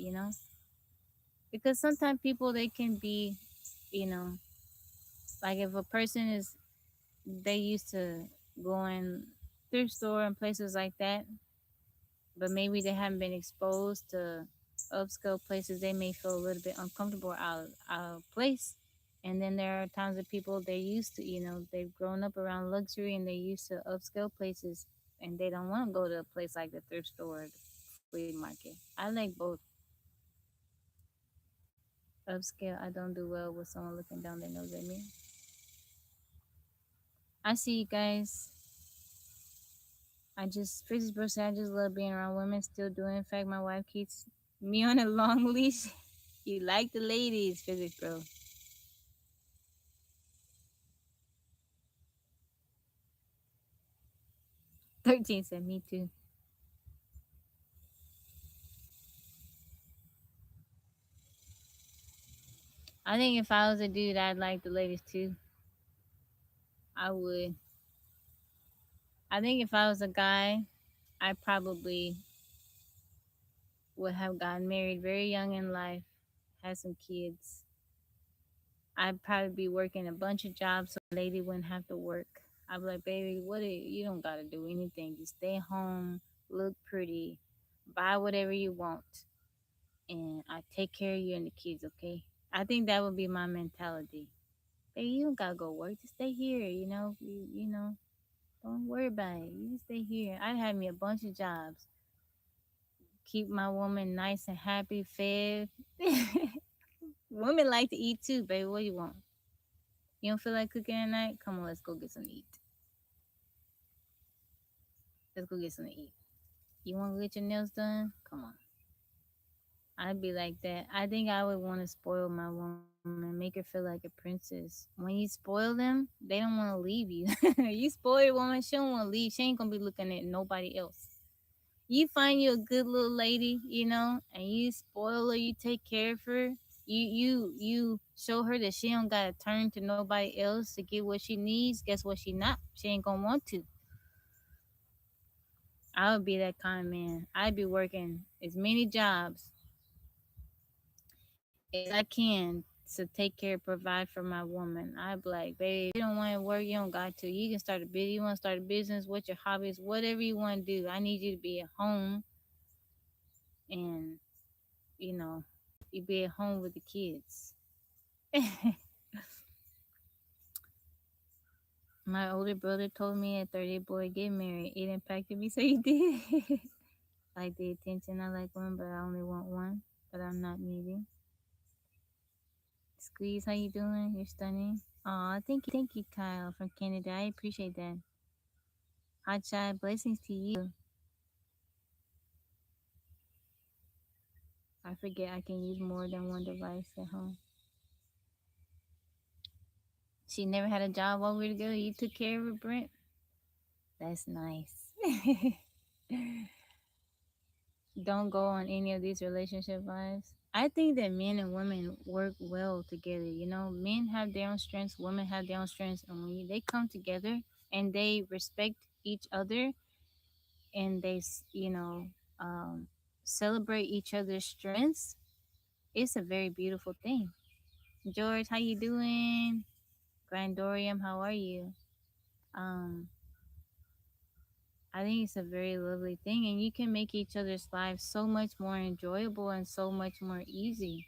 Because sometimes people they can be, you know, like if a person is they used to going thrift store and places like that, but maybe they haven't been exposed to upscale places, they may feel a little bit uncomfortable out of place. And then there are times that people they're used to, they've grown up around luxury and they're used to upscale places and they don't want to go to a place like the thrift store or the flea market. I like both. Upscale, I don't do well with someone looking down their nose at me. I see you guys. Physics bro said, I just love being around women still doing. In fact, my wife keeps me on a long leash. You like the ladies, Physics bro. 13 said, me too. I think if I was a dude, I'd like the ladies too. I would. I think if I was a guy, I probably would have gotten married very young in life, had some kids. I'd probably be working a bunch of jobs so the lady wouldn't have to work. I'd be like, baby, you don't gotta do anything. Just stay home, look pretty, buy whatever you want, and I take care of you and the kids, okay? I think that would be my mentality. Baby, you don't gotta go work. Just stay here, don't worry about it. You just stay here. I'd have me a bunch of jobs. Keep my woman nice and happy, fed. Women like to eat too, baby. What do you want? You don't feel like cooking at night? Come on, let's go get something to eat. Let's go get something to eat. You want to get your nails done? Come on. I'd be like that. I think I would want to spoil my woman, make her feel like a princess. When you spoil them, they don't want to leave you. You spoil your woman, she don't want to leave. She ain't gonna be looking at nobody else. You find you a good little lady, and you spoil her, you take care of her. You show her that she don't gotta turn to nobody else to get what she needs. Guess what? She not. She ain't gonna want to. I would be that kind of man. I'd be working as many jobs as I can to take care, provide for my woman. I'd be like, baby, if you don't want to work, you don't got to. You can start a business. You want to start a business? What's your hobbies? Whatever you want to do. I need you to be at home and, you know, you be at home with the kids. My older brother told me at 30, boy, get married. It impacted me, so he did. Like the attention, I like one, but I only want one. But I'm not needy. Squeeze, how you doing? You're stunning. Aw, thank you, Kyle from Canada. I appreciate that. Hot shot, blessings to you. I forget I can use more than one device at home. She never had a job while we were together. You took care of her, Brent. That's nice. Don't go on any of these relationship vibes. I think that men and women work well together. Men have their own strengths, women have their own strengths, and when they come together and they respect each other and um, celebrate each other's strengths, it's a very beautiful thing. George, how you doing? Grandorium, how are you? Um, I think it's a very lovely thing, and you can make each other's lives so much more enjoyable and so much more easy.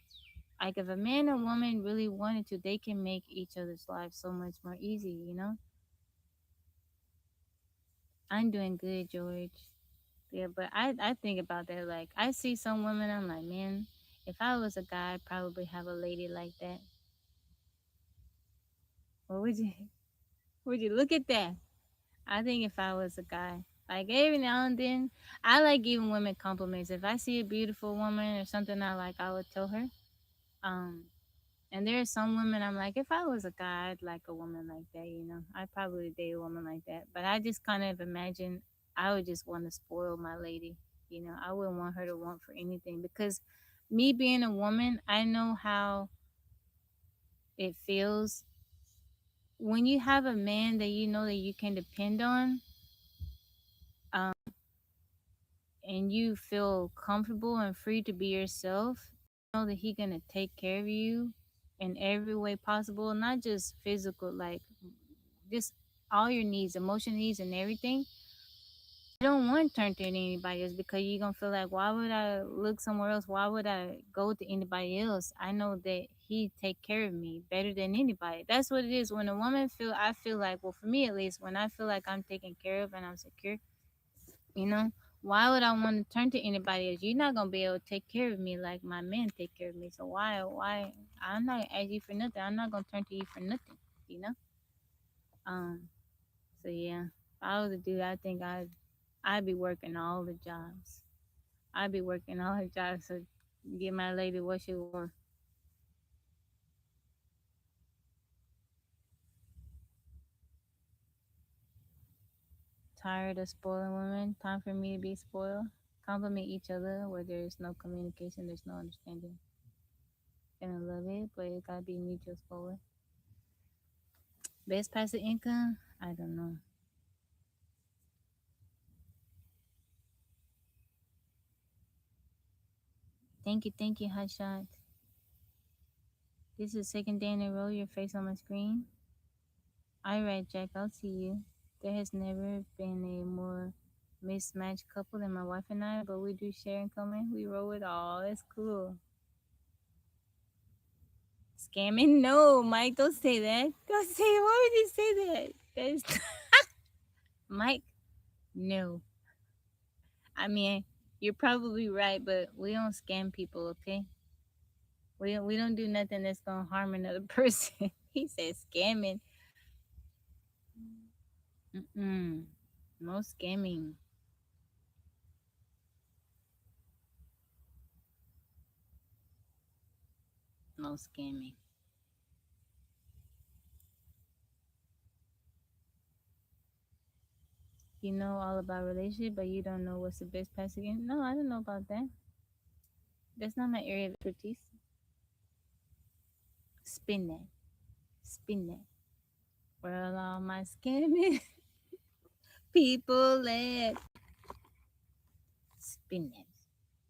Like if a man and woman really wanted to, they can make each other's lives so much more easy. I'm doing good, George. Yeah, but I think about that. Like, I see some women, I'm like, man, if I was a guy, I'd probably have a lady like that. Or would you look at that? I think if I was a guy, like every now and then, I like giving women compliments. If I see a beautiful woman or something I like, I would tell her. Um, and there are some women I'm like, if I was a guy, I'd like a woman like that. I'd probably date a woman like that. But I just kind of imagine I would just want to spoil my lady. I wouldn't want her to want for anything because me being a woman, I know how it feels when you have a man that you know that you can depend on. Um, and you feel comfortable and free to be yourself, know that he gonna take care of you in every way possible, not just physical, like just all your needs, emotion needs and everything. I don't want to turn to anybody else because you're gonna feel like, why would I look somewhere else? Why would I go to anybody else? I know that he take care of me better than anybody. That's what it is. When a woman feel, I feel like, well, for me at least, when I feel like I'm taken care of and I'm secure, you know, why would I want to turn to anybody else? You're not gonna be able to take care of me like my men take care of me. So why? I'm not asking you for nothing. I'm not gonna turn to you for nothing. You know. Um. So yeah, if I was a dude, I think I'd be working all the jobs. I'd be working all the jobs to get my lady what she wore. Tired of spoiling women. Time for me to be spoiled. Compliment each other where there's no communication, there's no understanding. Gonna love it, but it gotta be mutual spoiler. Best passive income? I don't know. Thank you, Hotshot. This is the second day in a row your face on my screen. All right, Jack, I'll see you. There has never been a more mismatched couple than my wife and I, but we do share in common. We roll with all. That's cool. Scamming? No, Mike, don't say that. Don't say it. Why would you say that? That's Mike. No. I mean, you're probably right, but we don't scam people, okay? We don't do nothing that's gonna harm another person. He said scamming. Mm-mm. No scamming. No scamming. You know all about relationship, but you don't know what's the best pass again. No, I don't know about that. That's not my area of expertise. Spin that. Spin that. Where all my scamming people at? Spin that.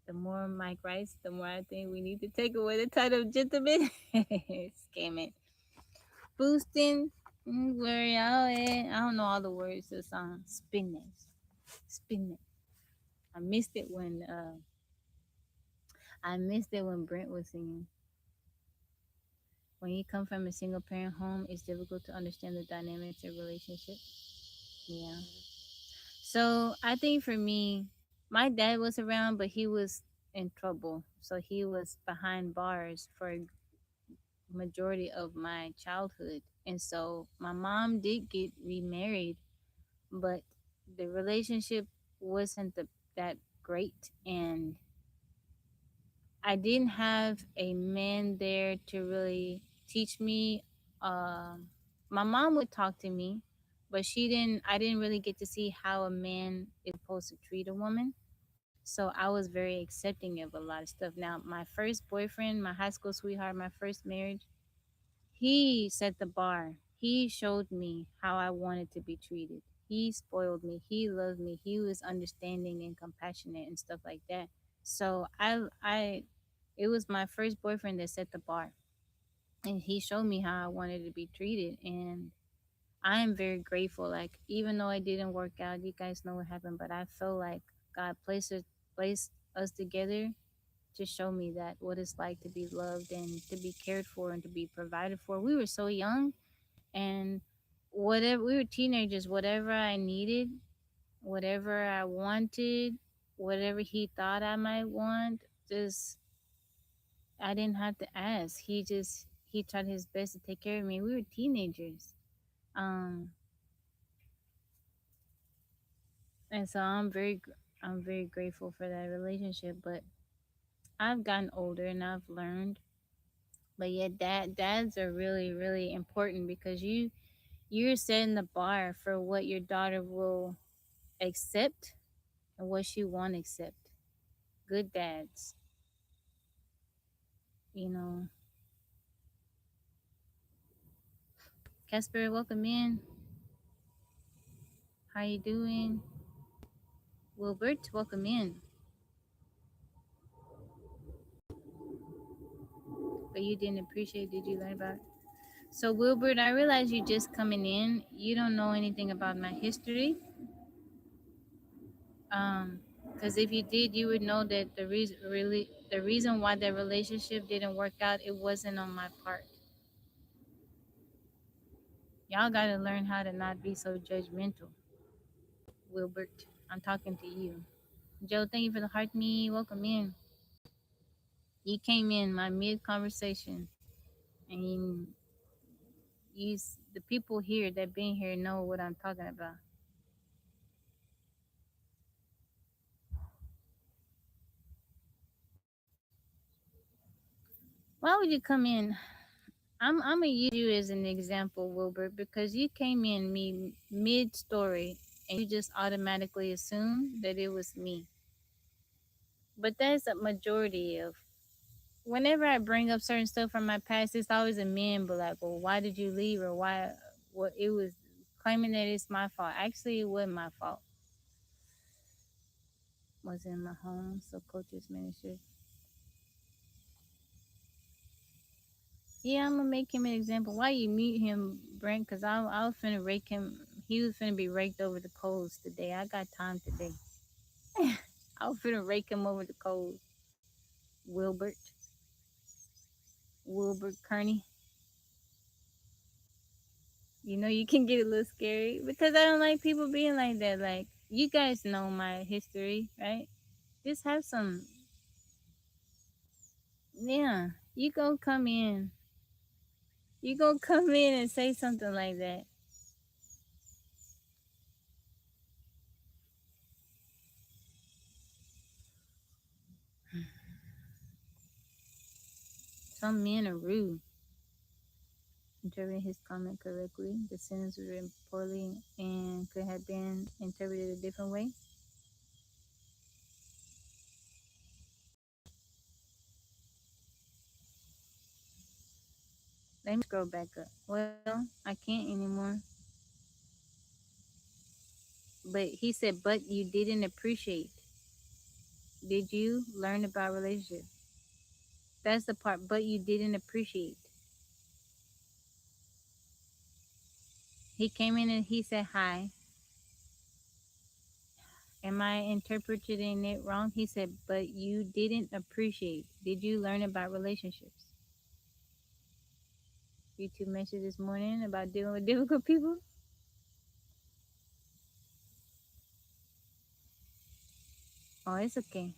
The more Mike writes, the more I think we need to take away the title of gentleman. Scamming. Boosting. Where y'all at? I don't know all the words to the song. Spin that. Spin that. I missed it when Brent was singing. When you come from a single parent home, it's difficult to understand the dynamics of relationship. Yeah. So I think for me, my dad was around, but he was in trouble. So he was behind bars for a majority of my childhood. And so my mom did get remarried, but the relationship wasn't that great. And I didn't have a man there to really teach me. Um, my mom would talk to me, but she didn't. I didn't really get to see how a man is supposed to treat a woman. So I was very accepting of a lot of stuff. Now, my first boyfriend, my high school sweetheart, my first marriage, he set the bar. He showed me how I wanted to be treated. He spoiled me. He loved me. He was understanding and compassionate and stuff like that. So it was my first boyfriend that set the bar, and he showed me how I wanted to be treated, and I am very grateful. Like, even though it didn't work out, you guys know what happened, but I feel like God placed us together to show me that what it's like to be loved and to be cared for and to be provided for. We were so young, and whatever, we were teenagers, whatever I needed, whatever I wanted, whatever he thought I might want, just I didn't have to ask. He tried his best to take care of me. We were teenagers. Um and so I'm very grateful for that relationship, but I've gotten older and I've learned. But yeah, dads are really really important because you're setting the bar for what your daughter will accept and what she won't accept. Good dads, you know. Casper, welcome in. How you doing? Wilbert, welcome in. But you didn't appreciate. Did you learn about? So Wilbert, I realize you just coming in. You don't know anything about my history. Because if you did, you would know that the reason why that relationship didn't work out, it wasn't on my part. Y'all got to learn how to not be so judgmental. Wilbert, I'm talking to you. Joe, thank you for the heart me. Welcome in. You came in my mid conversation, and the people here that been here know what I'm talking about. Why would you come in? I'm gonna use you as an example, Wilbert, because you came in me mid story and you just automatically assumed that it was me. But that's a majority of whenever I bring up certain stuff from my past, it's always a man but like, well, why did you leave or why what it was claiming that it's my fault. Actually it wasn't my fault. Was in my home, so coaches ministry. Yeah, I'm gonna make him an example. Why you mute him, Brent? Cause I was finna rake him. He was finna be raked over the coals today. I got time today. I was finna rake him over the coals. Wilbert, Wilbert Kearney. You know you can get a little scary because I don't like people being like that. Like you guys know my history, right? Just have some. Yeah, you gonna come in. You gonna come in and say something like that. Some men are rude. Interpreting his comment correctly, the sentence was written poorly and could have been interpreted a different way. Let me scroll back up. Well, I can't anymore. But he said, but you didn't appreciate. Did you learn about relationship? That's the part, but you didn't appreciate. He came in and he said, hi. Am I interpreting it wrong? He said, but you didn't appreciate. Did you learn about relationships? YouTube message this morning about dealing with difficult people. Oh, it's okay.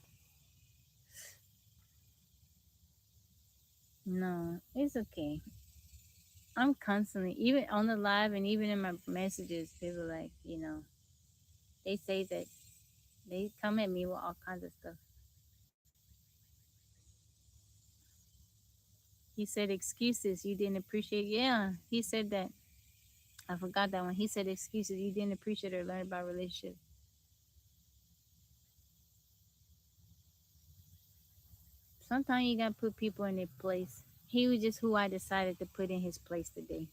No, it's okay. I'm constantly, even on the live and even in my messages, people like, they say that they come at me with all kinds of stuff. He said excuses you didn't appreciate. Yeah, he said that. I forgot that one. He said excuses you didn't appreciate or learn about relationships. Sometimes you gotta put people in their place. He was just who I decided to put in his place today.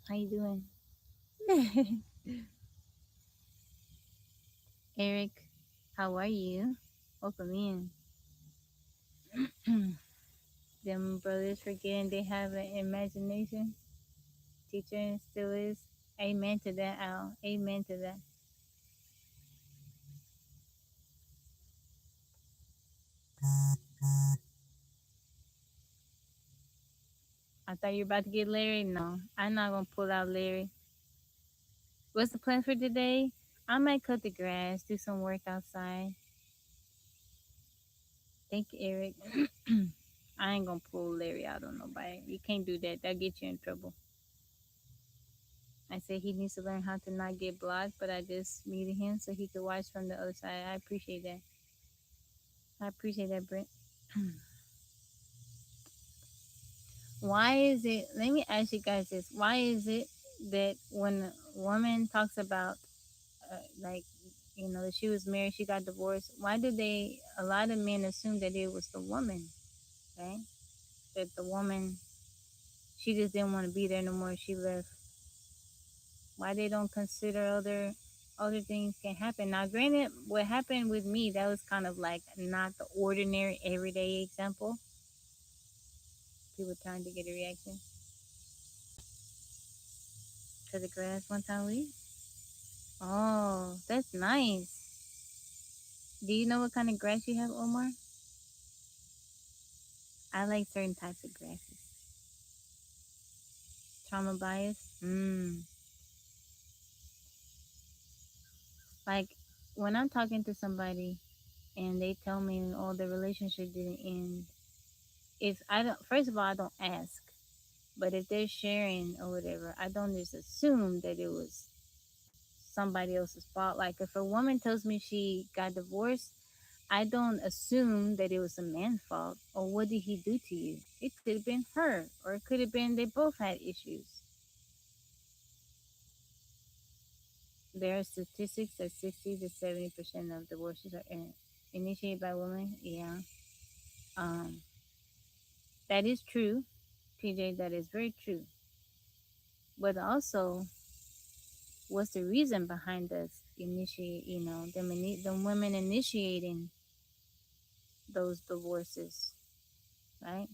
How you doing? Eric, how are you? Welcome in. Them brothers forgetting they have an imagination. Teacher still is. Amen to that, Al. Amen to that. I thought you were about to get Larry. No, I'm not gonna pull out Larry. What's the plan for today? I might cut the grass, do some work outside. Thank you, Eric. I ain't gonna pull Larry out on nobody. You can't do that. That'll get you in trouble. I said he needs to learn how to not get blocked, but I just muted him so he could watch from the other side. I appreciate that. I appreciate that, Brent. Why is it, let me ask you guys this. Why is it that when a woman talks about, like, that she was married, she got divorced, why do a lot of men assume that it was the woman, right? That the woman, she just didn't want to be there no more, she left. Why they don't consider other things can happen. Now, granted, what happened with me, that was kind of like not the ordinary everyday example. People trying to get a reaction to the grass one time week. Oh, that's nice. Do you know what kind of grass you have, Omar? I like certain types of grasses. Trauma bias. Like when I'm talking to somebody and they tell me, oh, the relationship didn't end. If I don't, first of all, I don't ask. But if they're sharing or whatever, I don't just assume that it was somebody else's fault. Like if a woman tells me she got divorced, I don't assume that it was a man's fault or what did he do to you. It could have been her or it could have been they both had issues. There are statistics that 60 to 70% of divorces are initiated by women. Yeah, um, that is true, PJ. That is very true. But also, what's the reason behind us initiate? The women initiating those divorces, right?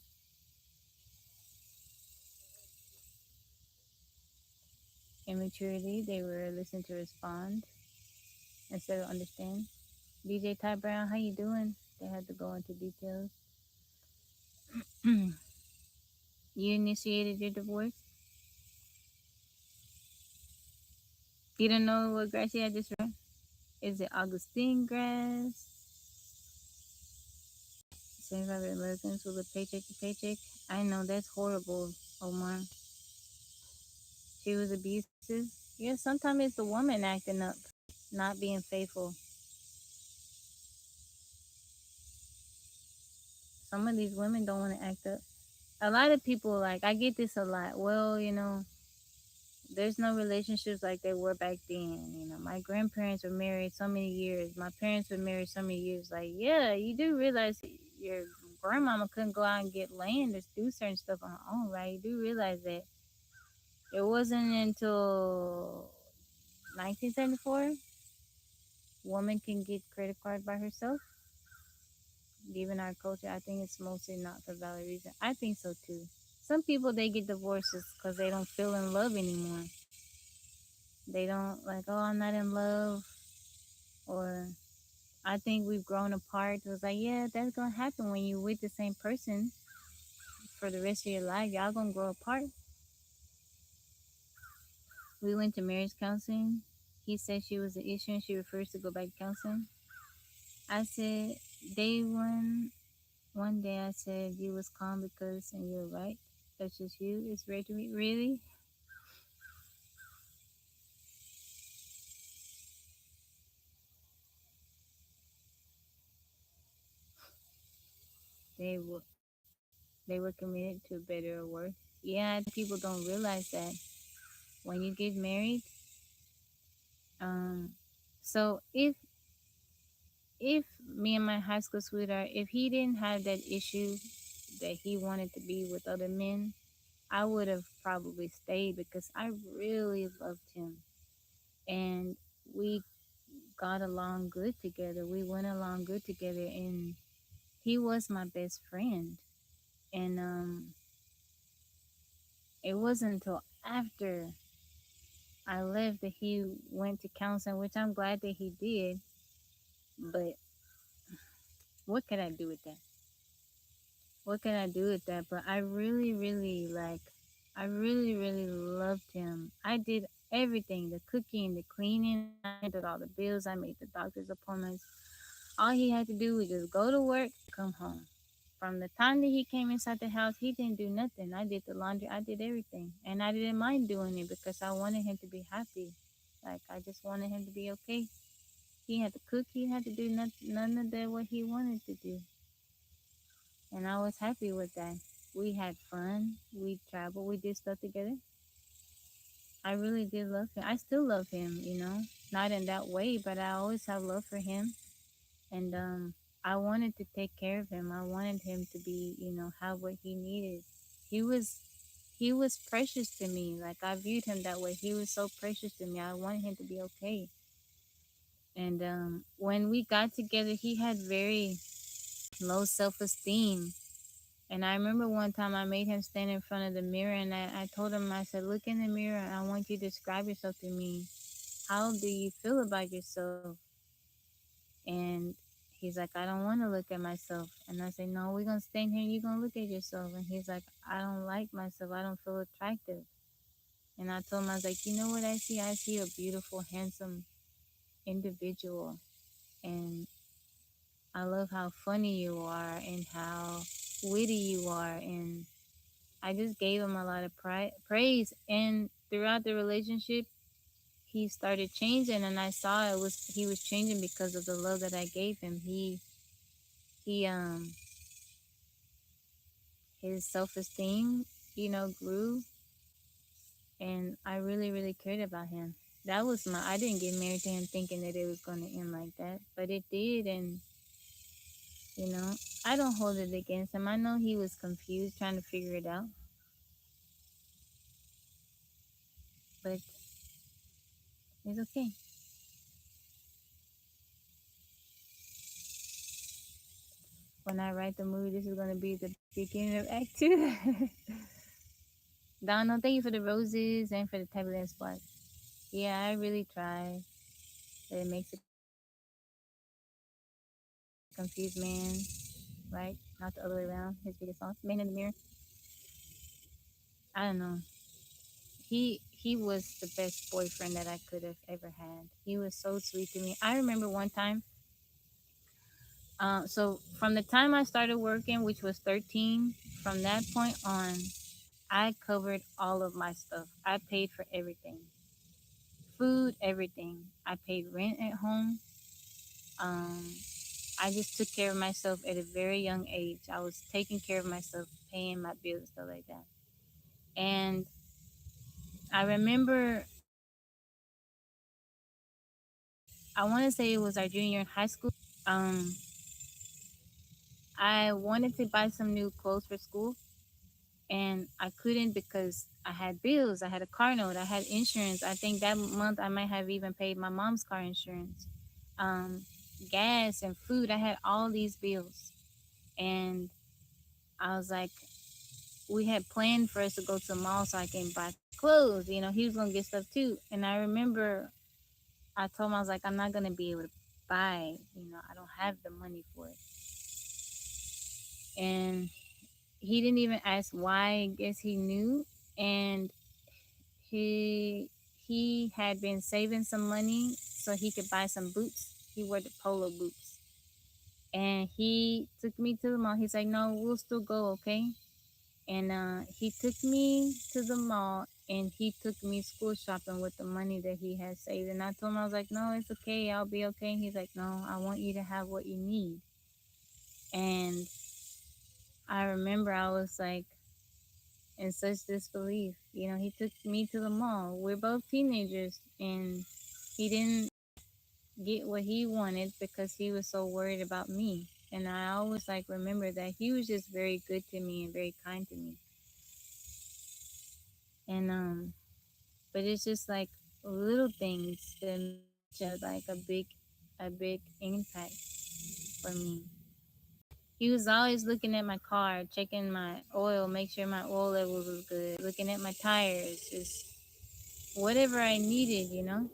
Immaturity. They were listening to respond instead of understand. DJ Ty Brown, how you doing? They had to go into details. You initiated your divorce. You don't know what grass you had just read? Is it Augustine grass? 75 Americans with a paycheck to paycheck. I know that's horrible, Omar. She was abusive. Yeah, sometimes it's the woman acting up, not being faithful. Some of these women don't want to act up. A lot of people, like, I get this a lot. Well, there's no relationships like they were back then. My grandparents were married so many years. My parents were married so many years. Like, yeah, you do realize your grandmama couldn't go out and get land or do certain stuff on her own, right? You do realize that it wasn't until 1974 woman can get credit card by herself. Given our culture, I think it's mostly not for valid reason. I think so too. Some people they get divorces because they don't feel in love anymore. They don't like, oh, I'm not in love, or I think we've grown apart. It was like, yeah, that's gonna happen when you're with the same person for the rest of your life. Y'all gonna grow apart. We went to marriage counseling. He said she was the issue and she refused to go back to counseling. I said, day one day I said you was calm because, and you're right. That's just you. It's rare to me. Really? They were they were committed to better or worse. Yeah, people don't realize that when you get married. Um, so if me and my high school sweetheart, if he didn't have that issue that he wanted to be with other men, I would have probably stayed because I really loved him and we got along good together. We went along good together, and he was my best friend. And it wasn't until after I left that he went to counseling, which I'm glad that he did. But what could I do with that? what can I do with that? But I really, really like, I really, really loved him. I did everything, the cooking, the cleaning. I handled all the bills. I made the doctor's appointments. All he had to do was just go to work, come home. From the time that he came inside the house, he didn't do nothing. I did the laundry, I did everything. And I didn't mind doing it because I wanted him to be happy. Like, I just wanted him to be okay. He had to cook, he had to do none of that what he wanted to do. And I was happy with that. We had fun, we traveled, we did stuff together. I really did love him. I still love him, you know, not in that way, but I always have love for him. And I wanted to take care of him. I wanted him to be, you know, have what he needed. He was he was precious to me. Like, I viewed him that way. He was so precious to me. I wanted him to be okay. And when we got together, he had very low self-esteem. And I remember one time I made him stand in front of the mirror, and I told him, I said, look in the mirror. I want you to describe yourself to me. How do you feel about yourself? And he's like, I don't want to look at myself. And I say, no, we're going to stand here and you're going to look at yourself. And he's like, I don't like myself. I don't feel attractive. And I told him, I was like, you know what I see? I see a beautiful, handsome individual. And I love how funny you are and how witty you are. And I just gave him a lot of praise. And throughout the relationship, he started changing, and I saw it was he was changing because of the love that I gave him. He his self esteem, you know, grew, and I really, really cared about him. That was my. I didn't get married to him thinking that it was going to end like that, but it did, and you know, I don't hold it against him. I know he was confused, trying to figure it out, but it's okay. When I write the movie, this is going to be the beginning of Act Two. Donald, thank you for the roses and for the tablet spot. Yeah, I really try. But it makes a confused man, right? Not the other way around. His biggest fault. Man in the mirror. I don't know. He was the best boyfriend that I could have ever had. He was so sweet to me. I remember one time. So from the time I started working, which was 13, from that point on, I covered all of my stuff. I paid for everything, food, everything. I paid rent at home. Um, I just took care of myself at a very young age. I was taking care of myself, paying my bills, stuff like that. And I remember, I want to say it was our junior in high school. I wanted to buy some new clothes for school, and I couldn't because I had bills. I had a car note. I had insurance. I think that month I might have even paid my mom's car insurance, um, gas and food. I had all these bills, and I was like, we had planned for us to go to the mall so I can buy clothes. You know, he was gonna get stuff too. And I remember I told him, I was like, I'm not gonna be able to buy. You know, I don't have the money for it. And he didn't even ask why. I guess he knew. And he had been saving some money so he could buy some boots. He wore the polo boots. And he took me to the mall. He's like, no, we'll still go, okay? And he took me to the mall and he took me school shopping with the money that he had saved. And I told him, I was like, no, it's okay. I'll be okay. And he's like, no, I want you to have what you need. And I remember I was like in such disbelief. You know, he took me to the mall. We're both teenagers and he didn't get what he wanted because he was so worried about me. And I always like remember that he was just very good to me and very kind to me. And but it's just like little things that make such a big impact for me. He was always looking at my car, checking my oil, make sure my oil levels was good, looking at my tires, just whatever I needed, you know.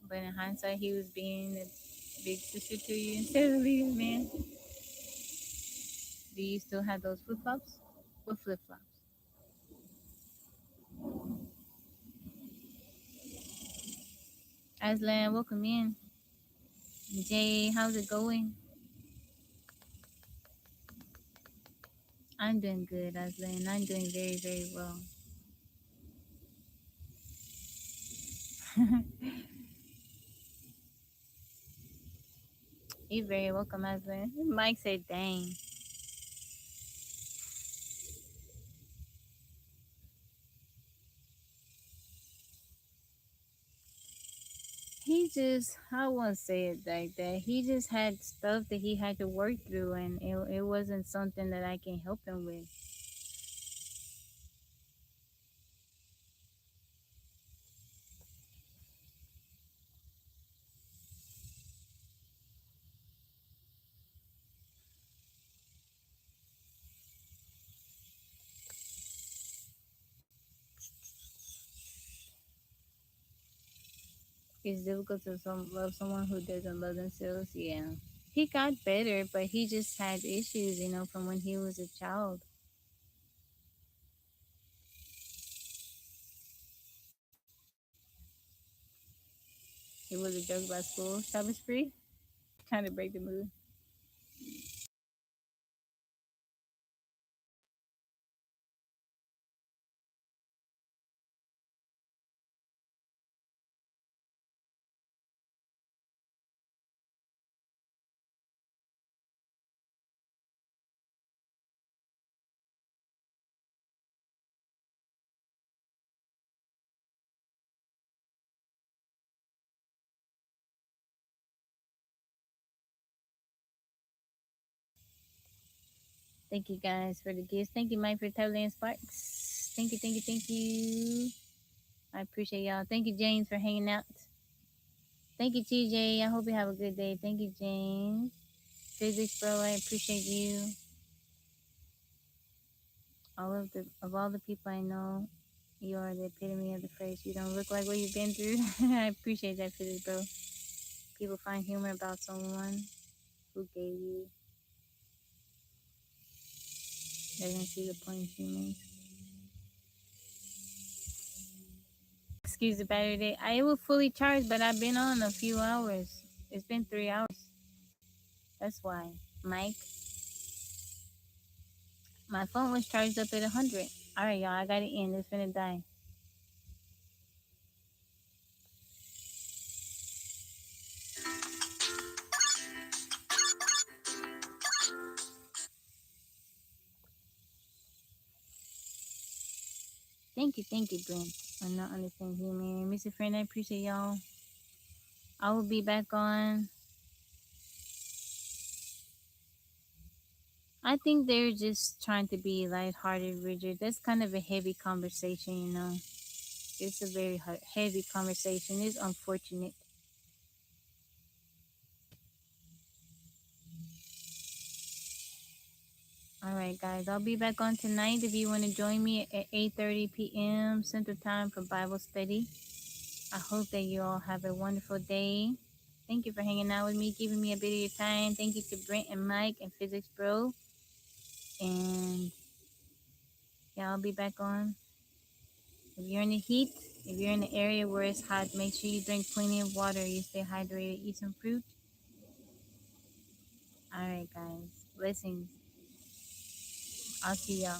But in hindsight, he was being a big sister to you instead of leading man. Do you still have those flip flops? What flip flops? Aslan, welcome in. Jay, how's it going? I'm doing good, Aslan. I'm doing very, very well. You're very welcome, Aslan. Mike said, dang. He just, I won't say it like that. He just had stuff that he had to work through, and it wasn't something that I can help him with. It's difficult to love someone who doesn't love themselves. Yeah. He got better, but he just had issues, from when he was a child. He was a joke about school. Shabbos free? Trying to break the mood. Thank you guys for the gifts. Thank you, Mike, for Tablet and Sparks. Thank you, thank you, thank you. I appreciate y'all. Thank you, James, for hanging out. Thank you, TJ. I hope you have a good day. Thank you, James. Physics, bro, I appreciate you. All the people I know, you are the epitome of the phrase. You don't look like what you've been through. I appreciate that, Physics, bro. People find humor about someone who gave you. They're gonna see the point in humans. Excuse the battery day. I was fully charged, but I've been on a few hours. It's been 3 hours. That's why. Mike, my phone was charged up at 100. All right, y'all. I got it in. It's gonna die. Thank you, Brent. I'm not understanding human. Mr. Friend, I appreciate y'all. I will be back on. I think they're just trying to be lighthearted, Richard. That's kind of a heavy conversation. It's a very heavy conversation. It's unfortunate. All right, guys. I'll be back on tonight if you want to join me at 8:30 p.m. Central Time for Bible study. I hope that you all have a wonderful day. Thank you for hanging out with me, giving me a bit of your time. Thank you to Brent and Mike and Physics Bro. And yeah, I'll be back on. If you're in the heat, if you're in the area where it's hot, make sure you drink plenty of water. You stay hydrated, eat some fruit. All right, guys. Blessings. I'll see y'all.